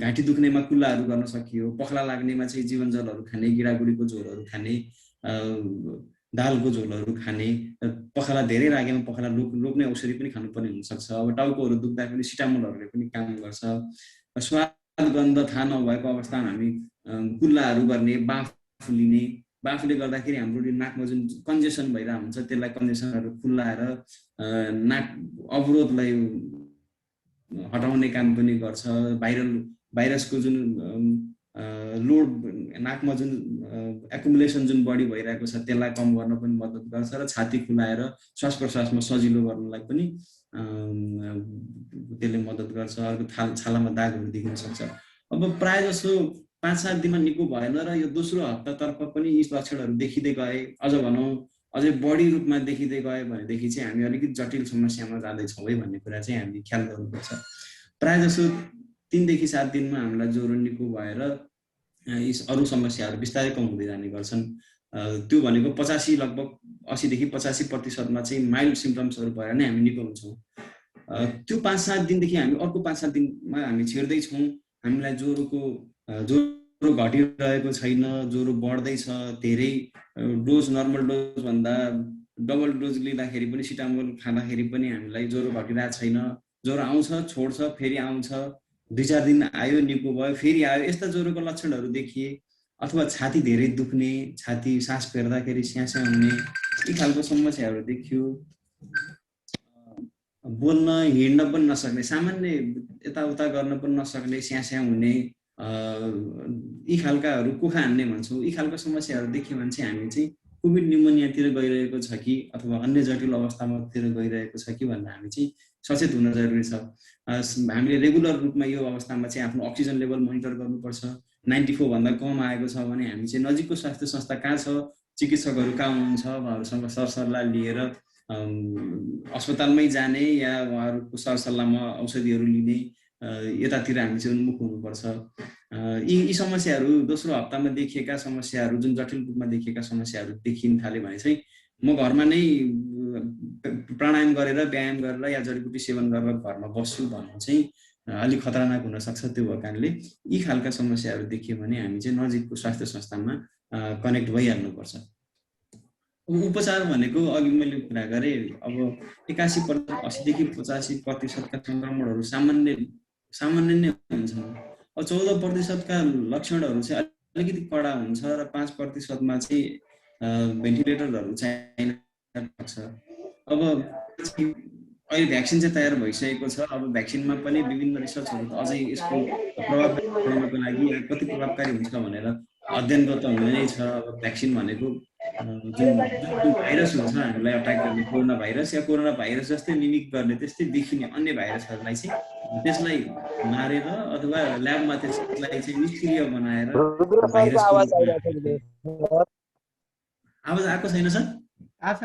घाँटी दुख्नेमा कुल्लाहरू गर्न सकियो, पखला लाग्नेमा चाहिँ जीवन जलहरू खाने, गिडागुडीको झोलहरू खाने, दालको झोलहरू खाने, पखला धेरै लागेमा पखला रोक्ने औषधि पनि खानुपर्ने हुनसक्छ। अब टाउकोहरू दुख्दाखेरि सिटामोलहरूले पनि काम गर्छ। स्वाद गन्ध थाहा नभएको अवस्थामा हामी कुल्लाहरू गर्ने, बाफ लिने, बाफले गर्दाखेरि हाम्रो नाकमा जुन कन्जेसन भइरहेको हुन्छ त्यसलाई कन्जेसनहरू खुल्लाएर नाक अवरोधलाई हटाउने काम पनि गर्छ। भाइरसको जुन लोड नाकमा जुन एकुमुलेसन जुन बढी भइरहेको छ त्यसलाई कम गर्न पनि मद्दत गर्छ र छाती खुलाएर श्वास प्रश्वासमा सजिलो गर्नलाई पनि त्यसले मद्दत गर्छ। अर्को छालामा दागहरू देखिन सक्छ। अब प्राय जसो 5-7 दिनमा निको भएन र यो दोस्रो हप्तातर्फ पनि यी लक्षणहरू देखिँदै गए, अझ भनौँ अझै बढी रूपमा देखिँदै गयो भनेदेखि चाहिँ हामी अलिकति जटिल समस्यामा जाँदैछौँ है भन्ने कुरा चाहिँ हामीले ख्याल गर्नुपर्छ। प्राय जसो 3 देखि 7 दिनमा हामीलाई ज्वरो निको भएर यी अरू समस्याहरू बिस्तारै कम हुँदै जाने गर्छन्। त्यो भनेको 85 लगभग 80 देखि 85% चाहिँ माइल्ड सिम्पटम्सहरू भएर नै हामी निको हुन्छौँ। त्यो 5-7 दिनदेखि हामी अर्को 5-7 दिनमा हामी छिर्दैछौँ, हामीलाई ज्वरो घटिरहेको छैन, ज्वरो बढ्दैछ, धेरै डोज नर्मल डोज भन्दा डबल डोज लिँदाखेरि पनि सिटामोल खाँदाखेरि पनि हामीलाई ज्वरो घटिरहेको छैन, ज्वरो आउँछ छोड्छ फेरि आउँछ, 2-4 दिन आयो निको भयो फेरि आयो, यस्ता ज्वरोको लक्षणहरू देखिए अथवा छाती धेरै दुख्ने, छाती सास फेर्दाखेरि स्यास्या हुने, यी खालको समस्याहरू देखियो। बोल्न हिँड्न पनि नसक्ने, सामान्य यताउता गर्न पनि नसक्ने, स्यास्या हुने, यी खालकाहरू कुखा हान्ने भन्छौँ, यी खालको समस्याहरू देखियो भने चाहिँ हामी चाहिँ कोभिड न्युमोनियातिर गइरहेको छ कि अथवा अन्य जटिल अवस्थामातिर गइरहेको छ कि भनेर हामी चाहिँ सचेत हुन जरुरी छ। हामीले रेगुलर रूपमा यो अवस्थामा चाहिँ आफ्नो अक्सिजन लेभल मोनिटर गर्नुपर्छ। 94 भन्दा कम आएको छ भने हामी चाहिँ नजिकको स्वास्थ्य संस्था कहाँ छ, चिकित्सकहरू कहाँ हुनुहुन्छ उहाँहरूसँग सरसल्लाह लिएर अस्पतालमै जाने या उहाँहरूको सरसल्लाहमा औषधिहरू लिने, यतातिर हामी चाहिँ उन्मुख हुनुपर्छ। यी समस्याहरू दोस्रो हप्तामा देखिएका समस्याहरू, जुन जटिल रूपमा देखिएका समस्याहरू देखिन थाले भने चाहिँ म घरमा नै प्राणायाम गरेर व्यायाम गरेर या जडीबुटी सेवन गरेर घरमा बस्छु भन्नु चाहिँ अलिक खतरनाक हुन सक्छ। त्यो भएको कारणले यी खालका समस्याहरू देखियो भने हामी चाहिँ नजिकको स्वास्थ्य संस्थामा कनेक्ट भइहाल्नुपर्छ। उपचार भनेको अघि मैले कुरा गरेँ, अब 81% 80 देखि 85% का संक्रमणहरू सामान्य नै हुन्छन्। अब 14% का लक्षणहरू चाहिँ अलिकति कडा हुन्छ र 5% मा चाहिँ भेन्टिलेटरहरू चाहिन सक्छ। अब अहिले भ्याक्सिन चाहिँ तयार भइसकेको छ। अब भ्याक्सिनमा पनि विभिन्न रिसर्चहरू अझै यसको प्रभावकारी बनाउनको लागि कति प्रभावकारी हुन्छ भनेर अध्ययन त हुने नै छ। अब भ्याक्सिन भनेको जुन भाइरस हुन्छ हामीलाई अट्याक गर्ने कोरोना भाइरस या कोरोना भाइरस जस्तै मिमिक गर्ने त्यस्तै देखिने अन्य भाइरसहरूलाई चाहिँ त्यसलाई मारेर अथवा ल्याबमा त्यसलाई चाहिँ निष्क्रिय बनाएर आवाज आएको छैन सर? आछ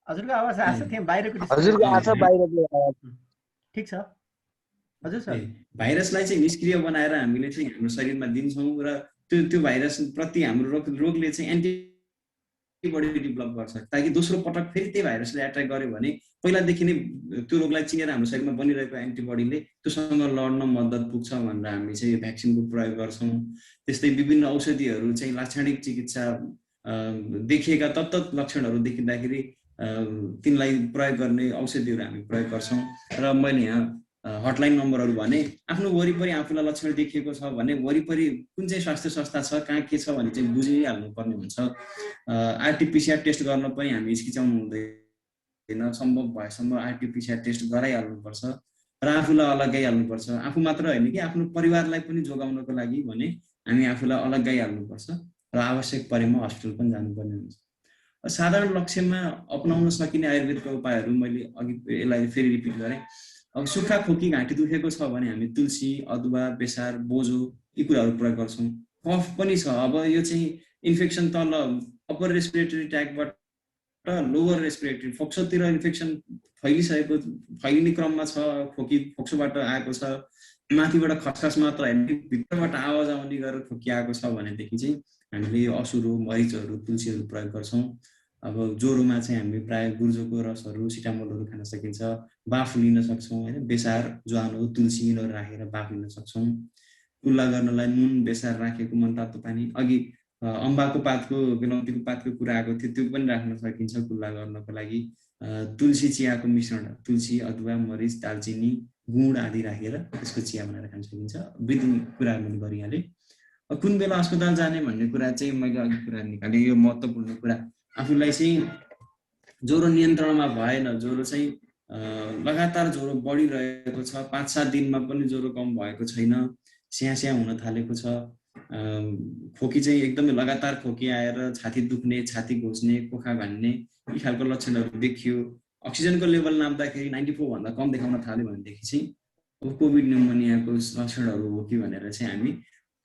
हजुरको आवाज आछ, त्यहाँ बाहिरको हजुरको आछ, बाहिरको आवाज ठीक छ हजुर सर। भाइरसलाई चाहिँ निष्क्रिय बनाएर हामीले चाहिँ हाम्रो शरीरमा दिन्छौँ र त्यो भाइरस प्रति हाम्रो रोगले चाहिँ एन्टिबडी डेभलप गर्छ ताकि दोस्रो पटक फेरि त्यही भाइरसले एट्याक गर्यो भने पहिलादेखि नै त्यो रोगलाई चिनेर हाम्रो शरीरमा बनिरहेको एन्टिबडीले त्योसँग लड्न मद्दत पुग्छ भनेर हामी चाहिँ भ्याक्सिनको प्रयोग गर्छौँ। त्यस्तै विभिन्न औषधिहरू चाहिँ लाक्षणिक चिकित्सा देखिएका तत्त लक्षणहरू देखिँदाखेरि तिनलाई प्रयोग गर्ने औषधिहरू हामी प्रयोग गर्छौँ। र मैले यहाँ हटलाइन नम्बरहरू भने आफ्नो वरिपरि आफूलाई लक्षण देखिएको छ भने वरिपरि कुन चाहिँ स्वास्थ्य संस्था छ, कहाँ के छ भने चाहिँ बुझिहाल्नु पर्ने हुन्छ। आरटीपीसीआर टेस्ट गर्न पनि हामी हिचकिचाउनु हुँदैन, सम्भव भएसम्म आरटीपीसीआर टेस्ट गराइहाल्नुपर्छ र आफूलाई अलग्गाइहाल्नुपर्छ। आफू मात्र होइन कि आफ्नो परिवारलाई पनि जोगाउनको लागि भने हामी आफूलाई अलग्गाइहाल्नुपर्छ र आवश्यक परेमा हस्पिटल पनि जानुपर्ने हुन्छ। साधारण लक्ष्यमा अपनाउन सकिने आयुर्वेदका उपायहरू मैले अघि यसलाई फेरि रिपिट गरेँ। अब सुक्खा खोकी घाँटी दुखेको छ भने हामी तुलसी, अदुवा, बेसार, बोजो यी कुराहरू प्रयोग गर्छौँ। कफ पनि छ, अब यो चाहिँ इन्फेक्सन तल अप्पर रेस्पिरेटरी ट्र्याकबाट लोवर रेस्पिरेटरी फोक्सोतिर इन्फेक्सन फैलिने क्रममा छ, खोकी फोक्सोबाट आएको छ, माथिबाट खसखस मात्र होइन भित्रबाट आवाज आउने गरेर खोकी आएको छ भनेदेखि चाहिँ हामीले यो असुरो, मरिचहरू, तुलसीहरू प्रयोग गर्छौँ। अब ज्वरोमा चाहिँ हामी प्राय गुर्जोको रसहरू सिटामोलहरू खान सकिन्छ, बाफ लिन सक्छौँ होइन, बेसार ज्वानो तुलसी यिनीहरू राखेर बाफ लिन सक्छौँ। कुल्ला गर्नलाई नुन बेसार राखेको मनतातो पानी, अघि अम्बाको पातको बेलौतीको पातको कुरा आएको थियो, त्यो पनि राख्न सकिन्छ कुल्ला गर्नको लागि। तुलसी चियाको मिश्रण, तुलसी अदुवा मरिच दालचिनी गुड आदि राखेर त्यसको चिया बनाएर खान सकिन्छ। ब्रिदिङ कुरा मैले गरिहालेँ। कुन बेला अस्पताल जाने भन्ने कुरा चाहिँ मैले अघि कुरा निकालेँ, यो महत्त्वपूर्ण कुरा। आफूलाई चाहिँ ज्वरो नियन्त्रणमा भएन, ज्वरो चाहिँ लगातार ज्वरो बढिरहेको छ, 5-7 दिनमा पनि ज्वरो कम भएको छैन, स्यास्या हुन थालेको छ, खोकी चाहिँ एकदमै लगातार खोकी आएर छाती दुख्ने, छाती घोच्ने, कोखा भान्ने यी खालको लक्षणहरू देखियो, अक्सिजनको लेभल नाप्दाखेरि 94 भन्दा कम देखाउन थाल्यो भनेदेखि चाहिँ अब कोभिड न्युमोनियाको लक्षणहरू हो कि भनेर चाहिँ हामी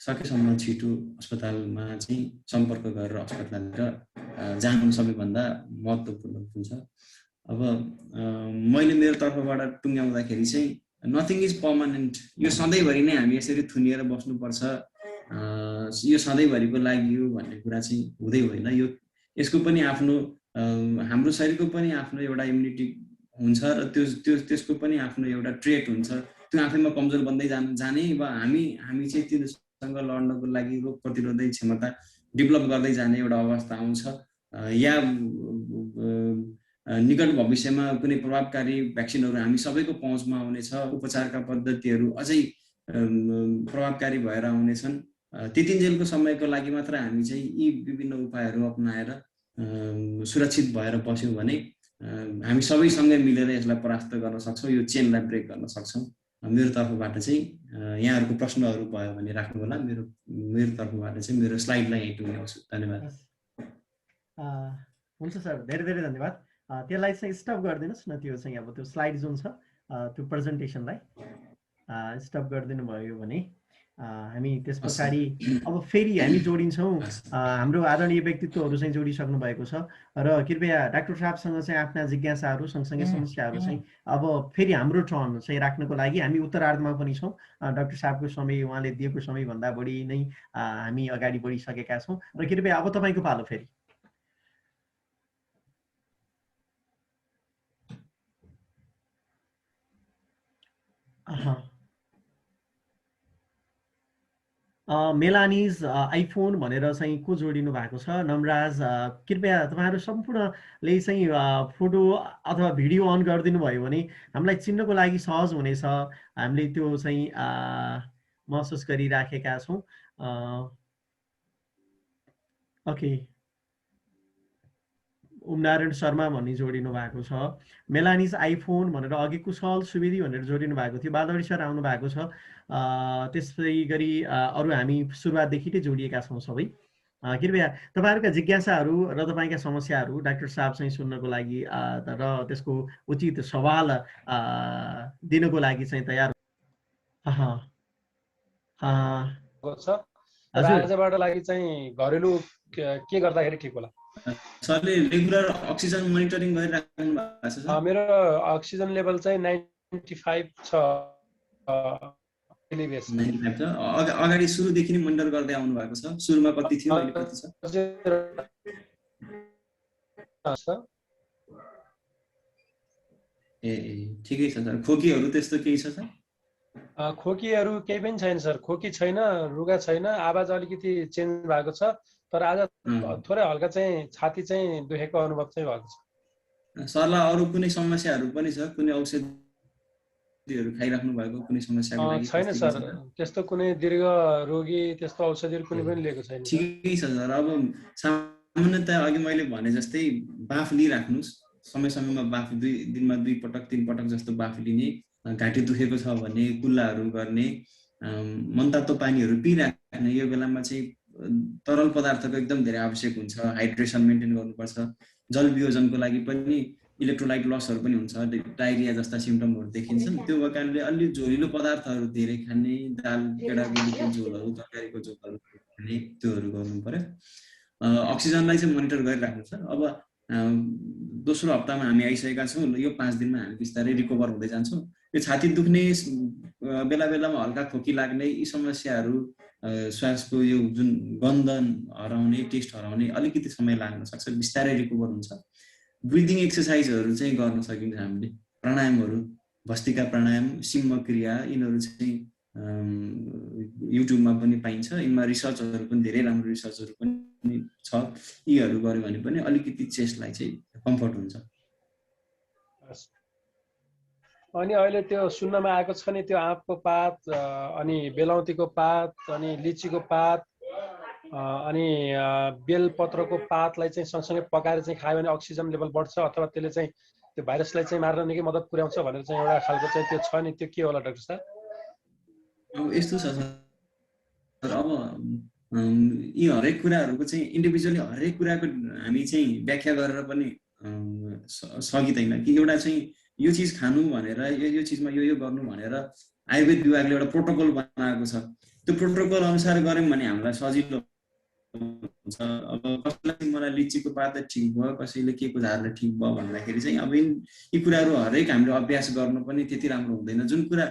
सकेसम्म छिटो अस्पतालमा चाहिँ सम्पर्क गरेर अस्पताल जानु सबैभन्दा महत्त्वपूर्ण हुन्छ। अब मैले मेरो तर्फबाट टुङ्ग्याउँदाखेरि चाहिँ नथिङ इज पर्मानेन्ट, यो सधैँभरि नै हामी यसरी थुनिएर बस्नुपर्छ, यो सधैँभरिको लागि हो भन्ने कुरा चाहिँ हुँदै होइन। यो यसको पनि आफ्नो हाम्रो शरीरको पनि आफ्नो एउटा इम्युनिटी हुन्छ र त्यसको पनि आफ्नो एउटा ट्रेट हुन्छ, त्यो आफैमा कमजोर बन्दै जाने वा हामी चाहिँ त्योसँग लड्नको लागि रोग प्रतिरोधक क्षमता डेभलप गर्दै जाने एउटा अवस्था आउँछ, या निकट भविष्यमा कुनै प्रभावकारी भ्याक्सिनहरू हामी सबैको पहुँचमा आउनेछ, उपचारका पद्धतिहरू अझै प्रभावकारी भएर आउनेछन्। त्यतिन्जेलको समयको लागि मात्र हामी चाहिँ यी विभिन्न उपायहरू अपनाएर सुरक्षित भएर बस्यौँ भने हामी सबैसँगै मिलेर यसलाई परास्त गर्न सक्छौँ, यो चेनलाई ब्रेक गर्न सक्छौँ। मेरो तर्फबाट चाहिँ यहाँहरूको प्रश्नहरू भयो भने राख्नु होला। मेरो तर्फबाट चाहिँ मेरो स्लाइडलाई यहीँ टुङ्ग्याउँछु। धन्यवाद। हुन्छ सर, धेरै धेरै धन्यवाद। त्यसलाई चाहिँ स्टप गरिदिनुहोस् न, त्यो चाहिँ अब त्यो स्लाइड जुन छ त्यो प्रेजेन्टेसनलाई स्टप गरिदिनु भयो भने हामी त्यस पछाडि अब फेरि हामी जोडिन्छौँ। हाम्रो आदरणीय व्यक्तित्वहरू चाहिँ जोडिसक्नु भएको छ र कृपया डाक्टर साहबसँग चाहिँ आफ्ना जिज्ञासाहरू सँगसँगै समस्याहरू चाहिँ अब फेरि हाम्रो टर्न चाहिँ राख्नको लागि हामी उत्तरार्धमा पनि छौँ। डाक्टर साहबको समय, उहाँले दिएको समयभन्दा बढी नै हामी अगाडि बढिसकेका छौँ र कृपया अब तपाईँको पालो फेरि। मेलानिज आइफोन भनेर चाहिँ को जोडिनु भएको छ? नमराज, कृपया तपाईँहरू सम्पूर्णले चाहिँ फोटो अथवा भिडियो अन गरिदिनु भयो भने हामीलाई चिन्नको लागि सहज हुनेछ। हामीले त्यो चाहिँ महसुस गरिराखेका छौँ। ओके, उमनारायण शर्मा भन्ने जोडिनु भएको छ। मेलानिज आइफोन भनेर अघि कुशल सुवेदी भनेर जोडिनु भएको थियो। बादरी सर आउनु भएको छ। त्यसै गरी अरू हामी सुरुवातदेखि नै जोडिएका छौँ सबै। कृपया तपाईँहरूका जिज्ञासाहरू र तपाईँका समस्याहरू डाक्टर साहब चाहिँ सुन्नको लागि र त्यसको उचित सवाल दिनको लागि चाहिँ तयार आजबाट लागि चाहिँ घरेलु के गर्दाखेरि ठिक होला? सरले रेगुलर अक्सिजन मोनिटरिङ गरिराख्नु भएको छ? मेरो अक्सिजन लेभल चाहिँ 95 छ। 95 छ। अगाडि सुरुदेखि नै मोनिटर गर्दै आउनु भएको छ? सुरुमा कति थियो, अहिले कति छ? ए ठिकै छ सर। खोकीहरू त्यस्तो केही छ सर? खोकीहरू केही पनि छैन सर। खोकी छैन, रुगा छैन, आवाज अलिकति चेन्ज भएको छ, तर आज थोरै हल्का चाहिँ छाती चाहिँ दुखेको अनुभव चाहिँ भएको छ। सरलाई अरू कुनै समस्याहरू पनि छ? कुनै औषधिहरू खाइराख्नु भएको कुनै समस्याको लागि? छैन सर, त्यस्तो कुनै दीर्घ रोगी त्यस्तो औषधिहरू कुनै पनि लिएको छैन। ठिकै छ सर। अब सामान्यतया अघि मैले भने जस्तै बाफ लिइराख्नुहोस्, समय समयमा बाफ, 2 दिनमा 2 पटक 3 पटक जस्तो बाफ लिने, घाँटी दुखेको छ भने कुल्लाहरू गर्ने, मनतातो पानीहरू पिइराख्ने। यो बेलामा चाहिँ तरल पदार्थको एकदम धेरै आवश्यक हुन्छ, हाइड्रेसन मेन्टेन गर्नुपर्छ। जल वियोजनको लागि पनि इलेक्ट्रोलाइट लसहरू पनि हुन्छ, डायरिया जस्ता सिम्टमहरू देखिन्छन्। त्यो कारणले अलि झोलिलो पदार्थहरू धेरै खाने, दाल गेडागुडीको झोलहरू, तरकारीको झोलहरू खाने, त्योहरू गर्नु पर्यो। अक्सिजनलाई चाहिँ मोनिटर गरिराख्नु छ। अब दोस्रो हप्तामा हामी आइसकेका छौँ। यो 5 दिनमा हामी बिस्तारै रिकभर हुँदै जान्छौँ। यो छाती दुख्ने, बेला बेलामा हल्का खोकी लाग्ने, यी समस्याहरू श्वासको यो जुन गन्ध हराउने टेस्ट हराउने अलिकति समय लाग्न सक्छ, बिस्तारै रिकभर हुन्छ। ब्रिदिङ एक्सर्साइजहरू चाहिँ गर्न सकिन्छ हामीले, प्राणायामहरू, भस्त्रिका प्राणायाम, सिम्म क्रिया, यिनीहरू चाहिँ युट्युबमा पनि पाइन्छ। यिनमा रिसर्चहरू पनि धेरै राम्रो रिसर्चहरू पनि छ। यीहरू गर्यो भने पनि अलिकति चेस्टलाई चाहिँ कम्फर्ट हुन्छ। अनि अहिले त्यो सुन्नमा आएको छ नि त्यो आँपको पात अनि बेलौतीको पात अनि लिचीको पात अनि बेलपत्रको पातलाई चाहिँ सँगसँगै पकाएर चाहिँ खायो भने अक्सिजन लेभल बढ्छ अथवा त्यसले चाहिँ त्यो भाइरसलाई चाहिँ मार्न निकै मद्दत पुर्याउँछ भनेर चाहिँ एउटा खालको चाहिँ त्यो छ नि, त्यो के होला डाक्टर साहब? अब यस्तो छ सर, अब यी हरेक कुराहरूको चाहिँ इन्डिभिजुअली हरेक कुराको हामी चाहिँ व्याख्या गरेर पनि सकिँदैन कि एउटा चाहिँ यो चिज खानु भनेर यो चिजमा यो गर्नु भनेर आयुर्वेद विभागले एउटा प्रोटोकल बनाएको छ। त्यो प्रोटोकल अनुसार गऱ्यौँ भने हामीलाई सजिलो हुन्छ। अब कसैलाई मलाई लिचीको पात ठिक भयो, कसैले के को झारले ठिक भयो भन्दाखेरि चाहिँ अब यी कुराहरू हरेक हामीले अभ्यास गर्नु पनि त्यति राम्रो हुँदैन। जुन कुरा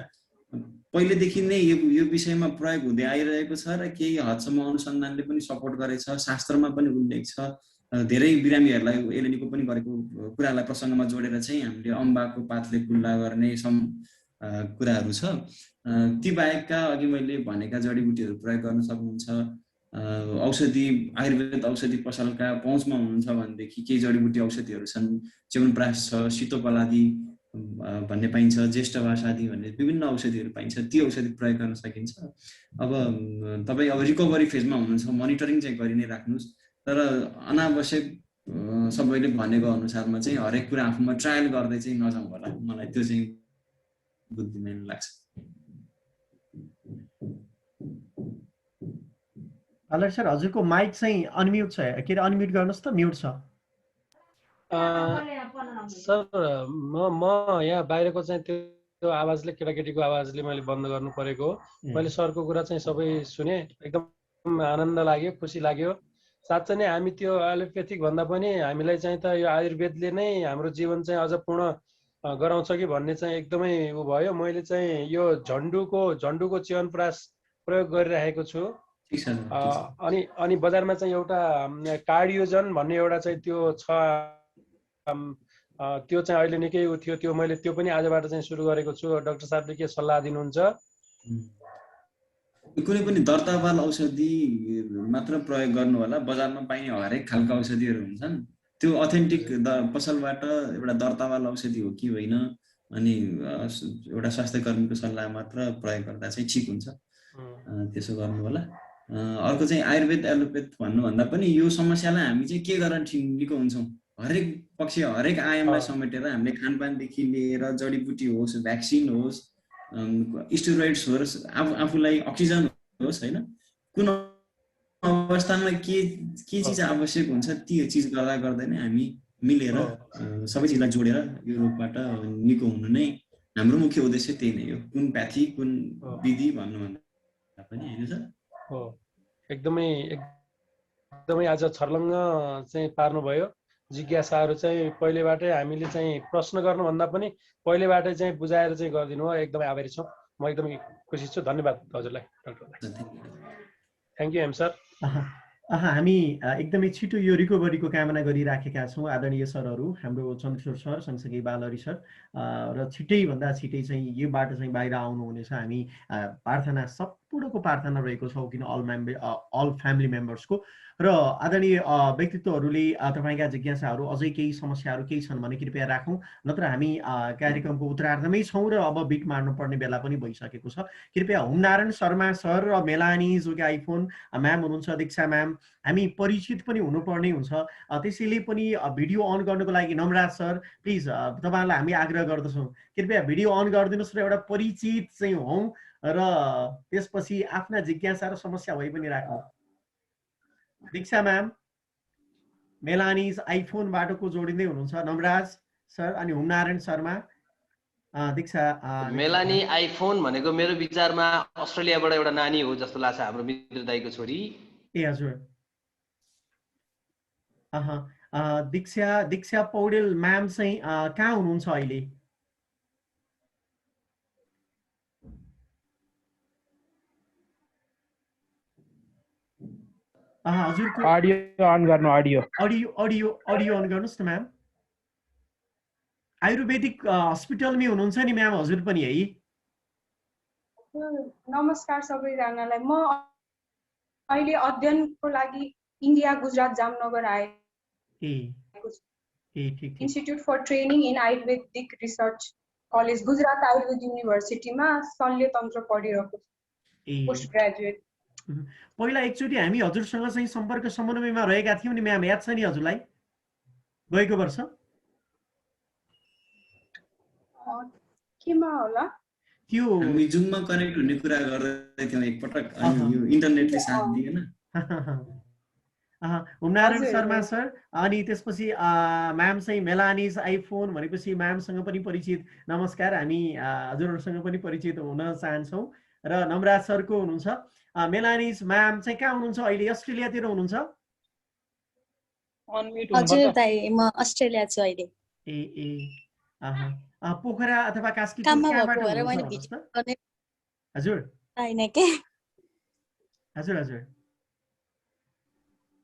पहिलेदेखि नै यो विषयमा प्रयोग हुँदै आइरहेको छ र केही हदसम्म अनुसन्धानले पनि सपोर्ट गरेको छ, शास्त्रमा पनि उल्लेख छ, धेरै बिरामीहरूलाई एलएनईको पनि गरेको कुरालाई प्रसङ्गमा जोडेर चाहिँ हामीले अम्बाको पातले कुल्ला गर्ने कुराहरू छ। ती बाहेकका अघि मैले भनेका जडीबुटीहरू प्रयोग गर्न सक्नुहुन्छ। औषधि आयुर्वेद औषधि पसलका पहुँचमा हुनुहुन्छ भनेदेखि केही जडीबुटी औषधिहरू छन्, च्यवनप्राश छ, सितोपलादी भन्ने पाइन्छ, ज्येष्ठवास आदि भन्ने विभिन्न औषधिहरू पाइन्छ। ती औषधि प्रयोग गर्न सकिन्छ। अब तपाईँ अब रिकभरी फेजमा हुनुहुन्छ, मोनिटरिङ चाहिँ गरि नै राख्नुहोस्, तर अनावश्यक सबैले भनेको अनुसारमा चाहिँ हरेक कुरा आफूमा ट्रायल गर्दै चाहिँ नजाउँ होला, मलाई त्यो चाहिँ बुद्धिमान लाग्छ। अलर्ट सर, हजुरको माइक चाहिँ अनम्युट छ, के अरे अनम्युट गर्नुहोस् त, म्युट छ। सर म यहाँ बाहिरको चाहिँ त्यो आवाजले, केटाकेटीको आवाजले मैले बन्द गर्नु परेको हो। मैले सरको कुरा चाहिँ सबै सुने, एकदम आनन्द लाग्यो, खुसी लाग्यो। साँच्चै नै हामी त्यो एलोपेथिक भन्दा पनि हामीलाई चाहिँ त यो आयुर्वेदले नै हाम्रो जीवन चाहिँ अझ पूर्ण गराउँछ कि भन्ने चाहिँ एकदमै उ भयो। मैले चाहिँ यो झन्डुको च्यवनप्राश प्रयोग गरिरहेको छु। अनि बजारमा चाहिँ एउटा कार्डियोजन भन्ने एउटा चाहिँ त्यो छ, त्यो चाहिँ अहिले निकै उ थियो, त्यो मैले त्यो पनि आजबाट चाहिँ सुरु गरेको छु। डाक्टर साहबले के सल्लाह दिनुहुन्छ? कुनै पनि दर्तावाल औषधि मात्र प्रयोग गर्नु होला। बजारमा पाइने हरेक खालका औषधिहरू हुन्छन्, त्यो अथेन्टिक पसलबाट एउटा दर्तावाल औषधि हो कि होइन, अनि एउटा स्वास्थ्य कर्मीको सल्लाह मात्र प्रयोग गर्दा चाहिँ ठिक हुन्छ, त्यसो गर्नु होला। अर्को चाहिँ आयुर्वेद एलोपेथ भन्नुभन्दा पनि यो समस्यालाई हामी चाहिँ के गरेर निको हुन्छौँ, हरेक पक्ष हरेक आयामलाई समेटेर हामीले खानपानदेखि लिएर जडीबुटी होस्, भ्याक्सिन होस्, स्टेरोइड्स होस्, आफूलाई अक्सिजन होस्, होइन, कुन अवस्थामा के चिज आवश्यक हुन्छ ती चिज गर्दा गर्दै नै हामी मिलेर सबै चिजलाई जोडेर यो रोगबाट निको हुनु नै हाम्रो मुख्य उद्देश्य त्यही नै हो। कुन प्याथी कुन विधि भन्नुभन्दा पनि होइन सर? हो, एकदमै आज छर्लङ्ग चाहिँ पार्नुभयो। जिज्ञासाहरू चाहिँ पहिलेबाटै हामीले चाहिँ प्रश्न गर्नुभन्दा पनि पहिलेबाटै चाहिँ बुझाएर चाहिँ गरिदिनु हो, एकदमै आभारी छौँ। म एकदमै खुसी छु। धन्यवाद हजुरलाई, doctor. Thank you am sir. हामी एकदमै छिटो यो रिकभरीको कामना गरिराखेका छौँ आदरणीय सरहरू, हाम्रो चन्द्रशेखर सर सँगसँगै बालहरी सर, र छिटैभन्दा छिटै चाहिँ योबाट चाहिँ बाहिर आउनुहुनेछ। हामी प्रार्थना, सम्पूर्णको प्रार्थना रहेको छौँ, किन अल फ्यामिली मेम्बर्सको र आदरणीय व्यक्तित्वहरूले तपाईँका जिज्ञासाहरू अझै केही समस्याहरू केही छन् भने कृपया राखौँ, नत्र हामी कार्यक्रमको उत्तरार्धमै छौँ र अब बिट मार्नुपर्ने बेला पनि भइसकेको छ। कृपया हुमनारायण शर्मा सर र मेलानी जो कि आइफोन म्याम हुनुहुन्छ, दीक्षा म्याम, हामी परिचित पनि हुनुपर्ने हुन्छ, त्यसैले पनि भिडियो अन गर्नको लागि नमराज सर प्लिज तपाईँहरूलाई हामी आग्रह गर्दछौँ, कृपया भिडियो अन गरिदिनुहोस् र एउटा परिचित चाहिँ हौँ र त्यसपछि आफ्ना जिज्ञासा र समस्या भए पनि राखौँ। दीक्षा म्याम, मेलानिज आइफोनबाटको जोडिँदै हुनुहुन्छ, नमराज सर अनि हुमनारायण शर्मा। दीक्षा, मेलानी आइफोन भनेको मेरो विचारमा अस्ट्रेलियाबाट एउटा नानी हो जस्तो लाग्छ, हाम्रो मित्र दाइको छोरी। ए हजुर। दीक्षा पौडेल म्याम चाहिँ कहाँ हुनुहुन्छ अहिले? हजुरको अडियो अन गर्नु, अडियो अन गर्नुहोस् न म्याम। आयुर्वेदिक हस्पिटलमै हुनुहुन्छ नि म्याम हजुर पनि है? नमस्कार सबैजनालाई। म अहिले अध्ययनको लागि इन्डिया गुजरात जामनगर आएको छु। Institute for training in Ayurvedic research college Gujarat Ayurved युनिभर्सिटीमा शल्यतन्त्र पढिरहेको छु, पोस्ट ग्रेजुएट। पहिला एकचोटि हामी हजुरसँग चाहिँ सम्पर्क समन्वयमा रहेका थियौँ नि म्याम, याद छ नि हजुरलाई? गएको वर्ष केमा होला त्यो हामी जुममा कनेक्ट हुने कुरा गर्दै थियौँ एकपटक, अनि यो इन्टरनेटले साथ दिएन। हुमनारायण शर्मा सर, अनि त्यसपछि म्याम चाहिँ मेलानिज आइफोन भनेपछि म्यामसँग पनि परिचित। नमस्कार, हामी हजुरहरूसँग पनि परिचित हुन चाहन्छौँ। र नमराज सरको हुनुहुन्छ। मेलानिज म्याम चाहिँ कहाँ हुनुहुन्छ अहिले? अस्ट्रेलियातिर हुनुहुन्छ? हजुर दाइ, म अस्ट्रेलिया छु अहिले। पोखरा अथवा कास्कीपुर कहाँबाट हुनुहुन्छ हजुर? हैन के हजुर हजुर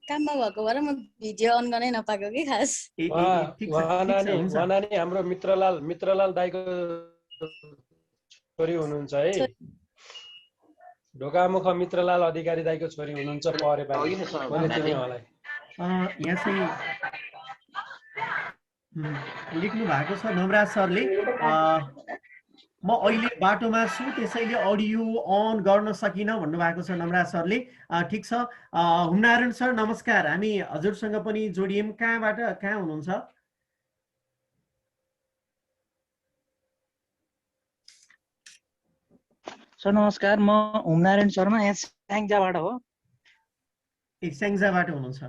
काममा भएको भएर म भिडियो अन गर्नै नपाएको कि खास। वहानानी हाम्रो मित्रलाल दाइको छोरी हुनुहुन्छ है। ढोकामुख मित्रलाल अधिकारी दाइको छोरी हुनुहुन्छ परेपा। यहाँ चाहिँ लेख्नु भएको छ नमराज सरले, म अहिले बाटोमा छु त्यसैले अडियो अन गर्न सकिनँ भन्नुभएको छ नमराज सरले। ठिक छ, हुमनारायण सर नमस्कार, हामी हजुरसँग पनि जोडियौँ। कहाँ हुनुहुन्छ? सर नमस्कार, म हुमनारायण शर्मा, यहाँ स्याङ्जाबाट हो। स्याङ्जाबाट हुनुहुन्छ?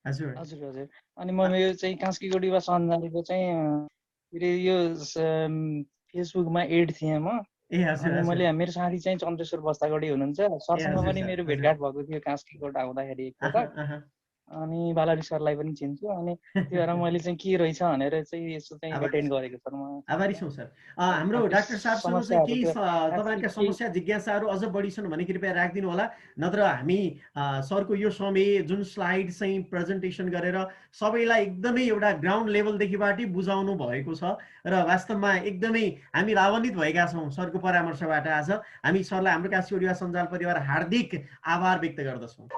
हजुर हजुर हजुर। अनि म यो चाहिँ कास्कीको डिवा सञ्जालको चाहिँ यो फेसबुकमा एड थिएँ म। अनि मैले मेरो साथी चाहिँ चन्द्रेश्वर बस्तागढी हुनुहुन्छ, सरसँग पनि मेरो भेटघाट भएको थियो कास्कीकोट आउँदाखेरि एकपटक। अनि बालारी सरलाई पनि चिन्छु। अनि त्यो भएर मैले चाहिँ के रहेछ भनेर चाहिँ यसो चाहिँ एटेन्ड गरेको सर म। आभारी छौँ सर। हाम्रो डाक्टर साहबसँग चाहिँ केही तपाईँका समस्या जिज्ञासाहरू अझ बढी छन् भने कृपया राखिदिनु होला, नत्र हामी सरको यो समय जुन स्लाइड चाहिँ प्रेजेन्टेसन गरेर सबैलाई एकदमै एउटा ग्राउन्ड लेभलदेखिबाटै बुझाउनु भएको छ र वास्तवमा एकदमै हामी लाभान्वित भएका छौँ सरको परामर्शबाट। आज हामी सरलाई हाम्रो कास्की युवा सञ्जाल परिवार हार्दिक आभार व्यक्त गर्दछौँ।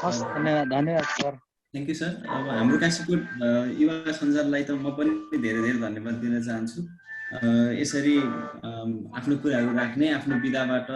धन्यवाद सर। Thank you sir. अब हाम्रो कास्कीकोट युवा सञ्जाललाई त म पनि धेरै धेरै धन्यवाद दिन चाहन्छु। यसरी आफ्नो कुराहरू राख्ने, आफ्नो विधाबाट